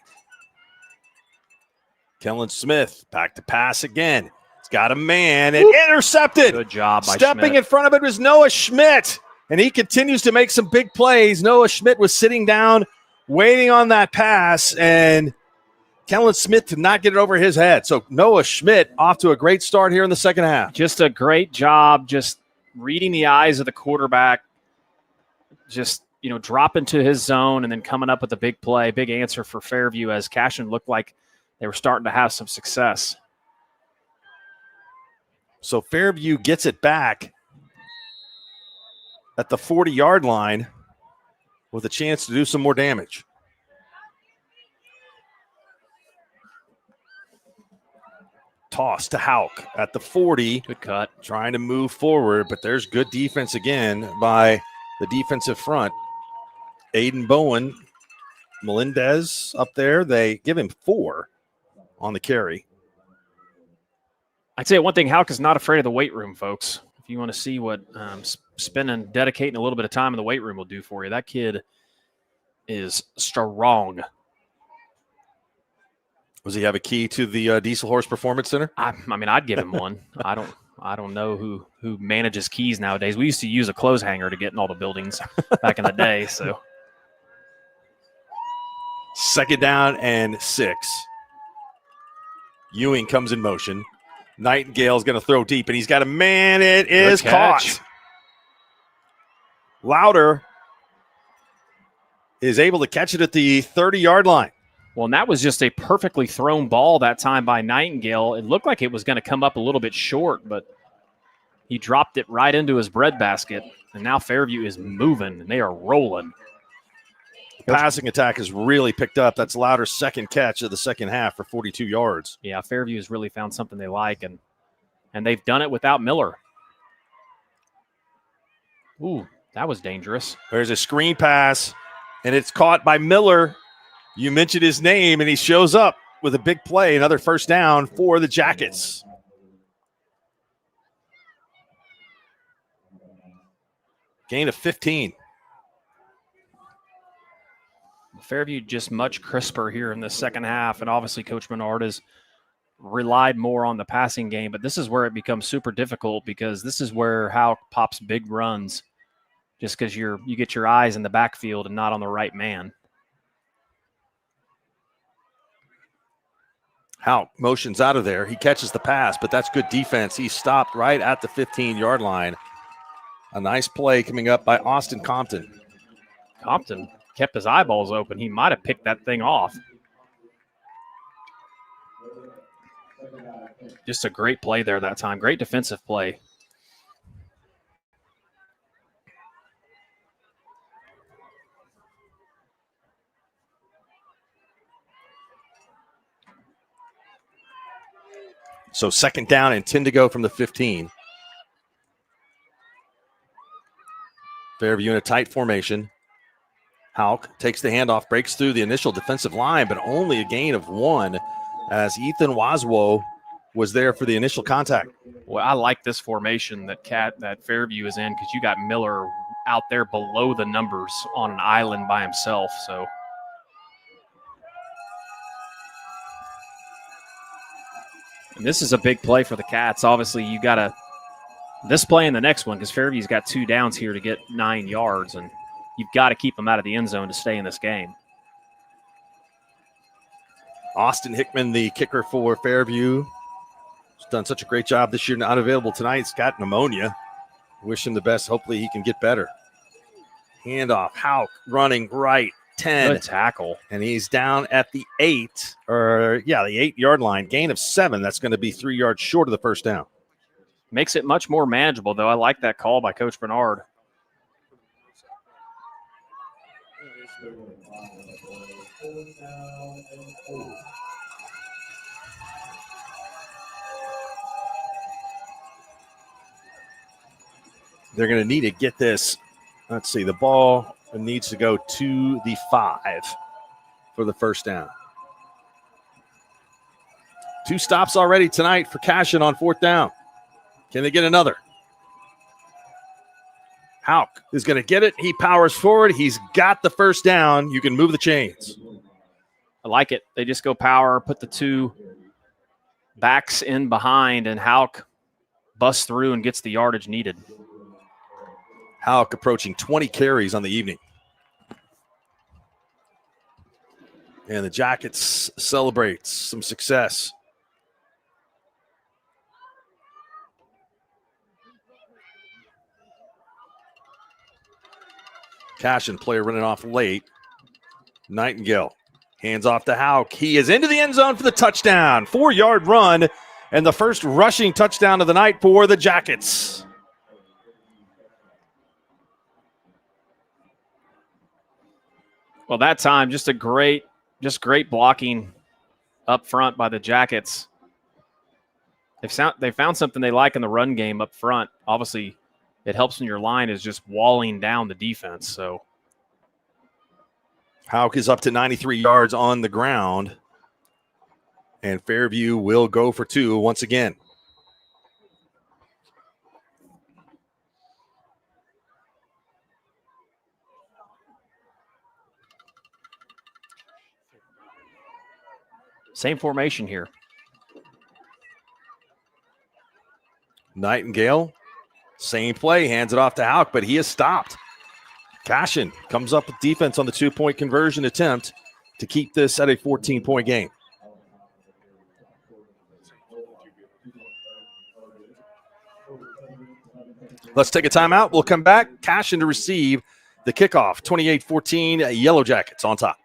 Kellen Smith back to pass again. He's got a man and intercepted. Good job by Stepping Schmidt. in front of it was Noah Schmidt, and he continues to make some big plays. Noah Schmidt was sitting down, waiting on that pass, and Kellen Smith did not get it over his head. So Noah Schmidt off to a great start here in the second half. Just a great job, just reading the eyes of the quarterback, just drop into his zone and then coming up with a big play, big answer for Fairview as Cashion looked like they were starting to have some success. So Fairview gets it back at the 40-yard line with a chance to do some more damage. Toss to Hauk at the 40. Good cut. Trying to move forward, but there's good defense again by the defensive front. Aiden Bowen, Melendez up there. They give him 4 on the carry. I'd say one thing, Hauk is not afraid of the weight room, folks. If you want to see what spending, dedicating a little bit of time in the weight room will do for you, that kid is strong. Does he have a key to the Diesel Horse Performance Center? I mean, I'd give him one. I don't know who manages keys nowadays. We used to use a clothes hanger to get in all the buildings back in the day. So 2nd down and 6. Ewing comes in motion. Nightingale's going to throw deep, and he's got a man. It is caught. Lauder is able to catch it at the 30-yard line. Well, and that was just a perfectly thrown ball that time by Nightingale. It looked like it was going to come up a little bit short, but he dropped it right into his breadbasket, and now Fairview is moving, and they are rolling. The passing attack has really picked up. That's Lauder's 2nd catch of the second half for 42 yards. Yeah, Fairview has really found something they like, and they've done it without Miller. Ooh, that was dangerous. There's a screen pass, and it's caught by Miller. You mentioned his name, and he shows up with a big play, another 1st down for the Jackets. Gain of 15. Fairview just much crisper here in the second half, and obviously Coach Menard has relied more on the passing game, but this is where it becomes super difficult because this is where Hauk pops big runs just because you get your eyes in the backfield and not on the right man. Hauk motions out of there. He catches the pass, but that's good defense. He stopped right at the 15-yard line. A nice play coming up by Austin Compton. Compton kept his eyeballs open. He might have picked that thing off. Just a great play there that time. Great defensive play. So 2nd down and 10 to go from the 15. Fairview in a tight formation. Hauk takes the handoff, breaks through the initial defensive line, but only a gain of 1 as Ethan Waswo was there for the initial contact. Well, I like this formation that Fairview is in because you got Miller out there below the numbers on an island by himself. So and this is a big play for the Cats. Obviously, you got this play and the next one because Fairview's got 2 downs here to get 9 yards, and you've got to keep them out of the end zone to stay in this game. Austin Hickman, the kicker for Fairview, has done such a great job this year. Not available tonight. He's got pneumonia. Wish him the best. Hopefully he can get better. Handoff. Hauk running right. 10. Good tackle. And he's down at the 8-yard line. Gain of 7. That's going to be 3 yards short of the 1st down. Makes it much more manageable, though. I like that call by Coach Bernard. They're going to need to get this. Let's see. The ball needs to go to the 5 for the 1st down. 2 stops already tonight for Cashion on 4th down. Can they get another? Hauk is going to get it. He powers forward. He's got the 1st down. You can move the chains. I like it. They just go power, put the 2 backs in behind, and Hauk busts through and gets the yardage needed. Hauk approaching 20 carries on the evening. And the Jackets celebrate some success. Cashion player running off late. Nightingale Hands off to Hauk. He is into the end zone for the touchdown. 4-yard run and the first rushing touchdown of the night for the Jackets. Well, that time, just great blocking up front by the Jackets. They found something they like in the run game up front. Obviously, it helps when your line is just walling down the defense. So Hauk is up to 93 yards on the ground, and Fairview will go for 2 once again. same formation here. Nightingale, same play, hands it off to Hauk, but he is stopped. Cashion comes up with defense on the 2-point conversion attempt to keep this at a 14-point game. Let's take a timeout. We'll come back. Cashion to receive the kickoff. 28-14, Yellow Jackets on top.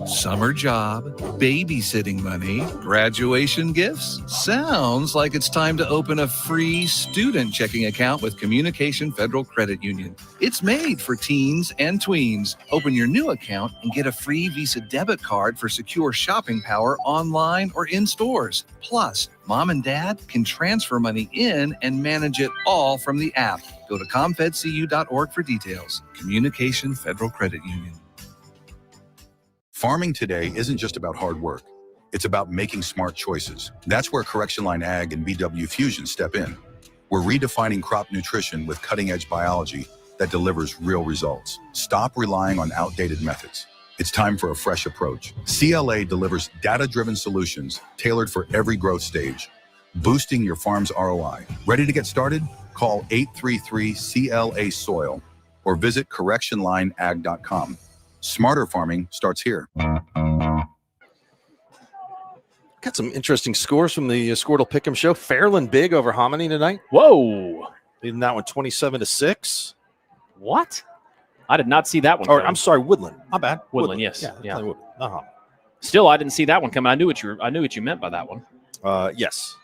Summer job, babysitting money, graduation gifts. Sounds like it's time to open a free student checking account with Communication Federal Credit Union. It's made for teens and tweens. Open your new account and get a free Visa debit card for secure shopping power online or in stores. Plus, mom and dad can transfer money in and manage it all from the app. Go to comfedcu.org for details. Communication Federal Credit Union. Farming today isn't just about hard work. It's about making smart choices. That's where Correction Line Ag and BW Fusion step in. We're redefining crop nutrition with cutting-edge biology that delivers real results. Stop relying on outdated methods. It's time for a fresh approach. CLA delivers data-driven solutions tailored for every growth stage, boosting your farm's ROI. Ready to get started? Call 833-CLA-SOIL or visit correctionlineag.com. Smarter farming starts here. Got some interesting scores from the Skordle Pick'em show. Fairland big over Hominy tonight. Whoa. Leading that one 27-6. What? I did not see that one. I'm sorry, Woodland. My bad. Woodland, yes. Yeah. Uh-huh. Still, I didn't see that one coming. I knew what you meant by that one. Yes.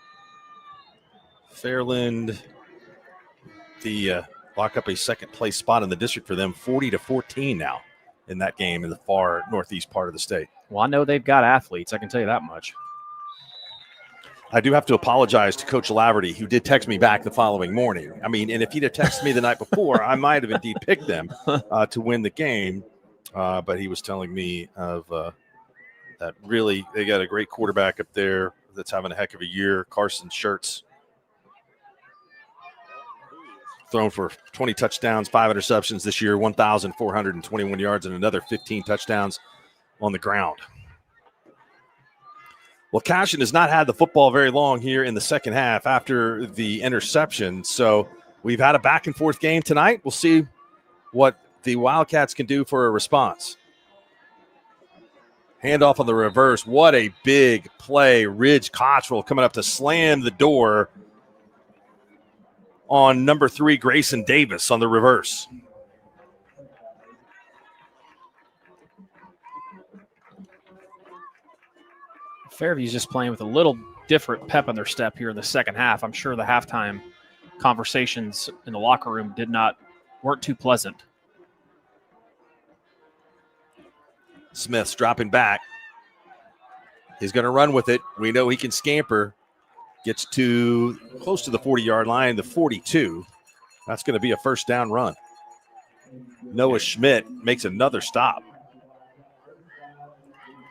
Fairland, lock up a second place spot in the district for them, 40-14 now in that game in the far northeast part of the state. Well, I know they've got athletes. I can tell you that much. I do have to apologize to Coach Laverty, who did text me back the following morning. I mean, and if he'd have texted me the night before, I might have indeed picked them to win the game. But he was telling me of that really they got a great quarterback up there that's having a heck of a year, Carson Schertz. Thrown for 20 touchdowns, 5 interceptions this year, 1,421 yards, and another 15 touchdowns on the ground. Well, Cashion has not had the football very long here in the second half after the interception. So we've had a back-and-forth game tonight. We'll see what the Wildcats can do for a response. Handoff on the reverse. What a big play. Ridge Cottrell coming up to slam the door on number 3, Grayson Davis on the reverse. Fairview's just playing with a little different pep in their step here in the second half. I'm sure the halftime conversations in the locker room weren't too pleasant. Smith's dropping back. He's going to run with it. We know he can scamper. Gets to close to the 40-yard line, the 42. That's going to be a first down run. Noah Schmidt makes another stop.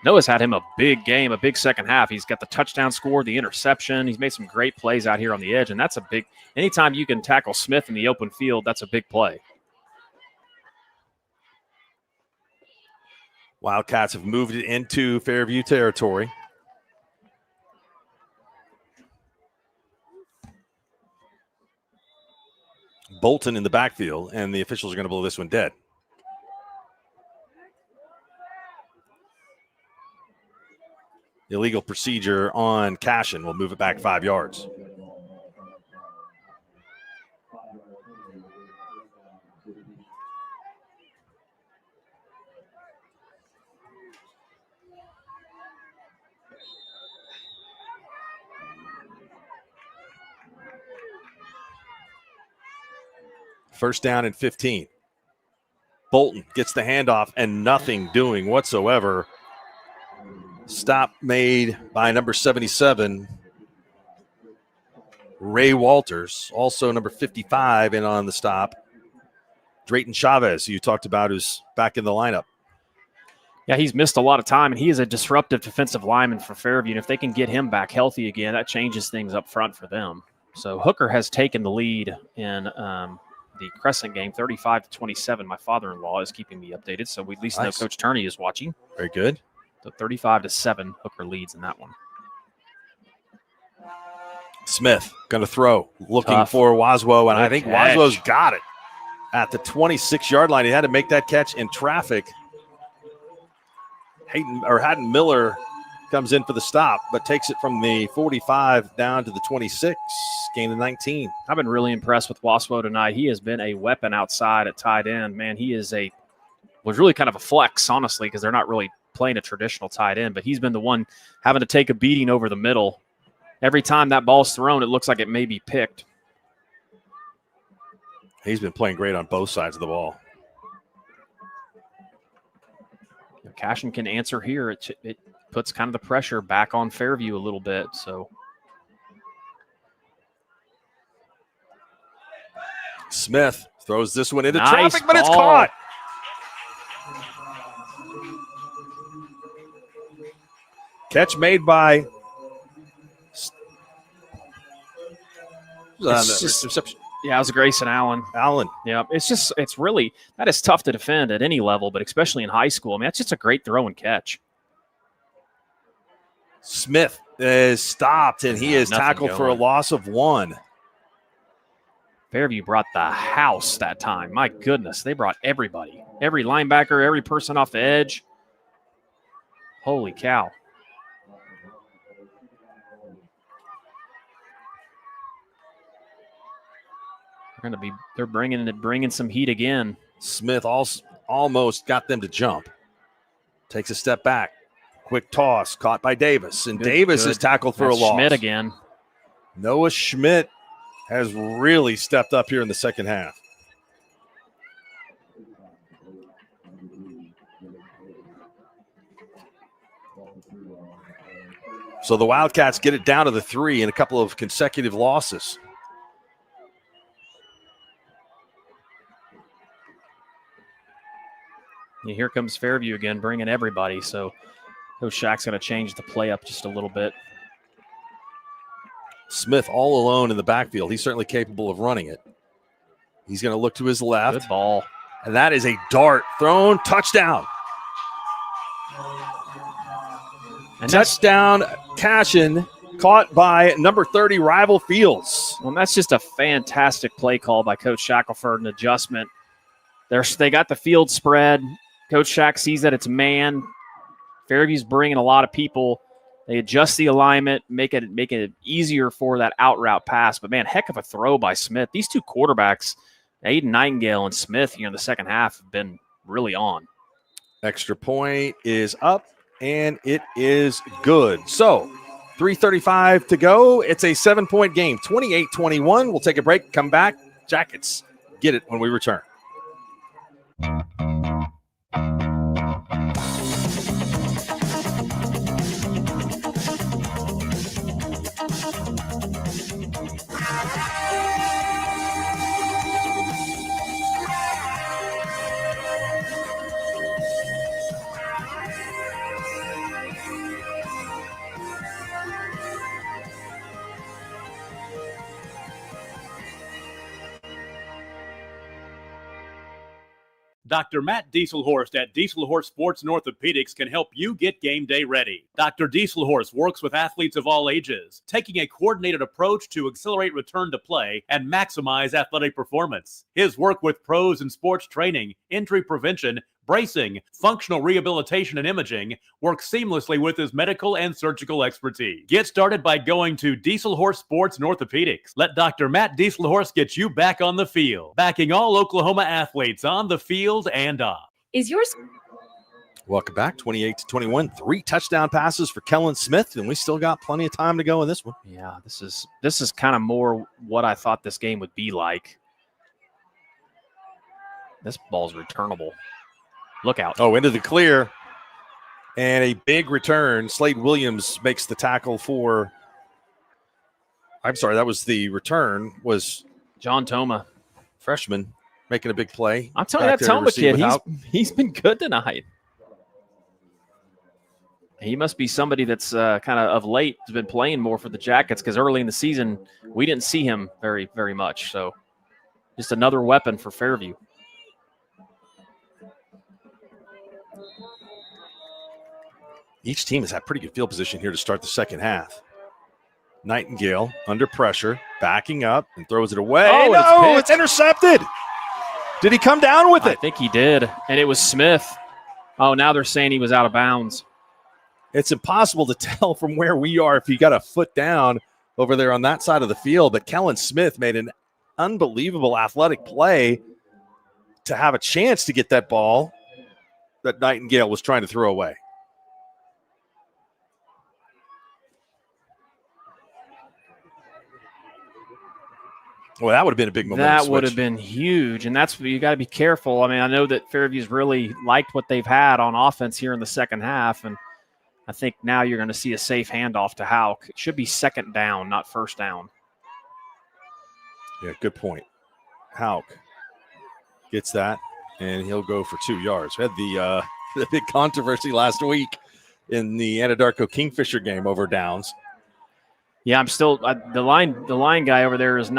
Noah's had him a big game, a big second half. He's got the touchdown score, the interception. He's made some great plays out here on the edge, and that's a big – anytime you can tackle Smith in the open field, that's a big play. Wildcats have moved it into Fairview territory. Bolton in the backfield, and the officials are going to blow this one dead. Illegal procedure on Cashion. We'll move it back 5 yards. First down and 15. Bolton gets the handoff and nothing doing whatsoever. Stop made by number 77, Ray Walters, also number 55 in on the stop. Drayton Chavez, who you talked about, who's back in the lineup. Yeah, he's missed a lot of time, and he is a disruptive defensive lineman for Fairview. And if they can get him back healthy again, that changes things up front for them. So Hooker has taken the lead in the Crescent game, 35-27. My father-in-law is keeping me updated, so we at least know Coach Turney is watching. Very good. So 35-7, Hooker leads in that one. Smith going to throw, looking Tough. for Waswo, and Good I think catch. Waswo's got it at the 26-yard line. He had to make that catch in traffic. Haddon Miller comes in for the stop, but takes it from the 45 down to the 26, gain of 19. I've been really impressed with Waswo tonight. He has been a weapon outside at tight end. Man, he was really kind of a flex, honestly, because they're not really playing a traditional tight end, but he's been the one having to take a beating over the middle. Every time that ball's thrown, it looks like it may be picked. He's been playing great on both sides of the ball. Cashion can answer here. It puts kind of the pressure back on Fairview a little bit. So Smith throws this one into Nice traffic, but it's ball. caught. Catch made by reception. Yeah, it was Grayson Allen. Yeah, it's really, that is tough to defend at any level, but especially in high school. I mean, that's just a great throw and catch. Smith is stopped, and he is Nothing tackled for a going. loss of 1. Fairview brought the house that time. My goodness, they brought everybody. Every linebacker, every person off the edge. Holy cow. They're bringing some heat again. Smith almost got them to jump. Takes a step back. Quick toss caught by Davis. And Davis is tackled for a loss. Schmidt again. Noah Schmidt has really stepped up here in the second half. So the Wildcats get it down to the 3 in a couple of consecutive losses. Yeah, here comes Fairview again, bringing everybody. So Coach Shack's going to change the play up just a little bit. Smith all alone in the backfield. He's certainly capable of running it. He's going to look to his left. Good ball. And that is a dart thrown. Touchdown. And touchdown, Cashion, caught by number 30, Rival Fields. Well, that's just a fantastic play call by Coach Shackelford, an adjustment. They got the field spread. Coach Shack sees that it's man. Fairview's bringing a lot of people. They adjust the alignment, make it easier for that out route pass. But, man, heck of a throw by Smith. These two quarterbacks, Aiden Nightingale and Smith here in the second half, have been really on. Extra point is up, and it is good. So 3:35 to go. It's a 7-point game, 28-21. We'll take a break, come back. Jackets get it when we return. Dr. Matt Dieselhorst at Dieselhorst Sports and Orthopedics can help you get game day ready. Dr. Dieselhorst works with athletes of all ages, taking a coordinated approach to accelerate return to play and maximize athletic performance. His work with pros in sports training, injury prevention, bracing, functional rehabilitation, and imaging works seamlessly with his medical and surgical expertise. Get started by going to Dieselhorst Sports and Orthopedics. Let Dr. Matt Dieselhorst get you back on the field, backing all Oklahoma athletes on the field and off. Is yours? Welcome back, 28-21. 3 touchdown passes for Kellen Smith, and we still got plenty of time to go in this one. Yeah, this is kind of more what I thought this game would be like. This ball's returnable. Look out. Oh, into the clear. And a big return. Slade Williams makes the tackle for. I'm sorry, that was the return. Was John Toma, freshman, making a big play. I'm telling you, that Toma kid, he's been good tonight. He must be somebody that's kind of late has been playing more for the Jackets, because early in the season we didn't see him very, very much. So just another weapon for Fairview. Each team has had pretty good field position here to start the second half. Nightingale under pressure, backing up and throws it away. Oh, no, it's intercepted. Did he come down with it? I think he did, and it was Smith. Oh, now they're saying he was out of bounds. It's impossible to tell from where we are if he got a foot down over there on that side of the field, but Kellen Smith made an unbelievable athletic play to have a chance to get that ball that Nightingale was trying to throw away. Well, that would have been a big momentum That switch. would have been huge, and that's you got to be careful. I mean, I know that Fairview's really liked what they've had on offense here in the second half, and I think now you're going to see a safe handoff to Hauk. It should be second down, not first down. Yeah, good point. Hauk gets that, and he'll go for 2 yards. We had the big controversy last week in the Anadarko Kingfisher game over downs. Yeah, I'm still the line guy over there does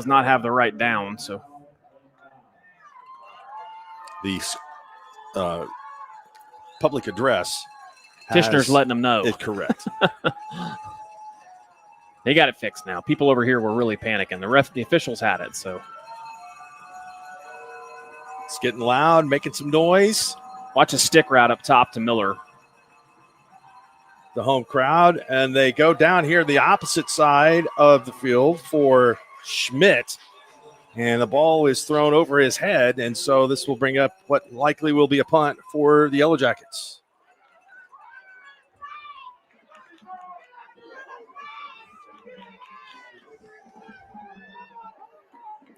not have the right down. So the public address, Tishner's letting them know. Correct. They got it fixed now. People over here were really panicking. The officials had it. So it's getting loud, making some noise. Watch a stick route up top to Miller. The home crowd, and they go down here the opposite side of the field for Schmidt, and the ball is thrown over his head, and so this will bring up what likely will be a punt for the Yellow Jackets.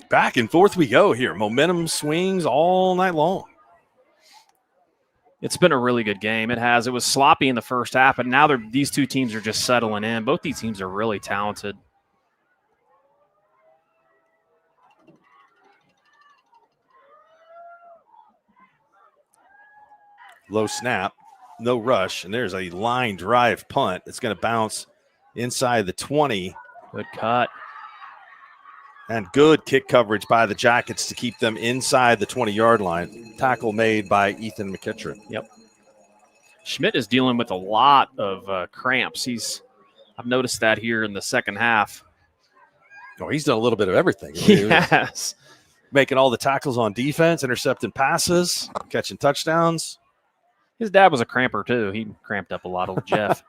Back and forth we go here. Momentum swings all night long. It's been a really good game. It has. It was sloppy in the first half, but now these two teams are just settling in. Both these teams are really talented. Low snap, no rush, and there's a line drive punt. It's going to bounce inside the 20. Good cut. And good kick coverage by the Jackets to keep them inside the 20-yard line. Tackle made by Ethan McKittrick. Yep. Schmidt is dealing with a lot of cramps. I've noticed that here in the second half. Oh, he's done a little bit of everything. Yes. Making all the tackles on defense, intercepting passes, catching touchdowns. His dad was a cramper, too. He cramped up a lot, old Jeff.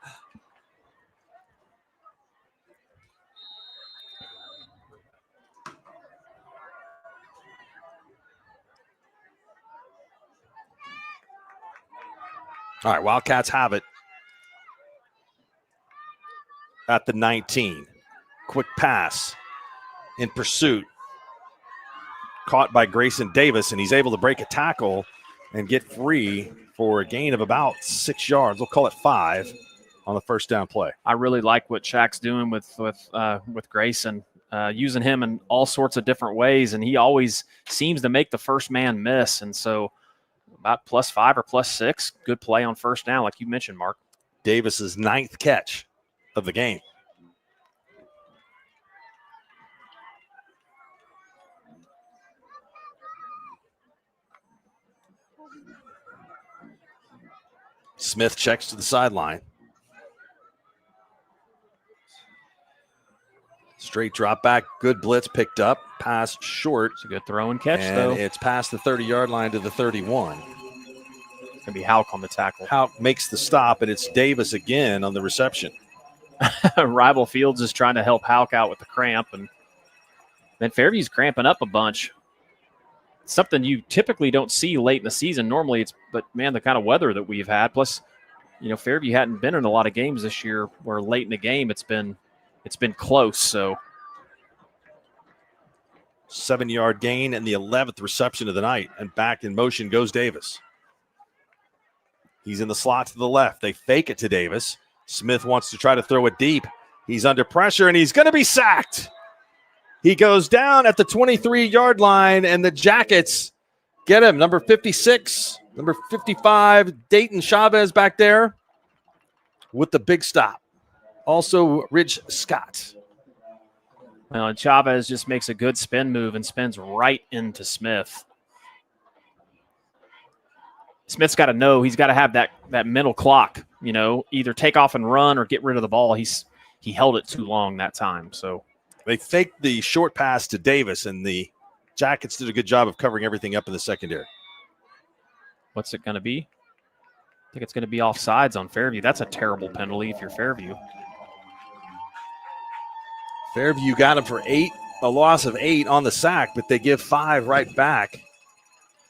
All right, Wildcats have it at the 19. Quick pass in pursuit. Caught by Grayson Davis, and he's able to break a tackle and get free for a gain of about 6 yards. We'll call it 5 on the first down play. I really like what Shaq's doing with Grayson, using him in all sorts of different ways, and he always seems to make the first man miss, and so about +5 or +6. Good play on first down, like you mentioned, Mark. Davis's 9th catch of the game. Smith checks to the sideline. Straight drop back, good blitz picked up, pass short. It's a good throw and catch, and though. It's past the 30-yard line to the 31. It's going to be Hauk on the tackle. Hauk makes the stop, and it's Davis again on the reception. Rival Fields is trying to help Hauk out with the cramp, and then Fairview's cramping up a bunch. It's something you typically don't see late in the season. Normally but man, the kind of weather that we've had, plus, Fairview hadn't been in a lot of games this year where late in the game it's been close. So 7-yard gain and the 11th reception of the night. And back in motion goes Davis. He's in the slot to the left. They fake it to Davis. Smith wants to try to throw it deep. He's under pressure, and he's going to be sacked. He goes down at the 23-yard line, and the Jackets get him. Number 56, number 55, Dayton Chavez back there with the big stop. Also, Ridge Scott. Well, and Chavez just makes a good spin move and spins right into Smith. Smith's got to know he's got to have that mental clock, either take off and run or get rid of the ball. He held it too long that time. So they faked the short pass to Davis, and the Jackets did a good job of covering everything up in the secondary. What's it going to be? I think it's going to be offsides on Fairview. That's a terrible penalty if you're Fairview. Fairview got him for a loss of 8 on the sack, but they give 5 right back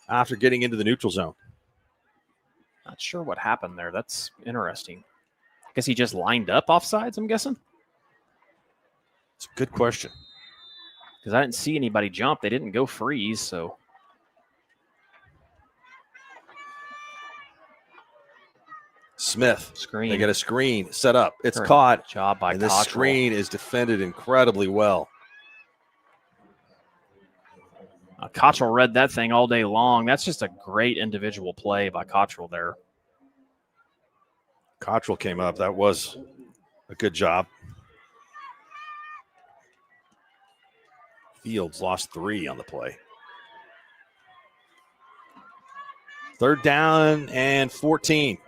after getting into the neutral zone. Not sure what happened there. That's interesting. I guess he just lined up offsides, I'm guessing. It's a good question. Because I didn't see anybody jump. They didn't go freeze, so. Smith. Screen. They get a screen set up. It's Great caught. Job by and this Cottrell. screen is defended incredibly well. Cottrell read that thing all day long. That's just a great individual play by Cottrell there. Cottrell came up. That was a good job. Fields lost 3 on the play. 3rd down and 14.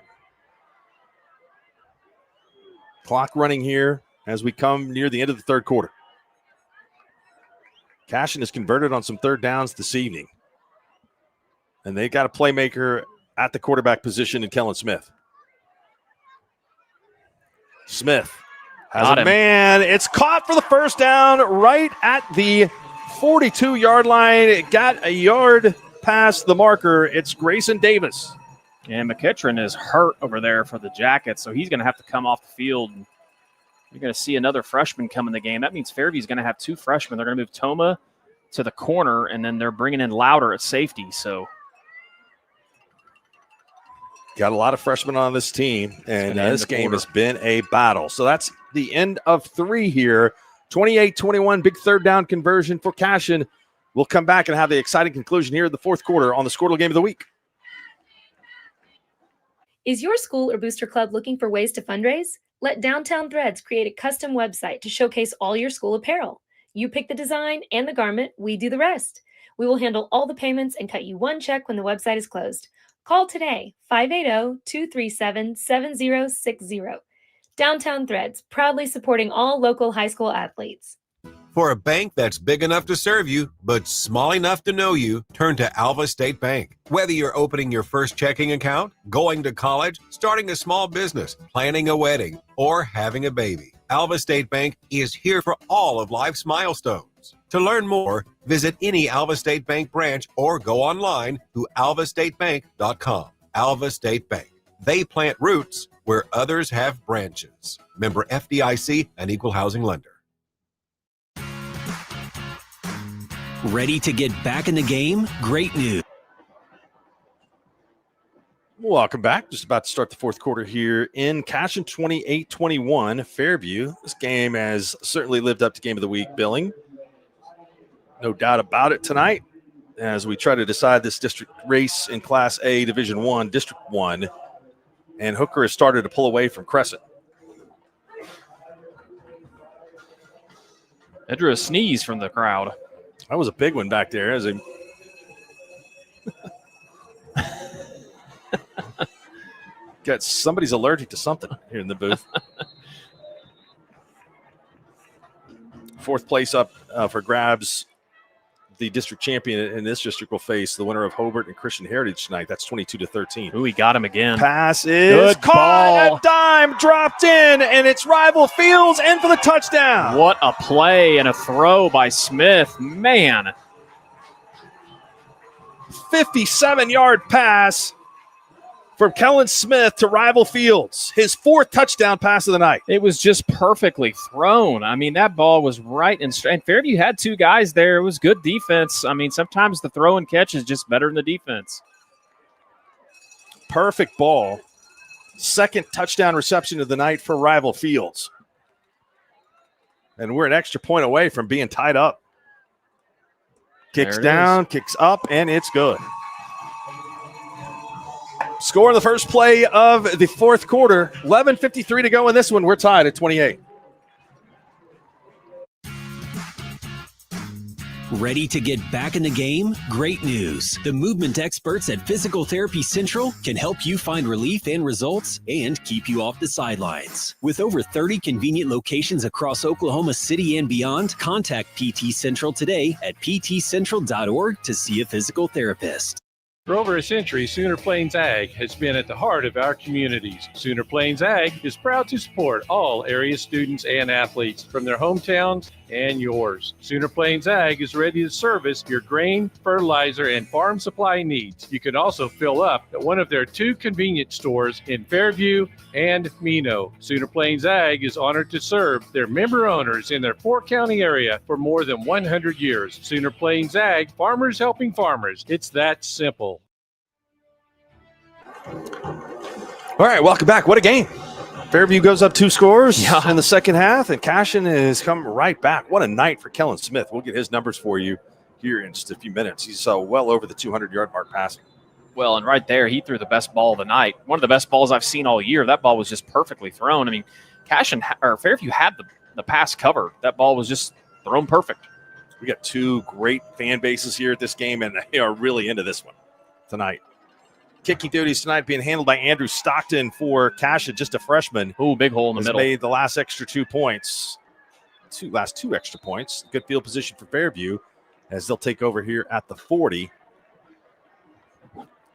Clock running here as we come near the end of the third quarter. Cashion has converted on some 3rd downs this evening. And they got a playmaker at the quarterback position in Kellen Smith. Smith has a man. It's caught for the first down right at the 42-yard line. It got a yard past the marker. It's Grayson Davis. And McEachern is hurt over there for the Jackets, so he's going to have to come off the field. You're going to see another freshman come in the game. That means Fairview's going to have 2 freshmen. They're going to move Toma to the corner, and then they're bringing in Louder at safety. So got a lot of freshmen on this team, and this game has been a battle. So that's the end of 3 here. 28-21, big 3rd down conversion for Cashion. We'll come back and have the exciting conclusion here in the 4th quarter on the Skordle Game of the Week. Is your school or booster club looking for ways to fundraise? Let Downtown Threads create a custom website to showcase all your school apparel. You pick the design and the garment, we do the rest. We will handle all the payments and cut you 1 check when the website is closed. Call today, 580-237-7060. Downtown Threads, proudly supporting all local high school athletes. For a bank that's big enough to serve you, but small enough to know you, turn to Alva State Bank. Whether you're opening your first checking account, going to college, starting a small business, planning a wedding, or having a baby, Alva State Bank is here for all of life's milestones. To learn more, visit any Alva State Bank branch or go online to alvastatebank.com. Alva State Bank. They plant roots where others have branches. Member FDIC, an equal housing lender. Ready to get back in the game? Great news. Welcome back. Just about to start the 4th quarter here in Cashion. 28-21 Fairview. This game has certainly lived up to Game of the Week billing. No doubt about it tonight as we try to decide this district race in Class A Division I, District 1. And Hooker has started to pull away from Crescent. I drew a sneeze from the crowd. That was a big one back there. As got somebody's allergic to something here in the booth. 4th place up for grabs. The district champion in this district will face the winner of Hobart and Christian Heritage tonight. That's 22-13. Ooh, he got him again. Pass is Good caught. ball. A dime dropped in, and it's rival Fields in for the touchdown. What a play and a throw by Smith. Man. 57-yard pass from Kellen Smith to rival fields. His 4th touchdown pass of the night. It was just perfectly thrown. I mean, that ball was right in straight. Fairview had 2 guys there. It was good defense. I mean, sometimes the throw and catch is just better than the defense. Perfect ball. 2nd touchdown reception of the night for rival fields. And we're an extra point away from being tied up. Kicks down, kicks up, and it's good. Score in the first play of the 4th quarter. 11:53 to go in this one. We're tied at 28. Ready to get back in the game? Great news. The movement experts at Physical Therapy Central can help you find relief and results and keep you off the sidelines. With over 30 convenient locations across Oklahoma City and beyond, contact PT Central today at ptcentral.org to see a physical therapist. For over a century, Sooner Plains Ag has been at the heart of our communities. Sooner Plains Ag is proud to support all area students and athletes from their hometowns and yours. Sooner Plains Ag is ready to service your grain, fertilizer, and farm supply needs. You can also fill up at one of their 2 convenience stores in Fairview and Mino. Sooner Plains Ag is honored to serve their member owners in their 4-county area for more than 100 years. Sooner Plains Ag, farmers helping farmers. It's that simple. All right, welcome back. What a game. Fairview goes up 2 scores in the second half, and Cashion has come right back. What a night for Kellen Smith. We'll get his numbers for you here in just a few minutes. He's well over the 200-yard mark passing. Well, and right there, he threw the best ball of the night. One of the best balls I've seen all year. That ball was just perfectly thrown. I mean, Fairview had the pass covered. That ball was just thrown perfect. We got 2 great fan bases here at this game, and they are really into this one tonight. Kicking duties tonight being handled by Andrew Stockton for Cashion, just a freshman. Ooh, big hole in the middle. Made the last extra 2 points. Last two extra points. Good field position for Fairview as they'll take over here at the 40.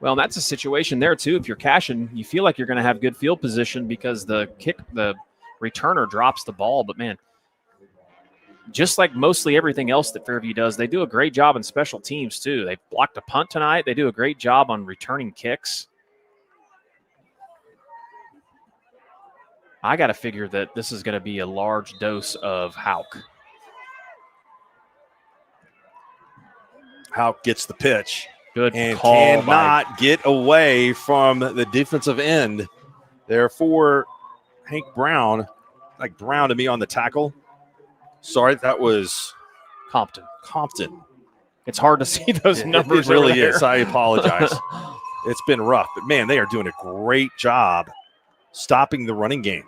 Well, that's a situation there, too. If you're Cashion, you feel like you're going to have good field position because the returner drops the ball. But, man, just like mostly everything else that Fairview does, they do a great job in special teams, too. They blocked a punt tonight. They do a great job on returning kicks. I got to figure that this is going to be a large dose of Hauk. Hauk gets the pitch. Good and call. Cannot get away from the defensive end. Therefore, Hank Brown, like Brown to me on the tackle. Sorry, that was Compton. It's hard to see those numbers. It really is. I apologize. It's been rough, but man, they are doing a great job stopping the running game.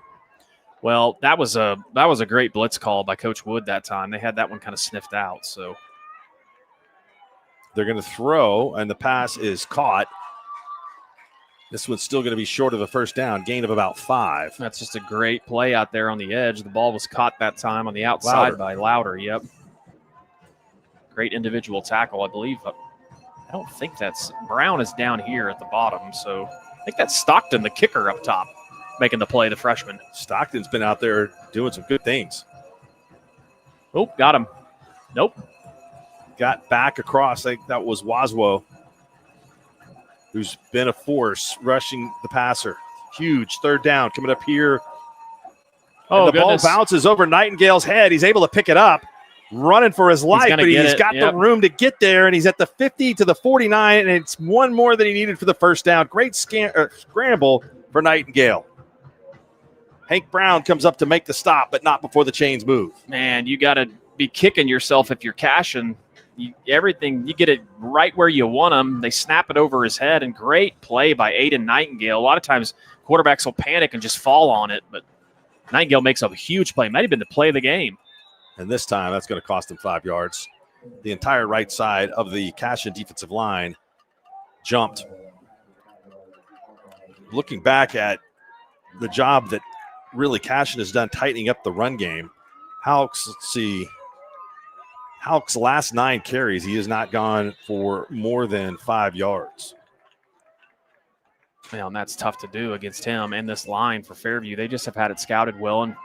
Well, that was a great blitz call by Coach Wood that time. They had that one kind of sniffed out. So they're going to throw, and the pass is caught. This one's still going to be short of the first down, gain of about 5. That's just a great play out there on the edge. The ball was caught that time on the outside by Louder. Yep. Great individual tackle, I believe. I don't think that's – Brown is down here at the bottom, so I think that's Stockton, the kicker, up top, making the play, the freshman. Stockton's been out there doing some good things. Oh, got him. Nope. Got back across. I think that was Waswo, who's been a force rushing the passer. Huge third down coming up here. Oh, and the ball bounces over Nightingale's head. He's able to pick it up, running for his life, but he's got the room to get there, and he's at the 50 to the 49, and it's one more than he needed for the first down. Great scramble for Nightingale. Hank Brown comes up to make the stop, but not before the chains move. Man, you got to be kicking yourself if you're Cashion. You get it right where you want them. They snap it over his head, and great play by Aiden Nightingale. A lot of times quarterbacks will panic and just fall on it, but Nightingale makes a huge play. Might have been the play of the game. And this time, that's going to cost him 5 yards. The entire right side of the Cashion defensive line jumped. Looking back at the job that really Cashion has done tightening up the run game, Hauk's last 9 carries, he has not gone for more than 5 yards. Well, and that's tough to do against him and this line for Fairview. They just have had it scouted well, and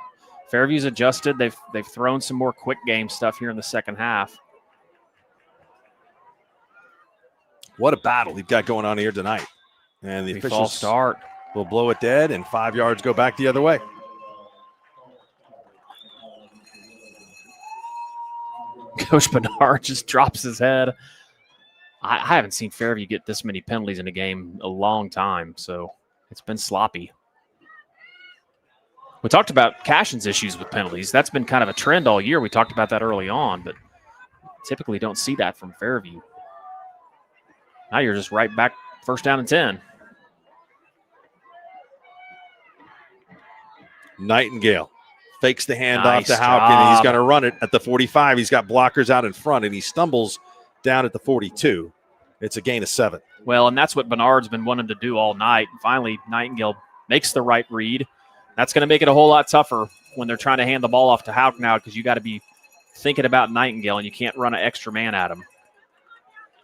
Fairview's adjusted. They've thrown some more quick game stuff here in the second half. What a battle they've got going on here tonight. And the False officials start will blow it dead, and 5 yards go back the other way. Coach Bernard just drops his head. I haven't seen Fairview get this many penalties in a game a long time, so it's been sloppy. We talked about Cashion's issues with penalties. That's been kind of a trend all year. We talked about that early on, but typically don't see that from Fairview. Now you're just right back, first down and 10. Nightingale fakes the handoff Nice to Houck, and he's job. going to run it at the 45. He's got blockers out in front, and he stumbles down at the 42. It's a gain of 7. Well, and that's what Bernard's been wanting to do all night. Finally, Nightingale makes the right read. That's going to make it a whole lot tougher when they're trying to hand the ball off to Houck now, because you got to be thinking about Nightingale, and you can't run an extra man at him.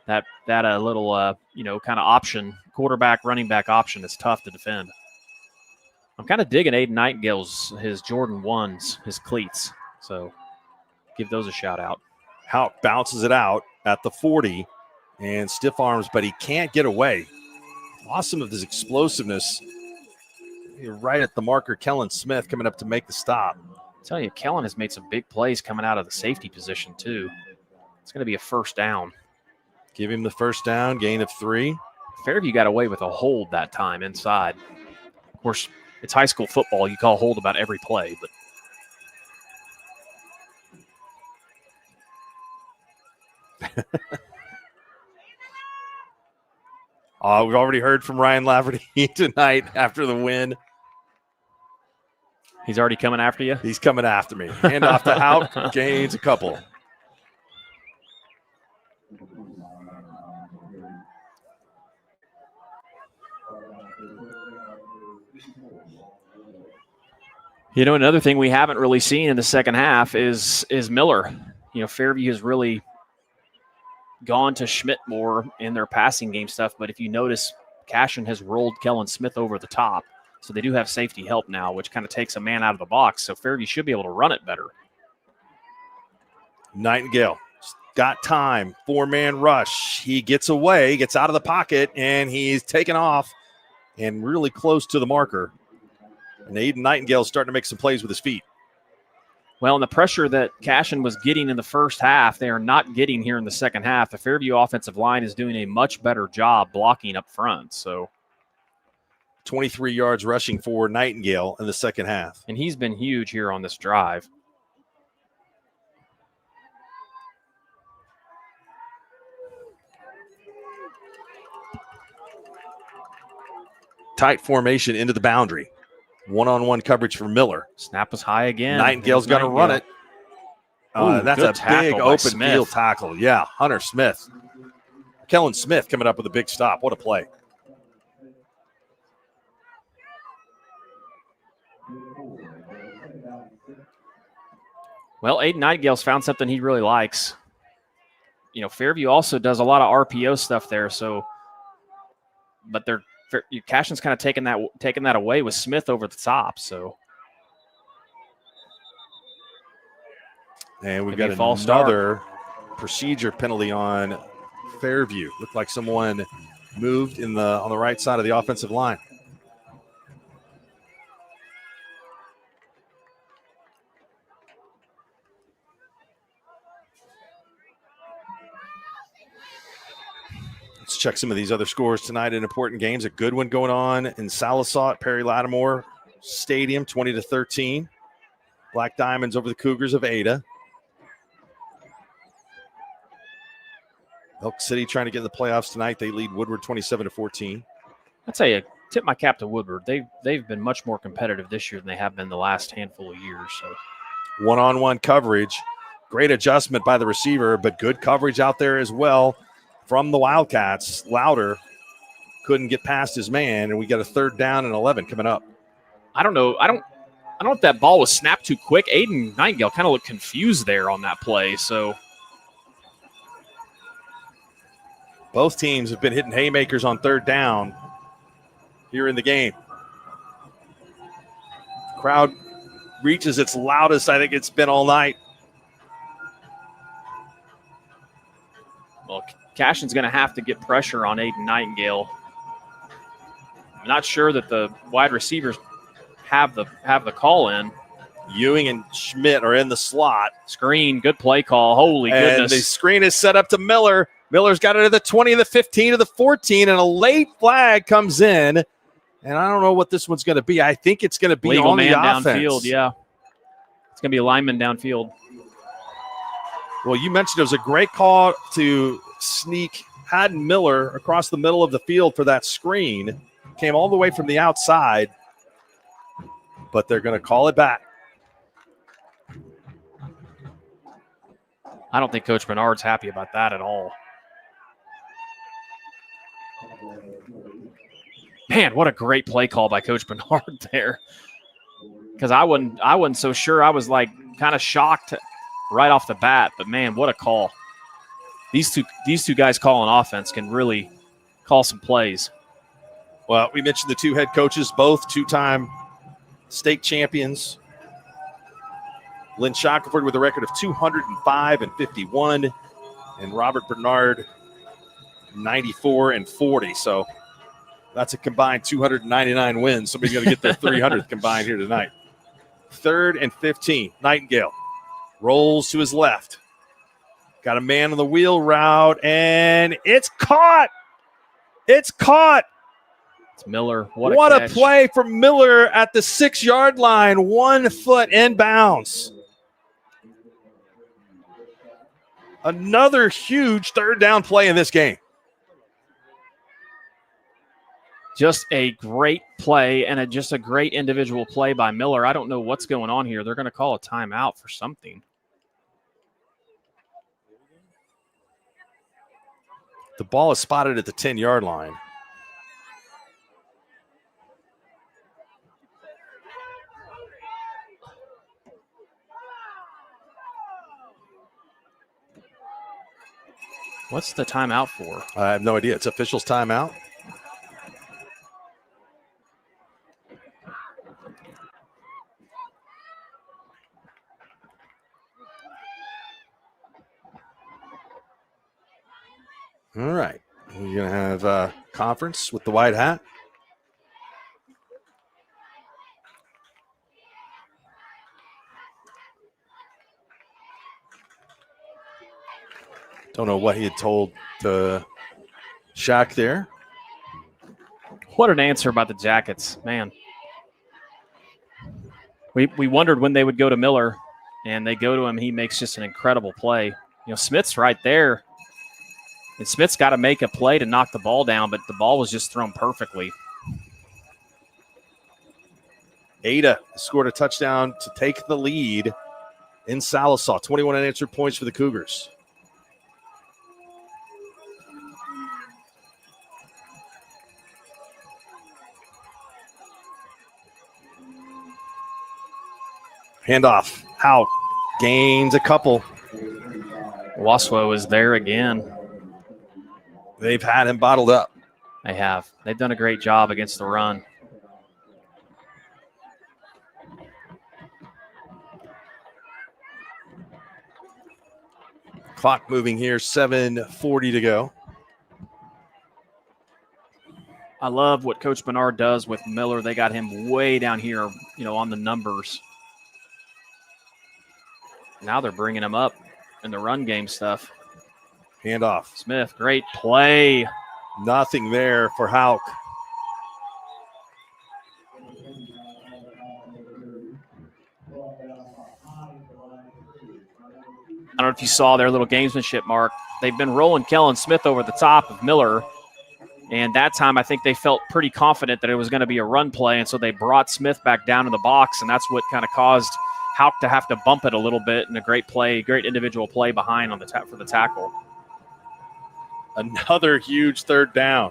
That little kind of option, quarterback, running back option is tough to defend. I'm kind of digging Aiden Nightingale's his Jordan 1s, his cleats. So give those a shout out. Houck bounces it out at the 40 and stiff arms, but he can't get away. Lost some of his explosiveness. You're right at the marker, Kellen Smith coming up to make the stop. I tell you, Kellen has made some big plays coming out of the safety position too. It's going to be a first down. Give him the first down, gain of 3. Fairview got away with a hold that time inside. Of course, it's high school football. You call hold about every play, but we've already heard from Ryan Lafferty tonight after the win. He's already coming after you? He's coming after me. Hand off to Houck, gains a couple. You know, another thing we haven't really seen in the second half is Miller. You know, Fairview has really gone to Schmidt more in their passing game stuff, but if you notice, Cashion has rolled Kellen Smith over the top. So they do have safety help now, which kind of takes a man out of the box. So Fairview should be able to run it better. Nightingale got time. 4-man rush. He gets away, gets out of the pocket, and he's taken off and really close to the marker. And Aiden Nightingale is starting to make some plays with his feet. Well, and the pressure that Cashion was getting in the first half, they are not getting here in the second half. The Fairview offensive line is doing a much better job blocking up front. So 23 yards rushing for Nightingale in the second half. And he's been huge here on this drive. Tight formation into the boundary. One-on-one coverage for Miller. Snap was high again. Nightingale's going to run it. That's a big open Smith. field tackle. Yeah, Hunter Smith. Kellen Smith coming up with a big stop. What a play. Well, Aiden Nightingale's found something he really likes. You know, Fairview also does a lot of RPO stuff there, but Cashion's kind of taking that away with Smith over the top. So, and we've got another procedure penalty on Fairview. Looked like someone moved on the right side of the offensive line. Let's check some of these other scores tonight in important games. A good one going on in Sallisaw at Perry Lattimore Stadium, 20-13. Black Diamonds over the Cougars of Ada. Elk City trying to get in the playoffs tonight. They lead Woodward 27-14. I'd say tip my cap to Woodward. They've been much more competitive this year than they have been the last handful of years. So, one-on-one coverage. Great adjustment by the receiver, but good coverage out there as well from the Wildcats. Louder couldn't get past his man, and we got a 3rd down and 11 coming up. I don't know if that ball was snapped too quick. Aiden Nightingale kind of looked confused there on that play. So both teams have been hitting haymakers on 3rd down here in the game. Crowd reaches its loudest I think it's been all night. Well, Cashion's going to have to get pressure on Aiden Nightingale. not sure that the wide receivers have the call in. Ewing and Schmidt are in the slot. Screen, good play call. Holy goodness. And the screen is set up to Miller. Miller's got it at the 20, the 15, to the 14, and a late flag comes in. And I don't know what this one's going to be. I think it's going to be legal on man the offense. Downfield, yeah. It's going to be a lineman downfield. Well, you mentioned it was a great call to sneak Haddon Miller across the middle of the field for that screen. Came all the way from the outside, but they're going to call it back. I don't think Coach Bernard's happy about that at all. Man, what a great play call by Coach Bernard there. Because I wasn't so sure. I was like kind of shocked right off the bat. But man, what a call! These two guys calling offense can really call some plays. Well, we mentioned the two head coaches, both two-time state champions. Lynn Shackelford with a record of 205-51, and Robert Bernard 94-40. So that's a combined 299 wins. Somebody's going to get their 300th combined here tonight. 3rd and 15. Nightingale rolls to his left. Got a man on the wheel route, and it's caught. It's caught. It's Miller. What a play from Miller at the 6-yard line. 1 foot inbounds. Another huge third down play in this game. Just a great play and just a great individual play by Miller. I don't know what's going on here. They're going to call a timeout for something. The ball is spotted at the 10-yard line. What's the timeout for? I have no idea. It's officials' timeout. All right. We're going to have a conference with the white hat. Don't know what he had told Shaq there. What an answer about the Jackets, man. We wondered when they would go to Miller, and they go to him. He makes just an incredible play. You know, Smith's right there, and Smith's got to make a play to knock the ball down, but the ball was just thrown perfectly. Ada scored a touchdown to take the lead in Salisaw. 21 unanswered points for the Cougars. Handoff. Howe gains a couple. Waswo is there again. They've had him bottled up. They have. They've done a great job against the run. Clock moving here, 7:40 to go. I love what Coach Bernard does with Miller. They got him way down here, you know, on the numbers. Now they're bringing him up in the run game stuff. Handoff. Smith, great play. Nothing there for Hauk. I don't know if you saw their little gamesmanship, Mark. They've been rolling Kellen Smith over the top of Miller. And that time I think they felt pretty confident that it was going to be a run play. And so they brought Smith back down in the box. And that's what kind of caused Hauk to have to bump it a little bit, and a great play, great individual play behind on the for the tackle. Another huge third down.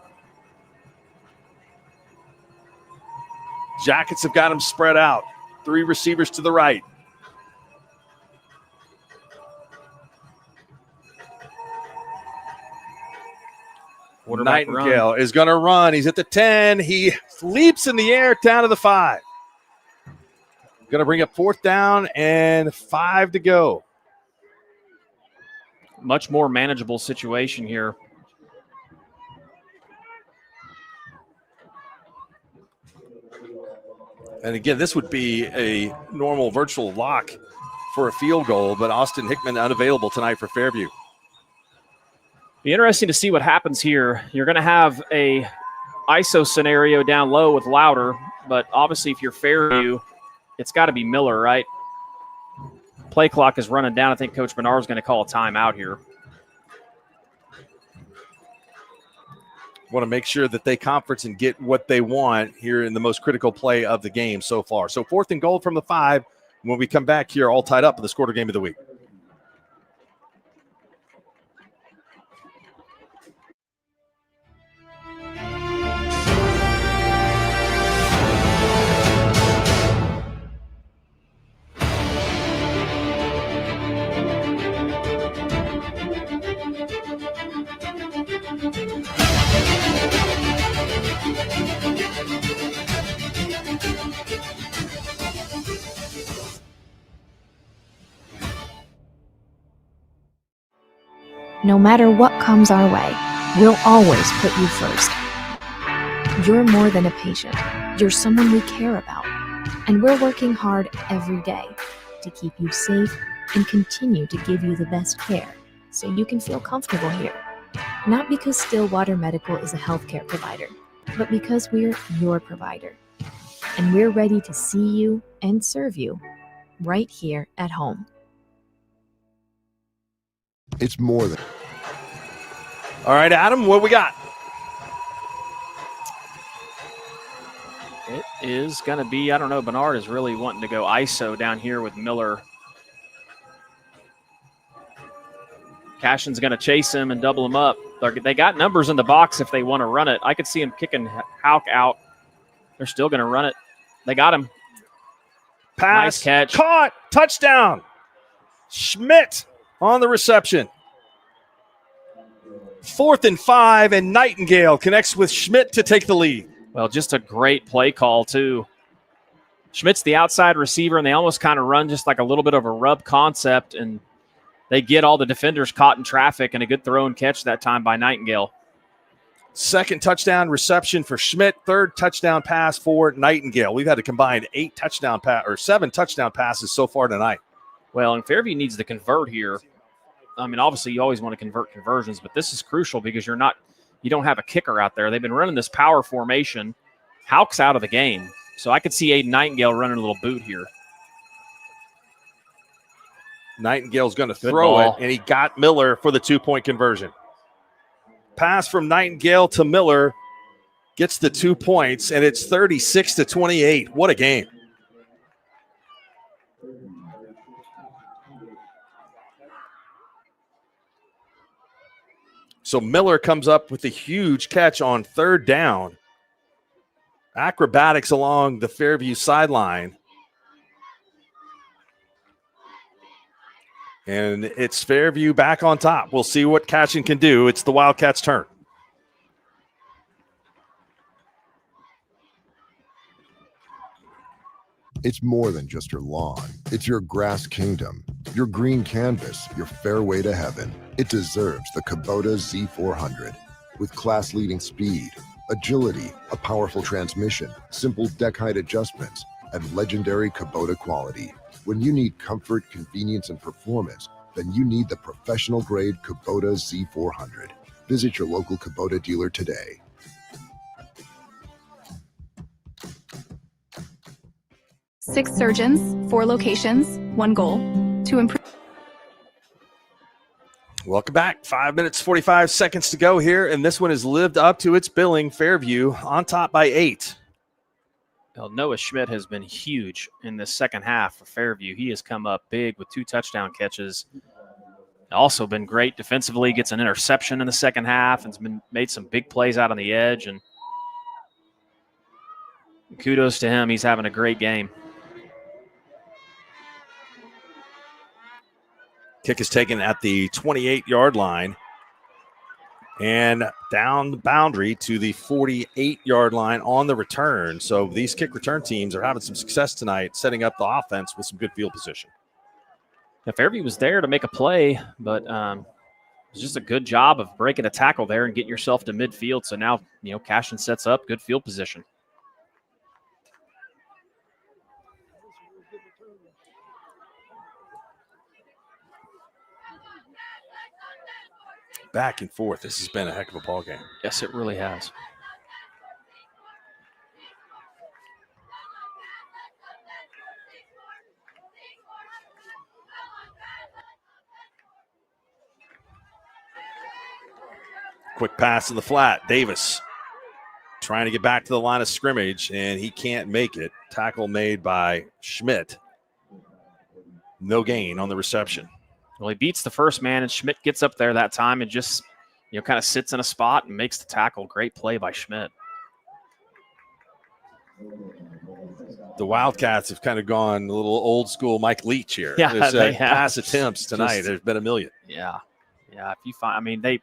Jackets have got him spread out. 3 receivers to the right. Nightingale is going to run. He's at the 10. He leaps in the air down to the 5. Going to bring up 4th down and 5 to go. Much more manageable situation here. And again, this would be a normal virtual lock for a field goal, but Austin Hickman unavailable tonight for Fairview. Be interesting to see what happens here. You're going to have a ISO scenario down low with Louder, but obviously if you're Fairview, it's got to be Miller, right? Play clock is running down. I think Coach Bernard is going to call a timeout here. Want to make sure that they conference and get what they want here in the most critical play of the game so far. So 4th and goal from the 5. When we come back here, all tied up in the Skordle game of the week. No matter what comes our way, we'll always put you first. You're more than a patient. You're someone we care about. And we're working hard every day to keep you safe and continue to give you the best care so you can feel comfortable here. Not because Stillwater Medical is a healthcare provider, but because we're your provider. And we're ready to see you and serve you right here at home. It's more than. All right, Adam, what we got? It is going to be, I don't know, Bernard is really wanting to go ISO down here with Miller. Cashion's going to chase him and double him up. They got numbers in the box if they want to run it. I could see him kicking Hauk out. They're still going to run it. They got him. Pass. Nice catch. Caught. Touchdown. Schmidt on the reception. 4th and 5, and Nightingale connects with Schmidt to take the lead. Well, just a great play call, too. Schmidt's the outside receiver, and they almost kind of run just like a little bit of a rub concept, and they get all the defenders caught in traffic, and a good throw and catch that time by Nightingale. 2nd touchdown reception for Schmidt. 3rd touchdown pass for Nightingale. We've had a combined 7 touchdown passes so far tonight. Well, and Fairview needs to convert here. I mean, obviously you always want to convert conversions, but this is crucial because you don't have a kicker out there. They've been running this power formation. Hauk's out of the game. So I could see Aiden Nightingale running a little boot here. Nightingale's going to throw it, and he got Miller for the 2-point conversion. Pass from Nightingale to Miller gets the 2 points, and it's 36-28. What a game. So Miller comes up with a huge catch on 3rd down. Acrobatics along the Fairview sideline. And it's Fairview back on top. We'll see what Cashion can do. It's the Wildcats' turn. It's more than just your lawn. It's your grass kingdom, your green canvas, your fairway to heaven. It deserves the Kubota Z400. With class-leading speed, agility, a powerful transmission, simple deck height adjustments, and legendary Kubota quality. When you need comfort, convenience, and performance, then you need the professional-grade Kubota Z400. Visit your local Kubota dealer today. Six surgeons, 4 locations, 1 goal: to improve. Welcome back. 5 minutes, 45 seconds to go here, and this one has lived up to its billing. Fairview on top by 8. Well, Noah Schmidt has been huge in the second half for Fairview. He has come up big with 2 touchdown catches. Also been great defensively, gets an interception in the second half, and has been made some big plays out on the edge. And kudos to him. He's having a great game. Kick is taken at the 28-yard line and down the boundary to the 48-yard line on the return. So these kick return teams are having some success tonight, setting up the offense with some good field position. Now, Fairview was there to make a play, but it was just a good job of breaking a tackle there and getting yourself to midfield. So now, Cashion sets up good field position. back and forth. This has been a heck of a ball game. Yes, it really has. Quick pass in the flat. Davis trying to get back to the line of scrimmage, and he can't make it. Tackle made by Schmidt. No gain on the reception. Well, he beats the first man, and Schmidt gets up there that time and just, kind of sits in a spot and makes the tackle. Great play by Schmidt. The Wildcats have kind of gone a little old school Mike Leach here. Yeah, they have. Pass attempts tonight. There's been a million. Yeah. If you find, they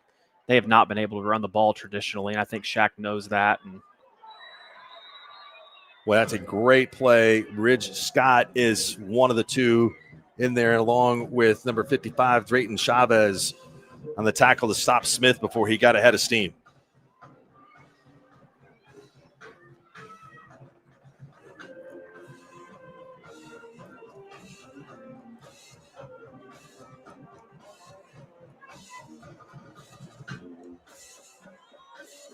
have not been able to run the ball traditionally, and I think Shaq knows that. And well, that's a great play. Ridge Scott is one of the two in there, along with number 55, Drayton Chavez, on the tackle to stop Smith before he got ahead of steam.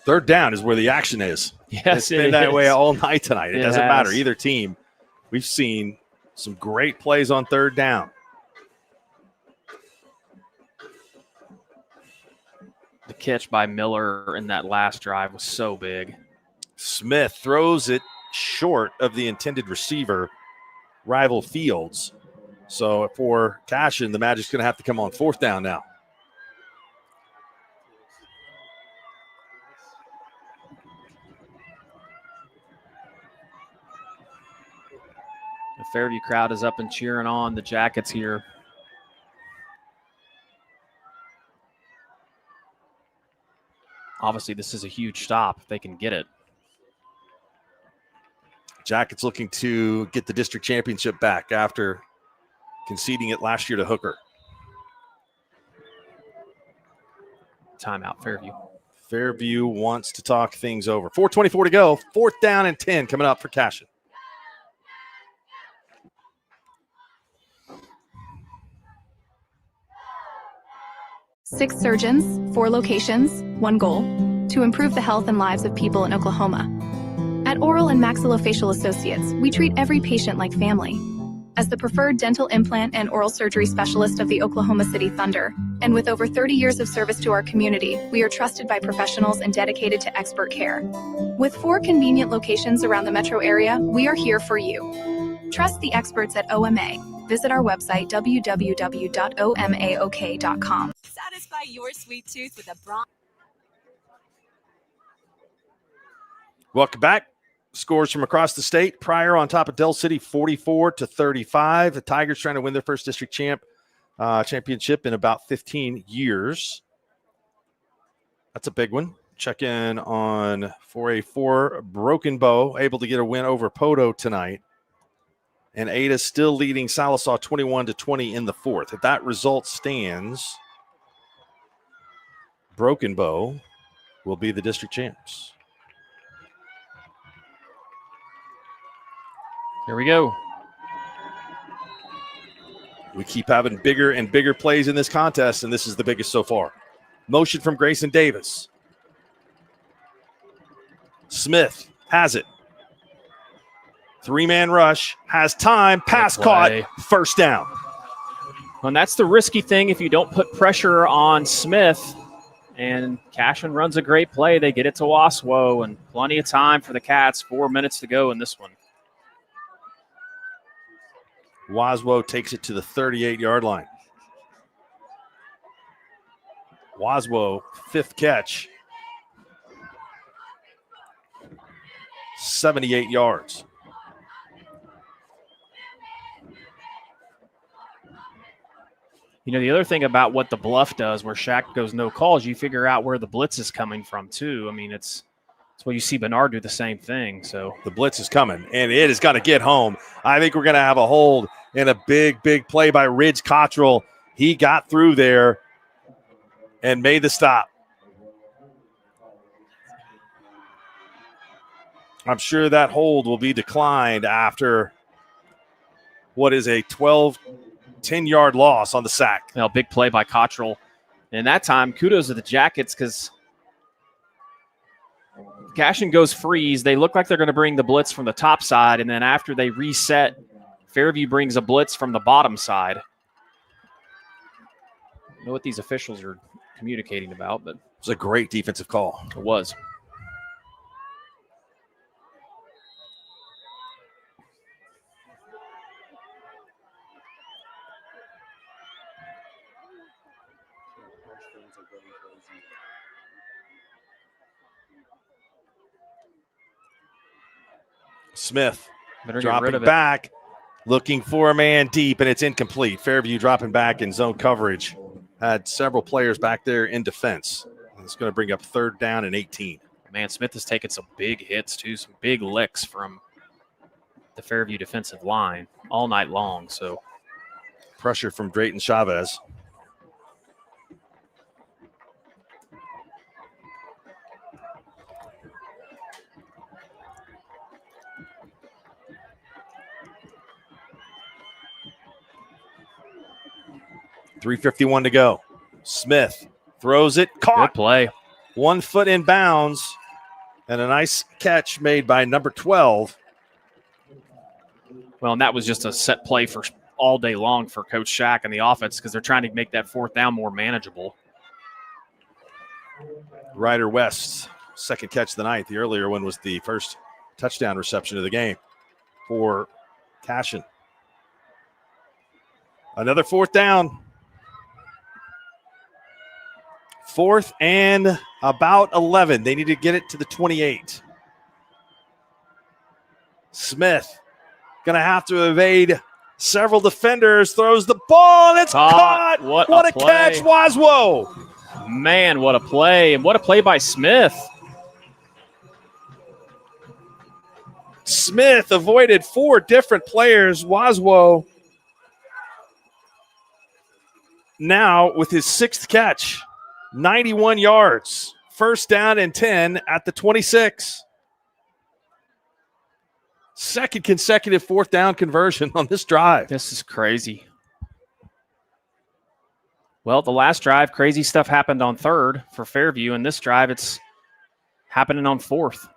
Third down is where the action is. Yes, it's been that way all night tonight. It doesn't matter. Either team. We've seen some great plays on third down. The catch by Miller in that last drive was so big. Smith throws it short of the intended receiver, Rival Fields. So for Cashion, the Magic's going to have to come on fourth down now. The Fairview crowd is up and cheering on the Jackets here. Obviously, this is a huge stop if they can get it. Jackets looking to get the district championship back after conceding it last year to Hooker. Timeout, Fairview. Fairview wants to talk things over. 4:24 to go. Fourth down and 10 coming up for Cashion. Six surgeons, 4 locations, 1 goal: to improve the health and lives of people in Oklahoma. At Oral and Maxillofacial Associates, we treat every patient like family. As the preferred dental implant and oral surgery specialist of the Oklahoma City Thunder, and with over 30 years of service to our community, we are trusted by professionals and dedicated to expert care. With 4 convenient locations around the metro area, we are here for you. Trust the experts at OMA. Visit our website, www.omaok.com. Satisfy your sweet tooth with a Brahms. Welcome back. Scores from across the state. Pryor on top of Del City, 44-35. The Tigers trying to win their first district championship in about 15 years. That's a big one. Check in on 4A4 Broken Bow, able to get a win over Poto tonight. And Ada still leading Salisaw 21-20 in the fourth. If that result stands, Broken Bow will be the district champs. Here we go. We keep having bigger and bigger plays in this contest, and this is the biggest so far. Motion from Grayson Davis. Smith has it. 3-man rush, has time, pass caught, first down. And that's the risky thing if you don't put pressure on Smith. And Cashion runs a great play. They get it to Waswo, and plenty of time for the Cats. 4 minutes to go in this one. Waswo takes it to the 38-yard line. Waswo, 5th catch. 78 yards. You know, the other thing about what the bluff does, where Shaq goes no calls, you figure out where the blitz is coming from, too. I mean, it's what you see Bernard do the same thing. So the blitz is coming, and it is going to get home. I think we're going to have a hold in a big, big play by Ridge Cottrell. He got through there and made the stop. I'm sure that hold will be declined after what is a 10-yard loss on the sack. Well, big play by Cottrell. And that time, kudos to the Jackets because Cashion goes freeze. They look like they're going to bring the blitz from the top side, and then after they reset, Fairview brings a blitz from the bottom side. I don't know what these officials are communicating about, but it was a great defensive call. It was. Smith Better get rid dropping of it. back, looking for a man deep, and it's incomplete. Fairview dropping back in zone coverage. Had several players back there in defense. It's going to bring up 3rd down and 18. Man, Smith has taken some big hits, too, some big licks from the Fairview defensive line all night long. So pressure from Drayton Chavez. .351 to go. Smith throws it, caught. Good play. 1 foot in bounds, and a nice catch made by number 12. Well, and that was just a set play for all day long for Coach Shack and the offense because they're trying to make that 4th down more manageable. Ryder West's second catch of the night. The earlier one was the first touchdown reception of the game for Cashion. Another 4th down. 4th and about 11. They need to get it to the 28. Smith going to have to evade several defenders. Throws the ball, and it's caught. What a catch, Waswo. Man, what a play. And what a play by Smith. Smith avoided 4 different players. Waswo now with his 6th catch. 91 yards. 1st down and 10 at the 26. Second consecutive 4th down conversion on this drive. This is crazy. Well, the last drive, crazy stuff happened on 3rd for Fairview, and this drive, it's happening on 4th.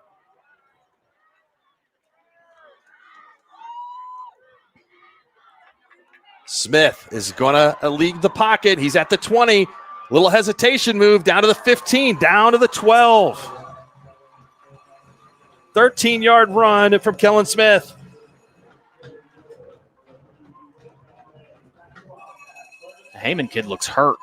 Smith is going to leave the pocket. He's at the 20. Little hesitation move down to the 15, down to the 12. 13-yard run from Kellen Smith. The Heyman kid looks hurt.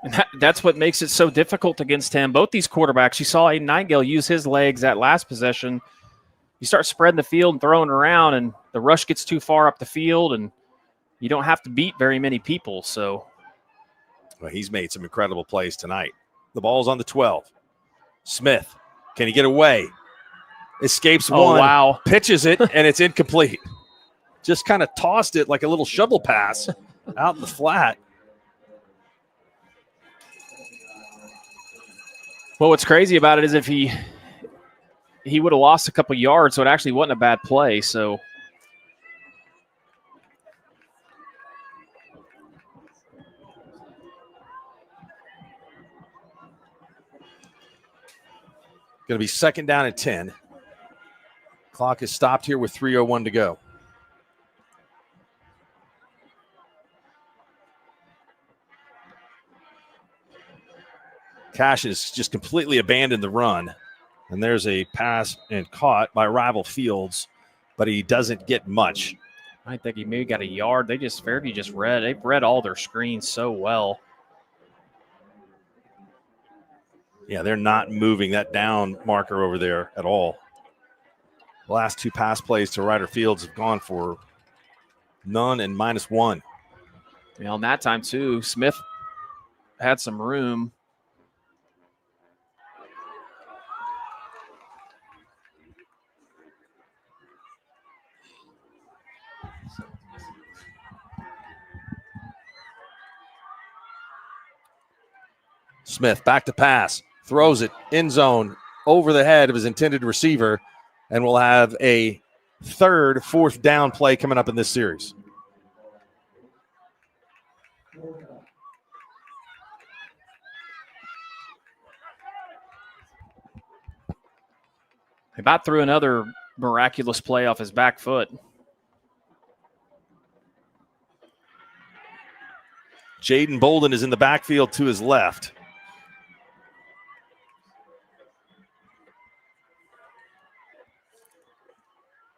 And that's what makes it so difficult against him. Both these quarterbacks, you saw Aiden Nightingale use his legs that last possession. You start spreading the field and throwing around, and the rush gets too far up the field, and you don't have to beat very many people. So, well, he's made some incredible plays tonight. The ball's on the 12. Smith, can he get away? Escapes one. Wow. Pitches it, and it's incomplete. Just kind of tossed it like a little shovel pass out in the flat. Well, what's crazy about it is if he would have lost a couple yards, so it actually wasn't a bad play. So going to be 2nd down and 10. Clock is stopped here with 3:01 to go. Cash has just completely abandoned the run. And there's a pass and caught by rival Fields, but he doesn't get much. I think he maybe got a yard. Fairview just they've read all their screens so well. Yeah, they're not moving that down marker over there at all. The last 2 pass plays to Ryder Fields have gone for none and -1. Well, and that time too, Smith had some room. Smith back to pass, throws it, end zone, over the head of his intended receiver, and we'll have a third fourth down play coming up in this series. He about threw another miraculous play off his back foot. Jaden Bolden is in the backfield to his left.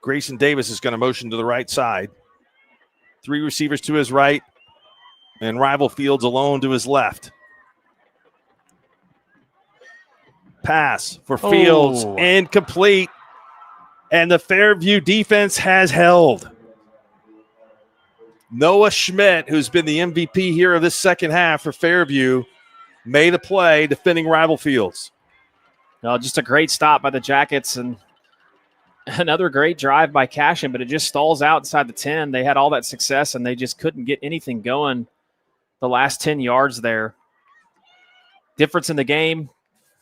Grayson Davis is going to motion to the right side. 3 receivers to his right, and Rival Fields alone to his left. Pass for Fields, incomplete, and the Fairview defense has held. Noah Schmidt, who's been the MVP here of this second half for Fairview, made a play defending Rival Fields. No, just a great stop by the Jackets and another great drive by Cashion, but it just stalls out inside the 10. They had all that success, and they just couldn't get anything going the last 10 yards there. Difference in the game,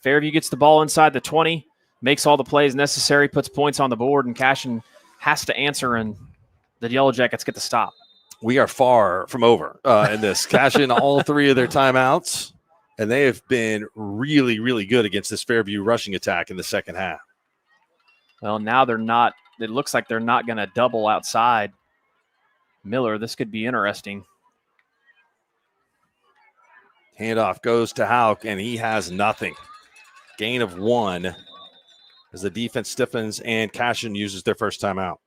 Fairview gets the ball inside the 20, makes all the plays necessary, puts points on the board, and Cashion has to answer, and the Yellow Jackets get the stop. We are far from over in this. Cashion all 3 of their timeouts, and they have been really, really good against this Fairview rushing attack in the second half. Well, now they're not. It looks like they're not going to double outside Miller. This could be interesting. Handoff goes to Hauk, and he has nothing. Gain of 1 as the defense stiffens and Cashion uses their first timeout.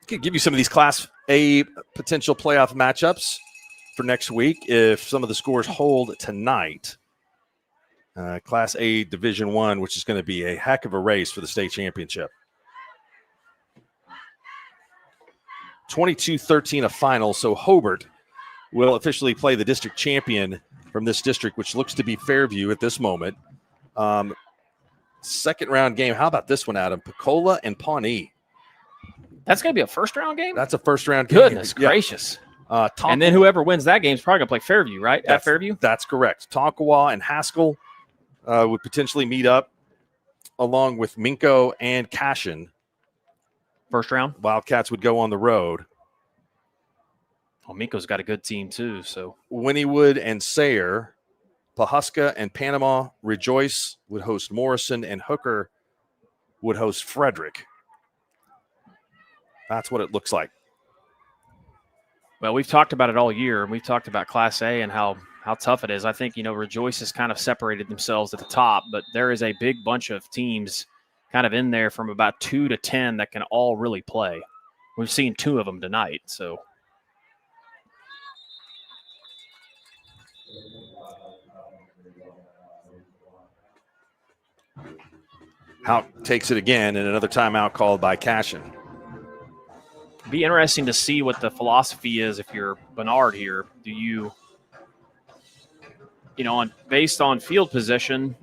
Could give you some of these Class A potential playoff matchups for next week if some of the scores hold tonight. Class A Division I, which is going to be a heck of a race for the state championship. 22-13 a final, so Hobart will officially play the district champion from this district, which looks to be Fairview at this moment. Second round game. How about this one, Adam? Pecola and Pawnee. That's going to be a first-round game? That's a first-round game. Goodness gracious. And then whoever wins that game is probably going to play Fairview, right? At Fairview? That's correct. Tonkawa and Haskell would potentially meet up along with Minko and Cashion. First round? Wildcats would go on the road. Well, Minko's got a good team too. So Wynnewood and Sayre, Pahuska and Panama Rejoice would host Morrison, and Hooker would host Frederick. That's what it looks like. Well, we've talked about it all year, and we've talked about Class A and how tough it is. I think, Rejoice has kind of separated themselves at the top, but there is a big bunch of teams kind of in there from about 2 to 10 that can all really play. We've seen 2 of them tonight, so. Hauk takes it again, and another timeout called by Cashion. Be interesting to see what the philosophy is if you're Bernard here. Do you, based on field position,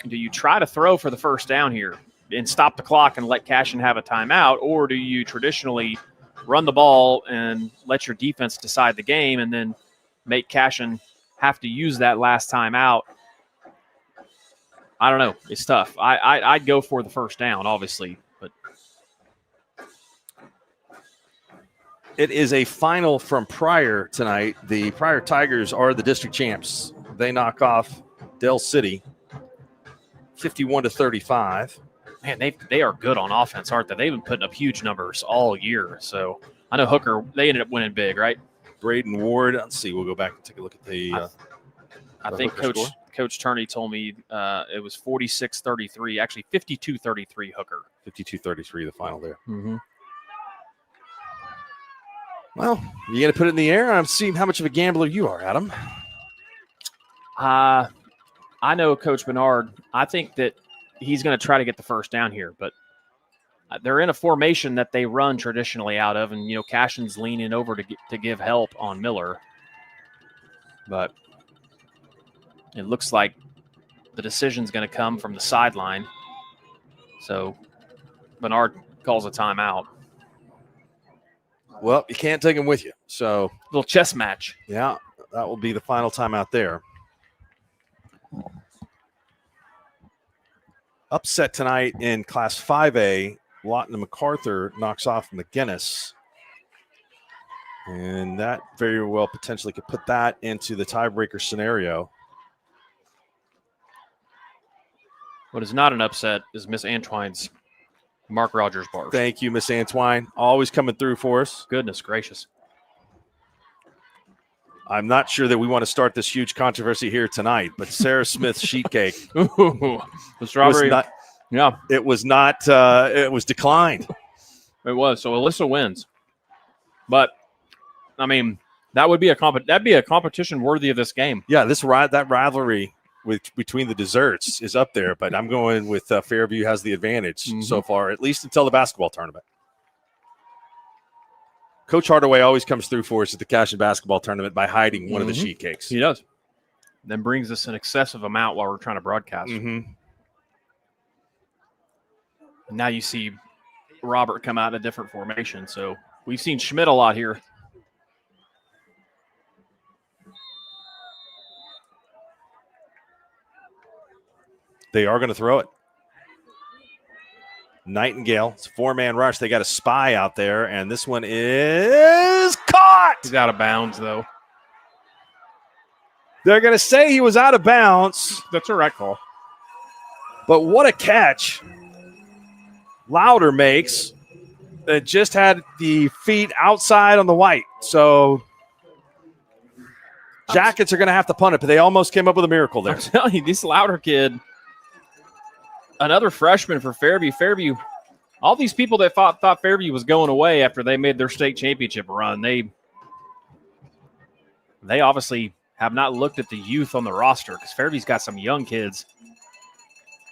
do you try to throw for the first down here and stop the clock and let Cashion have a timeout, or do you traditionally run the ball and let your defense decide the game and then make Cashion have to use that last timeout? I don't know. It's tough. I'd go for the first down, obviously, but it is a final from Pryor tonight. The Pryor Tigers are the district champs. They knock off Del City 51-35. Man, they are good on offense, aren't they? They've been putting up huge numbers all year. So I know Hooker, they ended up winning big, right? Braden Ward. Let's see. We'll go back and take a look at the I think Coach Turney told me it was 46-33, actually 52-33 Hooker. 52-33 the final there. Mm-hmm. Well, you got to put it in the air. I'm seeing how much of a gambler you are, Adam. I know Coach Bernard. I think that he's going to try to get the first down here, but they're in a formation that they run traditionally out of, and Cashion's leaning over to give help on Miller. But it looks like the decision's going to come from the sideline. So Bernard calls a timeout. Well, you can't take him with you. So little chess match. Yeah, that will be the final timeout there. Upset tonight in Class 5A. Lawton and MacArthur knocks off McGinnis. And that very well potentially could put that into the tiebreaker scenario. What is not an upset is Miss Antwine's Mark Rogers bars. Thank you, Miss Antwine. Always coming through for us. Goodness gracious. I'm not sure that we want to start this huge controversy here tonight, but Sarah Smith's sheet cake. Ooh, the strawberry. It was not, it was declined. It was. So Alyssa wins. But, I mean, that'd be a competition worthy of this game. Yeah, that rivalry between the desserts is up there, but I'm going with Fairview has the advantage so far, at least until the basketball tournament. Coach Hardaway always comes through for us at the Cashion basketball tournament by hiding one of the sheet cakes. He does. Then brings us an excessive amount while we're trying to broadcast. Mm-hmm. And now you see Robert come out in a different formation. So we've seen Schmidt a lot here. They are going to throw it. Nightingale, it's a four-man rush. They got a spy out there, and this one is caught. He's out of bounds, though. They're going to say he was out of bounds. That's a right call. But what a catch Louder makes. It just had the feet outside on the white. So Jackets are going to have to punt it, but they almost came up with a miracle there. I'm telling you, this Louder kid, another freshman for Fairview. Fairview, all these people that thought Fairview was going away after they made their state championship run, they obviously have not looked at the youth on the roster because Fairview's got some young kids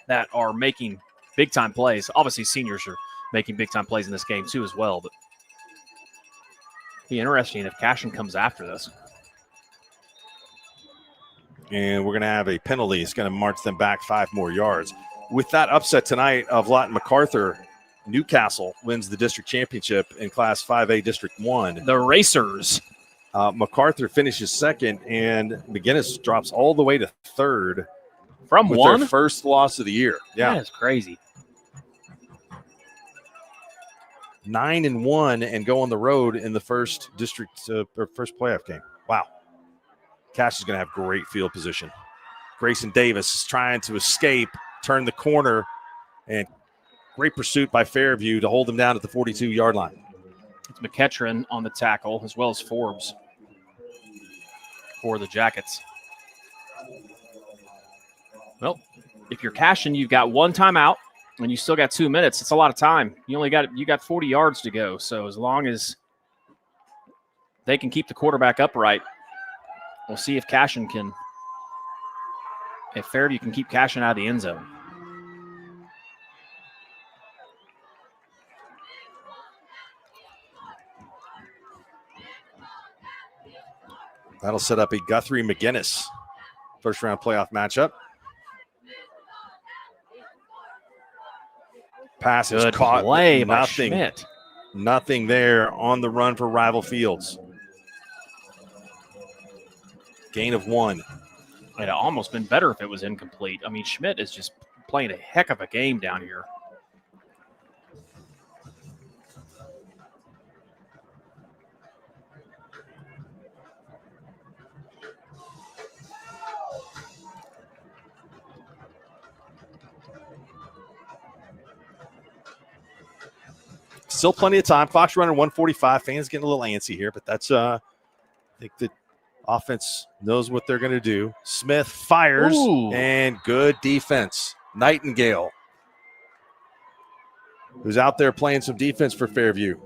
that are making big-time plays. Obviously, seniors are making big-time plays in this game too as well, but it'd be interesting if Cashion comes after this. And we're going to have a penalty. It's going to march them back 5 more yards. With that upset tonight of Lawton MacArthur, Newcastle wins the district championship in Class 5A District 1. The Racers. MacArthur finishes second, and McGinnis drops all the way to third. From with one? their first loss of the year. Yeah. That is crazy. 9-1 and go on the road in the first district or first playoff game. Wow. Cash is going to have great field position. Grayson Davis is trying to escape, turn the corner, and great pursuit by Fairview to hold them down at the 42-yard line. It's McEachran on the tackle as well as Forbes for the Jackets. Well, if you're Cashion, you've got one timeout and you still got 2 minutes. It's a lot of time. You got 40 yards to go. So as long as they can keep the quarterback upright, we'll see if Fairview can keep Cashion out of the end zone. That'll set up a Guthrie-McGinnis first-round playoff matchup. Pass is caught. Play by Schmidt. Nothing there on the run for Rival Fields. Gain of 1. It'd almost been better if it was incomplete. I mean, Schmidt is just playing a heck of a game down here. Still plenty of time. Clock's running 1:45. Fans getting a little antsy here, but that's I think the offense knows what they're going to do. Smith fires, and good defense. Nightingale, who's out there playing some defense for Fairview.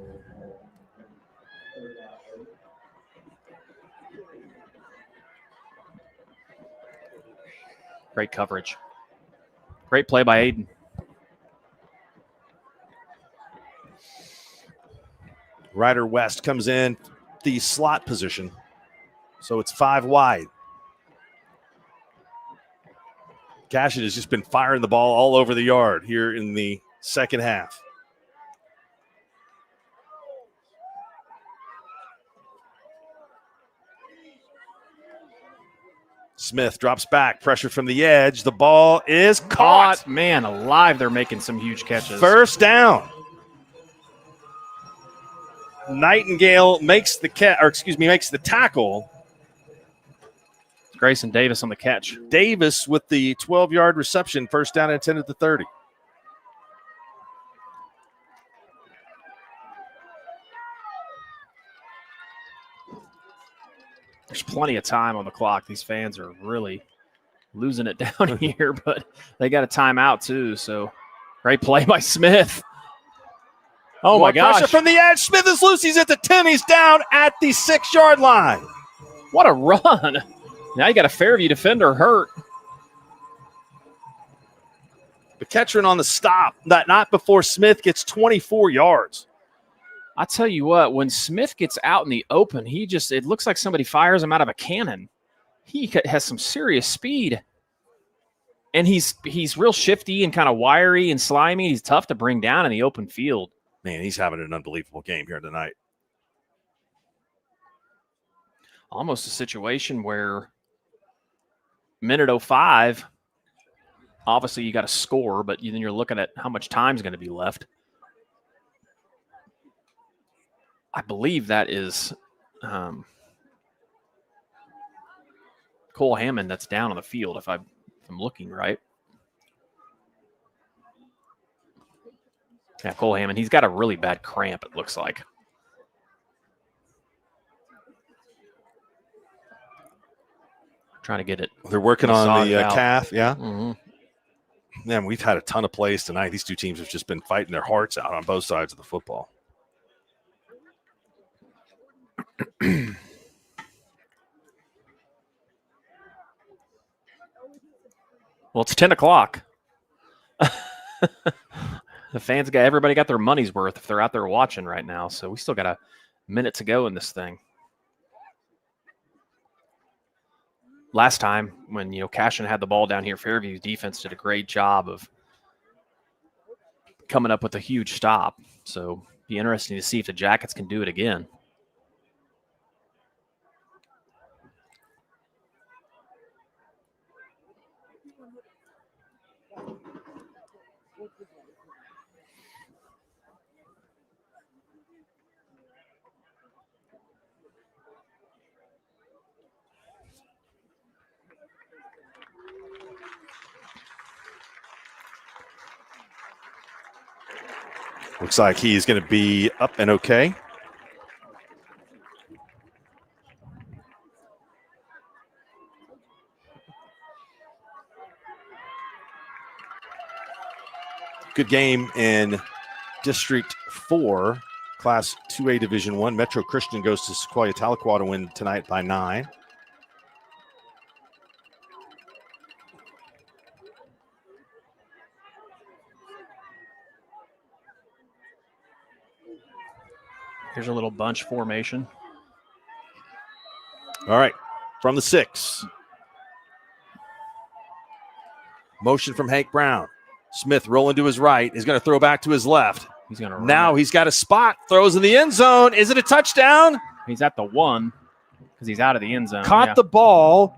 Great coverage. Great play by Aiden. Ryder West comes in the slot position. So it's 5 wide. Cashion has just been firing the ball all over the yard here in the second half. Smith drops back, pressure from the edge. The ball is caught. Man alive, they're making some huge catches. First down. Nightingale makes the tackle. Grayson Davis on the catch. Davis with the 12-yard reception, first down and 10 at the 30. There's plenty of time on the clock. These fans are really losing it down here, but they got a timeout too. So great play by Smith. Oh More my gosh. pressure from the edge. Smith is loose. He's at the 10. He's down at the 6-yard line. What a run. Now you got a Fairview defender hurt. McEachern on the stop. Not before Smith gets 24 yards. I tell you what, when Smith gets out in the open, it looks like somebody fires him out of a cannon. He has some serious speed. And he's real shifty and kind of wiry and slimy. He's tough to bring down in the open field. Man, he's having an unbelievable game here tonight. Almost a situation where minute 05, obviously you got to score, but then you're looking at how much time's going to be left. I believe that is Cole Hammond that's down on the field, if I'm looking right. Yeah, Cole Hammond. He's got a really bad cramp, it looks like. Trying to get it. They're working on the calf, yeah. Mm-hmm. Man, we've had a ton of plays tonight. These two teams have just been fighting their hearts out on both sides of the football. Well, it's 10 o'clock. Everybody got their money's worth if they're out there watching right now. So we still got a minute to go in this thing. Last time when, Cashion had the ball down here, Fairview's defense did a great job of coming up with a huge stop. So be interesting to see if the Jackets can do it again. Looks like he's going to be up and okay. Good game in District 4, Class 2A Division 1. Metro Christian goes to Sequoia Tahlequah to win tonight by 9. Here's a little bunch formation. All right, from the 6. Motion from Hank Brown. Smith rolling to his right. Is going to throw back to his left. He's going to run. Now he's got a spot. Throws in the end zone. Is it a touchdown? He's at the 1 because he's out of the end zone. Caught the ball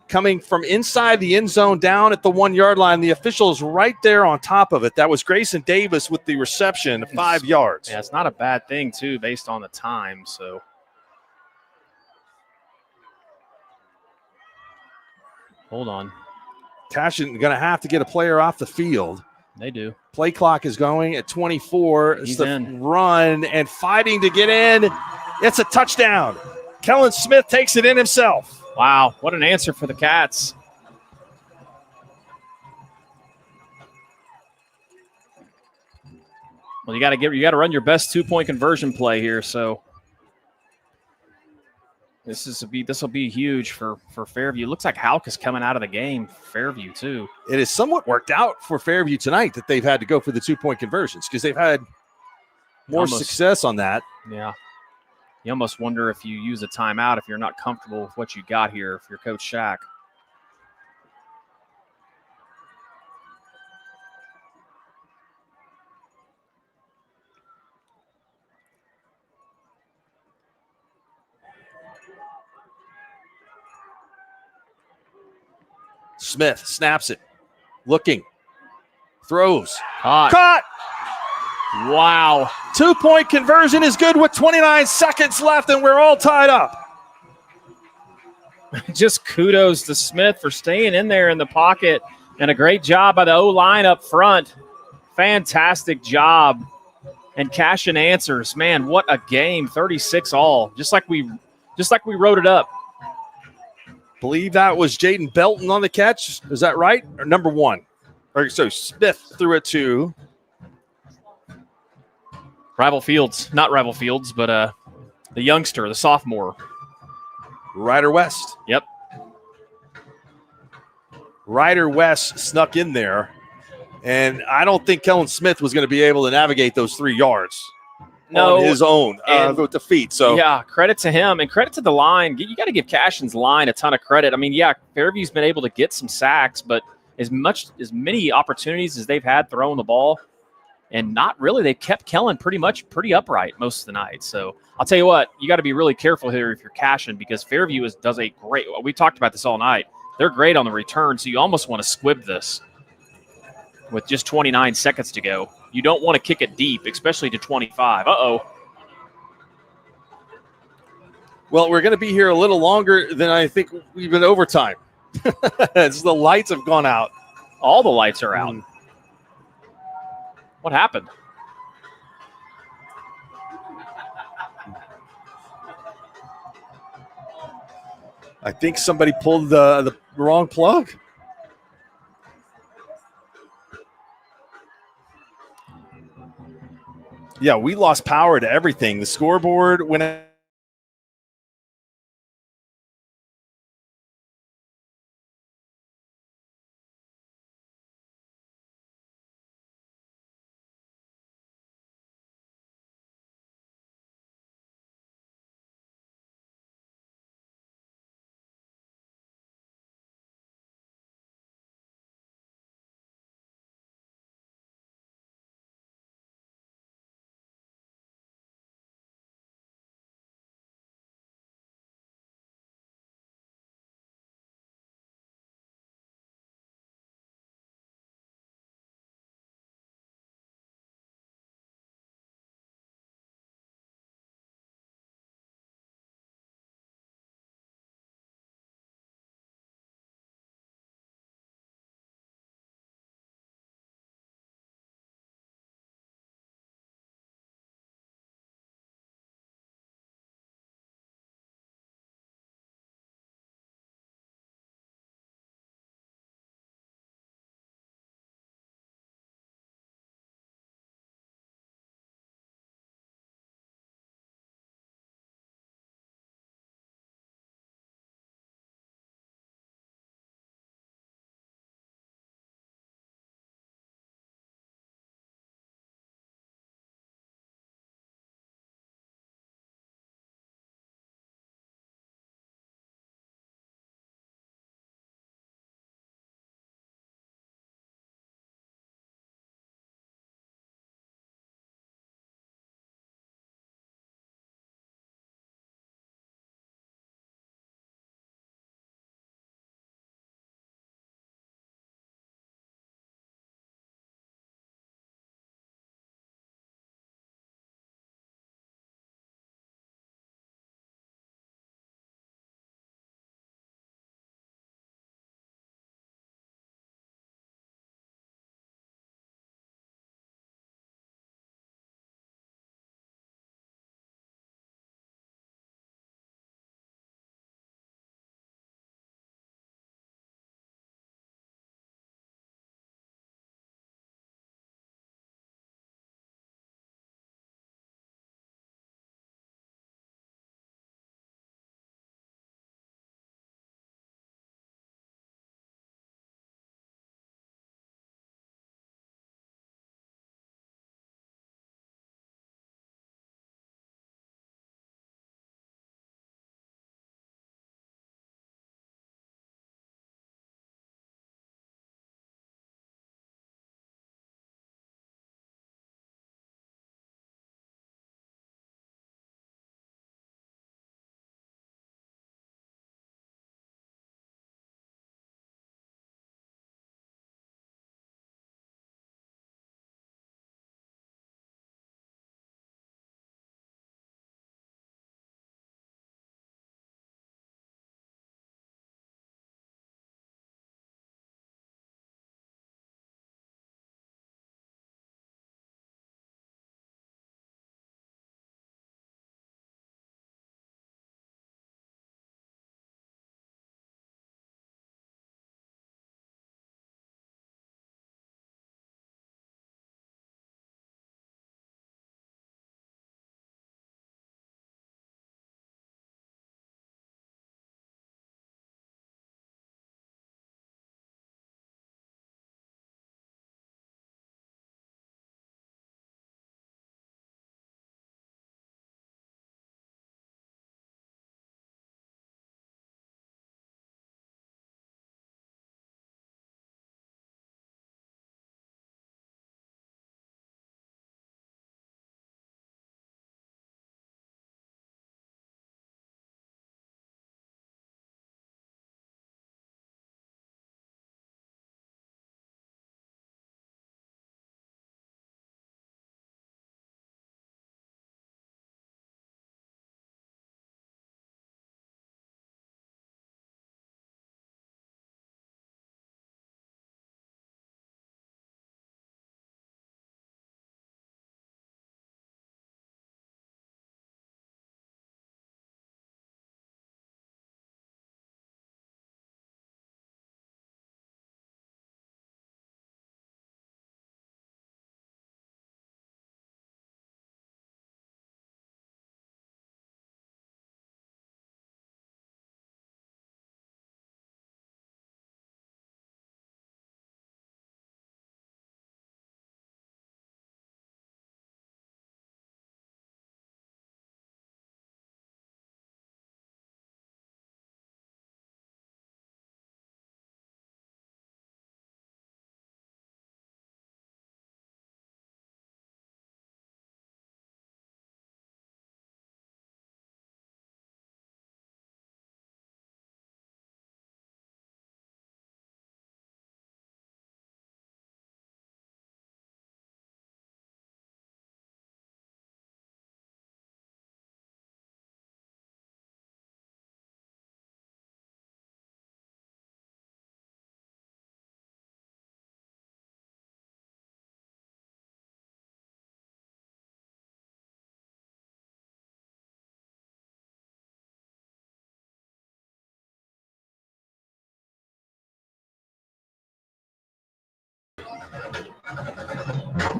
coming from inside the end zone down at the 1-yard line. The official is right there on top of it. That was Grayson Davis with the reception, 5 yards. Yeah, it's not a bad thing, too, based on the time. So hold on. Cashion going to have to get a player off the field. They do. Play clock is going at 24. He's the in. Run and fighting to get in. It's a touchdown. Kellen Smith takes it in himself. Wow, what an answer for the Cats. Well, you got to run your best 2-point conversion play here. So this will be huge for Fairview. Looks like Houck is coming out of the game. Fairview too. It is somewhat worked out for Fairview tonight that they've had to go for the 2-point conversions because they've had more success on that. Yeah. You almost wonder if you use a timeout if you're not comfortable with what you got here, if you're Coach Shack. Smith snaps it. Looking. Throws. Caught. Wow. 2-point conversion is good with 29 seconds left, and we're all tied up. Just kudos to Smith for staying in there in the pocket, and a great job by the O-line up front. Fantastic job. And Cashion answers. Man, what a game. 36 all. Just like we wrote it up. Believe that was Jaden Belton on the catch. Is that right? Or number 1? Or so Smith threw it to Rival Fields. Not Rival Fields, but the youngster, the sophomore. Ryder West. Yep. Ryder West snuck in there. And I don't think Kellen Smith was going to be able to navigate those 3 yards on his own with the feet. So yeah, credit to him and credit to the line. You got to give Cashion's line a ton of credit. I mean, yeah, Fairview's been able to get some sacks, but as many opportunities as they've had throwing the ball, and not really, they've kept Kellen pretty upright most of the night. So I'll tell you what, you got to be really careful here if you're Cashion, because Fairview does a great. We talked about this all night. They're great on the return, so you almost want to squib this. With just 29 seconds to go. You don't want to kick it deep, especially to 25. Uh-oh. Well, we're going to be here a little longer than I think we've been overtime. The lights have gone out. All the lights are out. What happened? I think somebody pulled the wrong plug. Yeah, we lost power to everything. The scoreboard went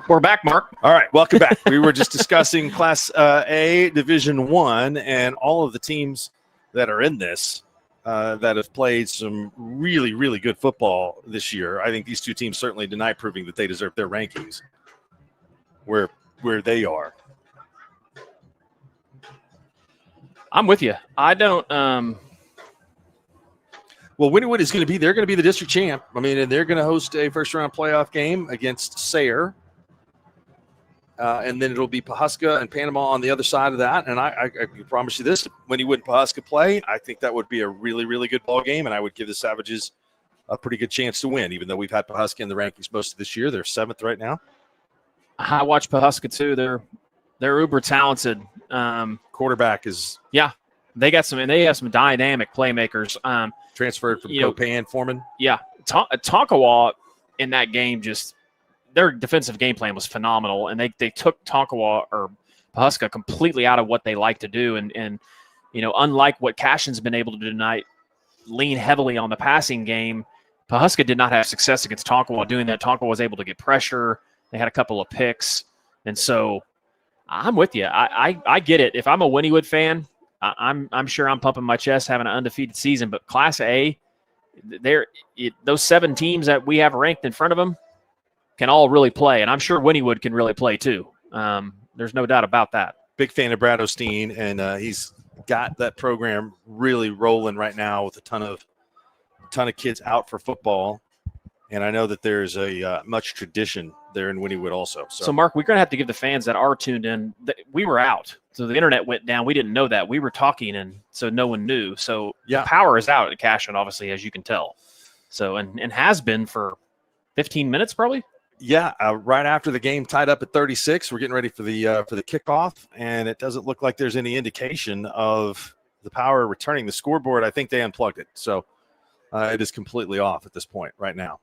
We're back, Mark. All right, welcome back. We were just discussing Class A Division I and all of the teams that are in this that have played some really, really good football this year. I think these two teams certainly tonight proving that they deserve their rankings where they are. I'm with you. I don't. Well, Wynnewood is going to be. They're going to be the district champ. I mean, and they're going to host a first-round playoff game against Sayre. And then it'll be Pawhuska and Panama on the other side of that. And I can promise you this, Wynnewood and Pawhuska play, I think that would be a really, really good ball game, and I would give the Savages a pretty good chance to win, even though we've had Pawhuska in the rankings most of this year. They're 7th right now. I watch Pawhuska too. They're uber talented. Quarterback is they got some, and they have some dynamic playmakers. Transferred from Copan, Foreman. Yeah, Tonkawa in that game just. Their defensive game plan was phenomenal, and they took Tonkawa or Pawhuska completely out of what they like to do. And unlike what Cashion's been able to do tonight, lean heavily on the passing game, Pawhuska did not have success against Tonkawa doing that. Tonkawa was able to get pressure. They had a couple of picks. And so I'm with you. I get it. If I'm a Wynnewood fan, I'm sure I'm pumping my chest having an undefeated season. But Class A, those 7 teams that we have ranked in front of them, can all really play, and I'm sure Wynnewood can really play too. There's no doubt about that. Big fan of Brad Osteen, and he's got that program really rolling right now with a ton of kids out for football. And I know that there's a much tradition there in Wynnewood also. So, Mark, we're going to have to give the fans that are tuned in. We were out, so the internet went down. We didn't know that. We were talking, and so no one knew. So the power is out at Cashion, obviously, as you can tell. So and has been for 15 minutes probably. Yeah, right after the game tied up at 36, we're getting ready for the kickoff, and it doesn't look like there's any indication of the power returning. The scoreboard, I think they unplugged it, so it is completely off at this point right now.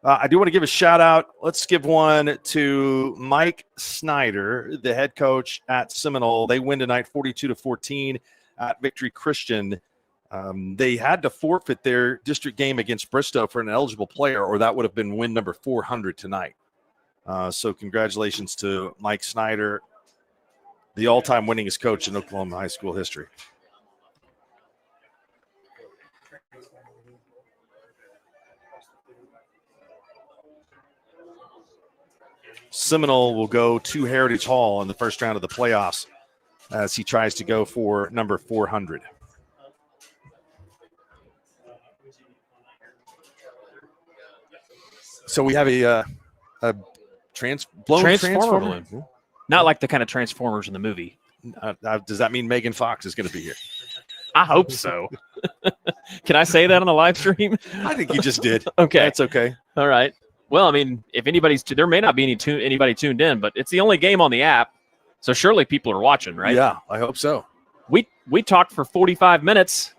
I do want to give a shout-out. Let's give one to Mike Snyder, the head coach at Seminole. They win tonight 42-14 at Victory Christian. They had to forfeit their district game against Bristow for an eligible player, or that would have been win number 400 tonight. So congratulations to Mike Snyder, the all-time winningest coach in Oklahoma high school history. Seminole will go to Heritage Hall in the first round of the playoffs as he tries to go for number 400. So we have a transformer balloon. Not like the kind of Transformers in the movie. Does that mean Megan Fox is going to be here? I hope so. Can I say that on the live stream? I think you just did. Okay. That's okay. All right. Well, I mean, if anybody's there may not be anybody tuned in, but it's the only game on the app, so surely people are watching, right? Yeah, I hope so. We talked for 45 minutes,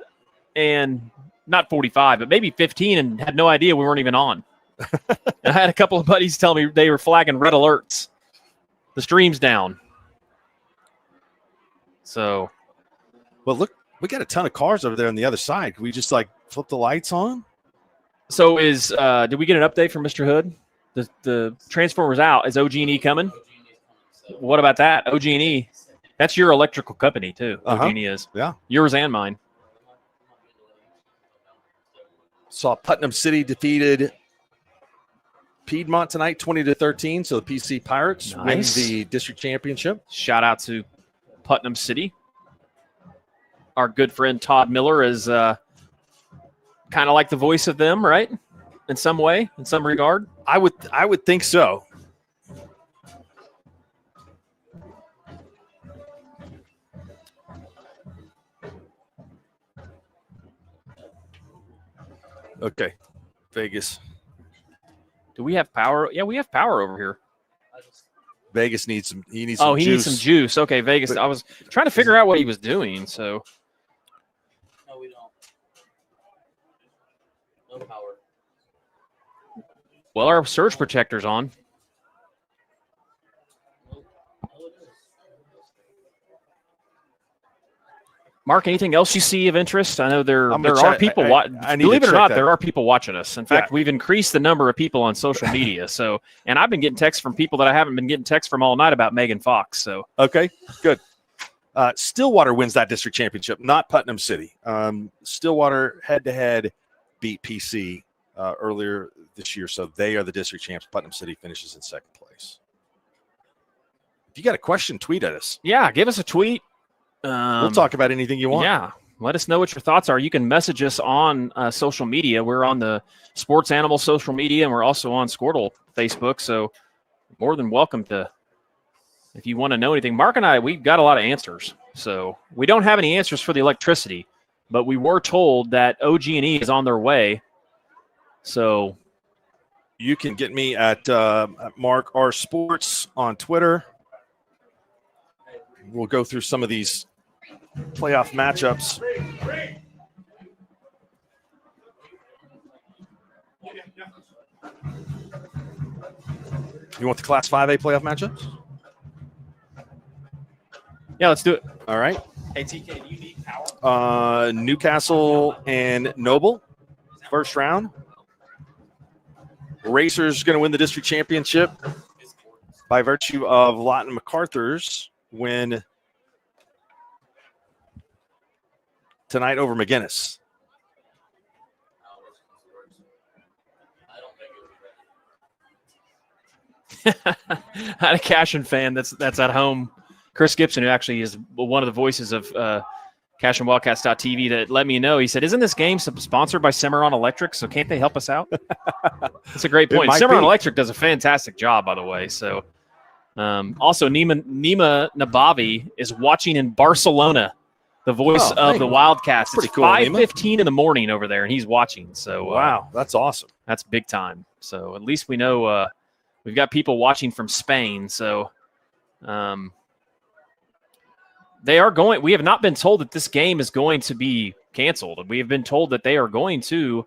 and not 45, but maybe 15, and had no idea we weren't even on. And I had a couple of buddies tell me they were flagging red alerts. The stream's down. So, well, look, we got a ton of cars over there on the other side. Can we just flip the lights on? So did we get an update from Mr. Hood? The Transformer's out. Is OG&E coming? What about that? OG&E, that's your electrical company too. OG&E is. Yeah. Yours and mine. Saw Putnam City defeated Piedmont tonight, 20-13. So the PC Pirates win the district championship. Shout out to Putnam City. Our good friend Todd Miller is kind of like the voice of them, right? In some way, in some regard. I would think so. Okay, Vegas. Do we have power? Yeah, we have power over here. Vegas needs some. He needs. Oh, some he juice. needs some juice. Okay, Vegas. I was trying to figure out what he was doing. So. No, we don't. No power. Well, our surge protector's on. Mark, anything else you see of interest? I know there are people. Believe it or not, there are people watching us. In fact, we've increased the number of people on social media. So, and I've been getting texts from people that I haven't been getting texts from all night about Megan Fox. So, okay, good. Stillwater wins that district championship, not Putnam City. Stillwater head-to-head beat PC earlier this year, so they are the district champs. Putnam City finishes in second place. If you got a question, tweet at us. Yeah, give us a tweet. We'll talk about anything you want. Yeah, let us know what your thoughts are. You can message us on social media. We're on the Sports Animal social media, and we're also on Skordle Facebook, so more than welcome to, if you want to know anything. Mark and I, we've got a lot of answers. So we don't have any answers for the electricity, but we were told that OG&E is on their way. So you can get me at Mark R Sports on Twitter. We'll go through some of these playoff matchups. You want the Class 5A playoff matchups? Yeah, let's do it. All right. Hey, TK, do you need power? Newcastle and Noble, first round. Racers going to win the district championship by virtue of Lawton MacArthur's win tonight over McGinnis. I had a Cashion fan that's at home, Chris Gibson, who actually is one of the voices of CashionWildcats.tv, that let me know. He said, "Isn't this game sponsored by Cimarron Electric? So can't they help us out?" That's a great point. Cimarron Electric does a fantastic job, by the way. So, also Nima Nabavi is watching in Barcelona, the voice of the Wildcats. It's cool, 5:15 in the morning over there, and he's watching. So, wow, that's awesome. That's big time. So at least we know we've got people watching from Spain. So. They are going. We have not been told that this game is going to be canceled. We have been told that they are going to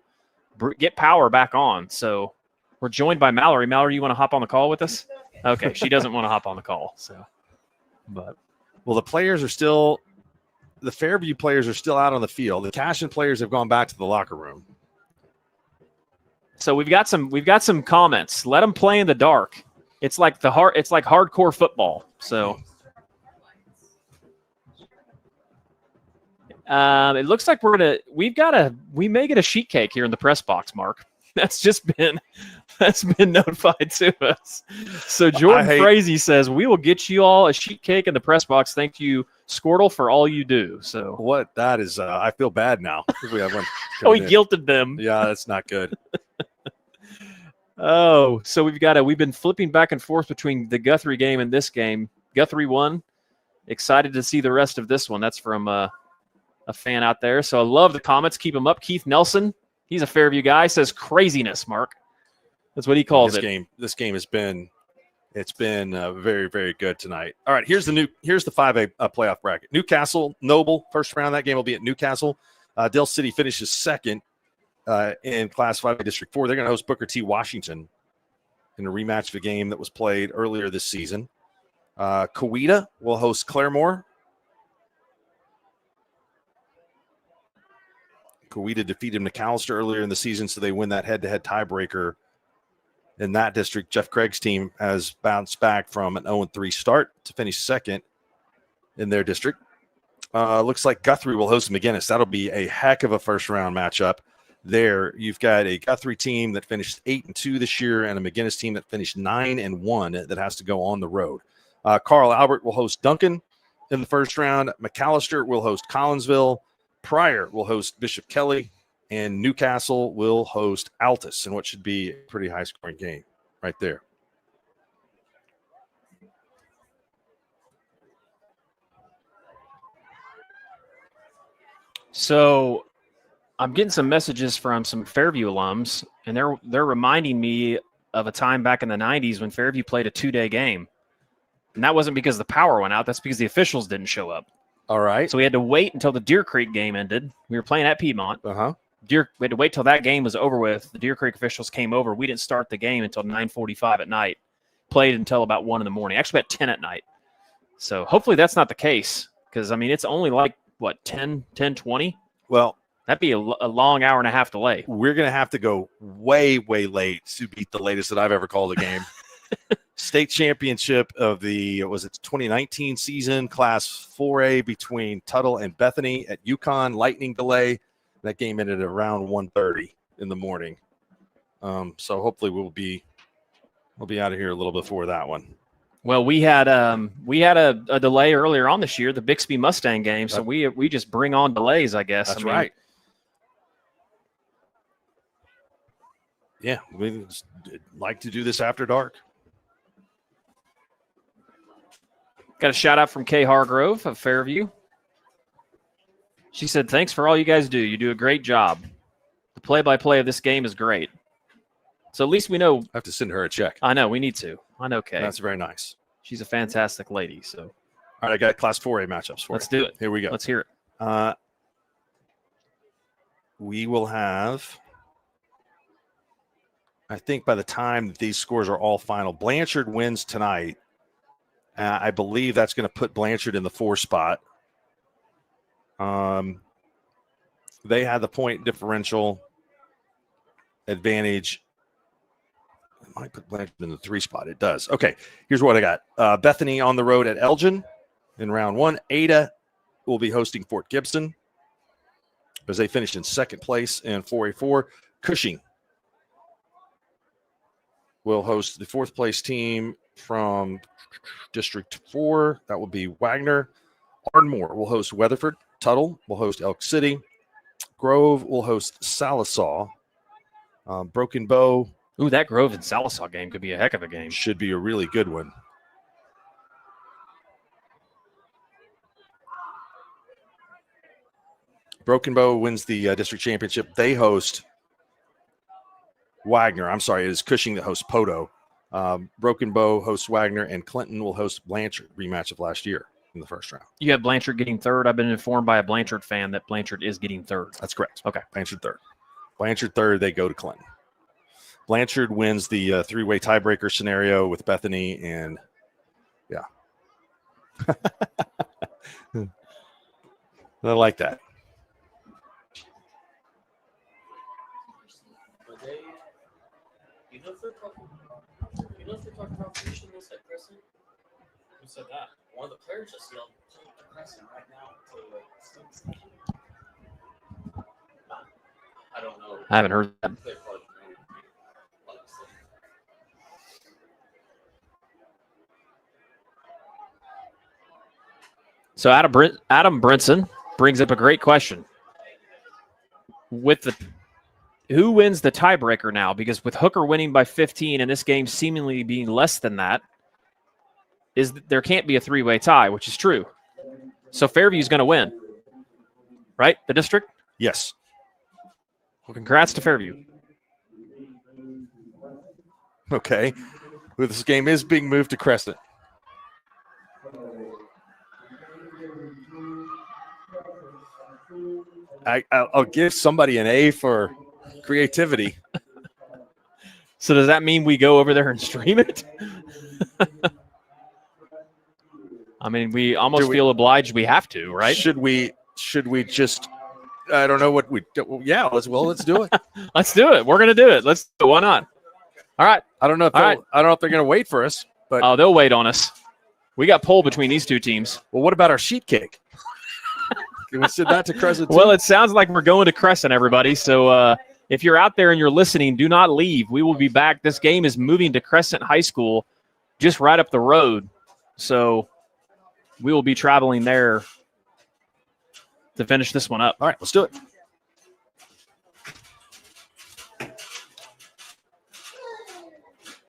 get power back on. So we're joined by Mallory. Mallory, you want to hop on the call with us? Okay, she doesn't want to hop on the call. So, but well, the players are still. The Fairview players are still out on the field. The Cashion players have gone back to the locker room. So we've got some comments. Let them play in the dark. It's like hardcore football. So. It looks like we may get a sheet cake here in the press box, Mark. That's been notified to us. So Jordan Frazee says, "We will get you all a sheet cake in the press box. Thank you, Skordle, for all you do." So what that is, I feel bad now. We have one. He guilted them. Yeah, that's not good. So we've been flipping back and forth between the Guthrie game and this game. Guthrie won. Excited to see the rest of this one. That's from a fan out there. So I love the comments. Keep them up. Keith Nelson, he's a Fairview guy, says craziness, Mark. That's what he calls it. This game has been very, very good tonight. All right, here's the 5A playoff bracket. Newcastle, Noble, first round. That game will be at Newcastle. Dale City finishes second in Class 5A District 4. They're going to host Booker T. Washington in a rematch of a game that was played earlier this season. Coweta will host Claremore. Coweta defeated McAllister earlier in the season, so they win that head-to-head tiebreaker in that district. Jeff Craig's team has bounced back from an 0-3 start to finish second in their district. Looks like Guthrie will host McGinnis. That'll be a heck of a first-round matchup there. You've got a Guthrie team that finished 8-2 this year and a McGinnis team that finished 9-1 that has to go on the road. Carl Albert will host Duncan in the first round. McAllister will host Collinsville. Pryor will host Bishop Kelly, and Newcastle will host Altus in what should be a pretty high-scoring game right there. So I'm getting some messages from some Fairview alums, and they're reminding me of a time back in the 90s when Fairview played a 2-day game. And that wasn't because the power went out. That's because the officials didn't show up. All right. So we had to wait until the Deer Creek game ended. We were playing at Piedmont. We had to wait till that game was over with. The Deer Creek officials came over. We didn't start the game until 9:45 at night. Played until about 1 in the morning. Actually, about 10 at night. So hopefully that's not the case, because, I mean, it's only like what, 10, 20? Well, that'd be a long hour and a half delay. We're going to have to go way, way late to beat the latest that I've ever called a game. State championship of the 2019 season, Class 4A between Tuttle and Bethany at UConn. Lightning delay. That game ended at around 1:30 in the morning. So hopefully we'll be out of here a little before that one. Well, we had a delay earlier on this year, the Bixby Mustang game. So we just bring on delays, I guess. That's right. Yeah, we like to do this after dark. Got a shout out from Kay Hargrove of Fairview. She said, "Thanks for all you guys do. You do a great job. The play-by-play of this game is great." So at least we know. I have to send her a check. I know. We need to. I know, Kay. That's very nice. She's a fantastic lady. So, all right, I got Class 4A matchups for you. Let's do it. Here we go. Let's hear it. We will have, I think by the time that these scores are all final, Blanchard wins tonight. I believe that's going to put Blanchard in the 4 spot. They had the point differential advantage. It might put Blanchard in the 3 spot. It does. Okay, here's what I got. Bethany on the road at Elgin in round 1. Ada will be hosting Fort Gibson as they finished in 2nd place in 4A4. Cushing will host the 4th place team from District 4. That will be Wagner. Ardmore will host Weatherford. Tuttle will host Elk City. Grove will host Salisaw. Broken Bow. Ooh, that Grove and Salisaw game could be a heck of a game. Should be a really good one. Broken Bow wins the district championship. They host Wagner. I'm sorry, it is Cushing that hosts Poto. Broken Bow hosts Wagner, and Clinton will host Blanchard, rematch of last year in the first round. You have Blanchard getting 3rd. I've been informed by a Blanchard fan that Blanchard is getting 3rd. That's correct. Okay. Blanchard 3rd. Blanchard 3rd, they go to Clinton. Blanchard wins the 3-way tiebreaker scenario with Bethany, and yeah. I like that. You know if they're talking about finishing this at Crescent? Who said that? One of the players just yelled to Crescent right now. I don't know. I haven't heard that. So Adam Brinson brings up a great question. Who wins the tiebreaker now? Because with Hooker winning by 15 and this game seemingly being less than that, there can't be a 3-way tie, which is true. So Fairview's going to win, right? The district? Yes. Well, congrats to Fairview. Okay. Well, this game is being moved to Crescent. I'll give somebody an A for creativity. So does that mean we go over there and stream it? I mean, we almost feel obliged we have to, right? Should we just, I don't know what we do. Yeah, let's do it. Let's do it. We're going to do it. Let's do it. Why not? All right. I don't know if I don't know if they're going to wait for us, but oh, they'll wait on us. We got pole between these two teams. Well, what about our sheet cake? Can we send that to Crescent too? Well, it sounds like we're going to Crescent, everybody. So if you're out there and you're listening, do not leave. We will be back. This game is moving to Crescent High School, just right up the road. So we will be traveling there to finish this one up. All right, let's do it.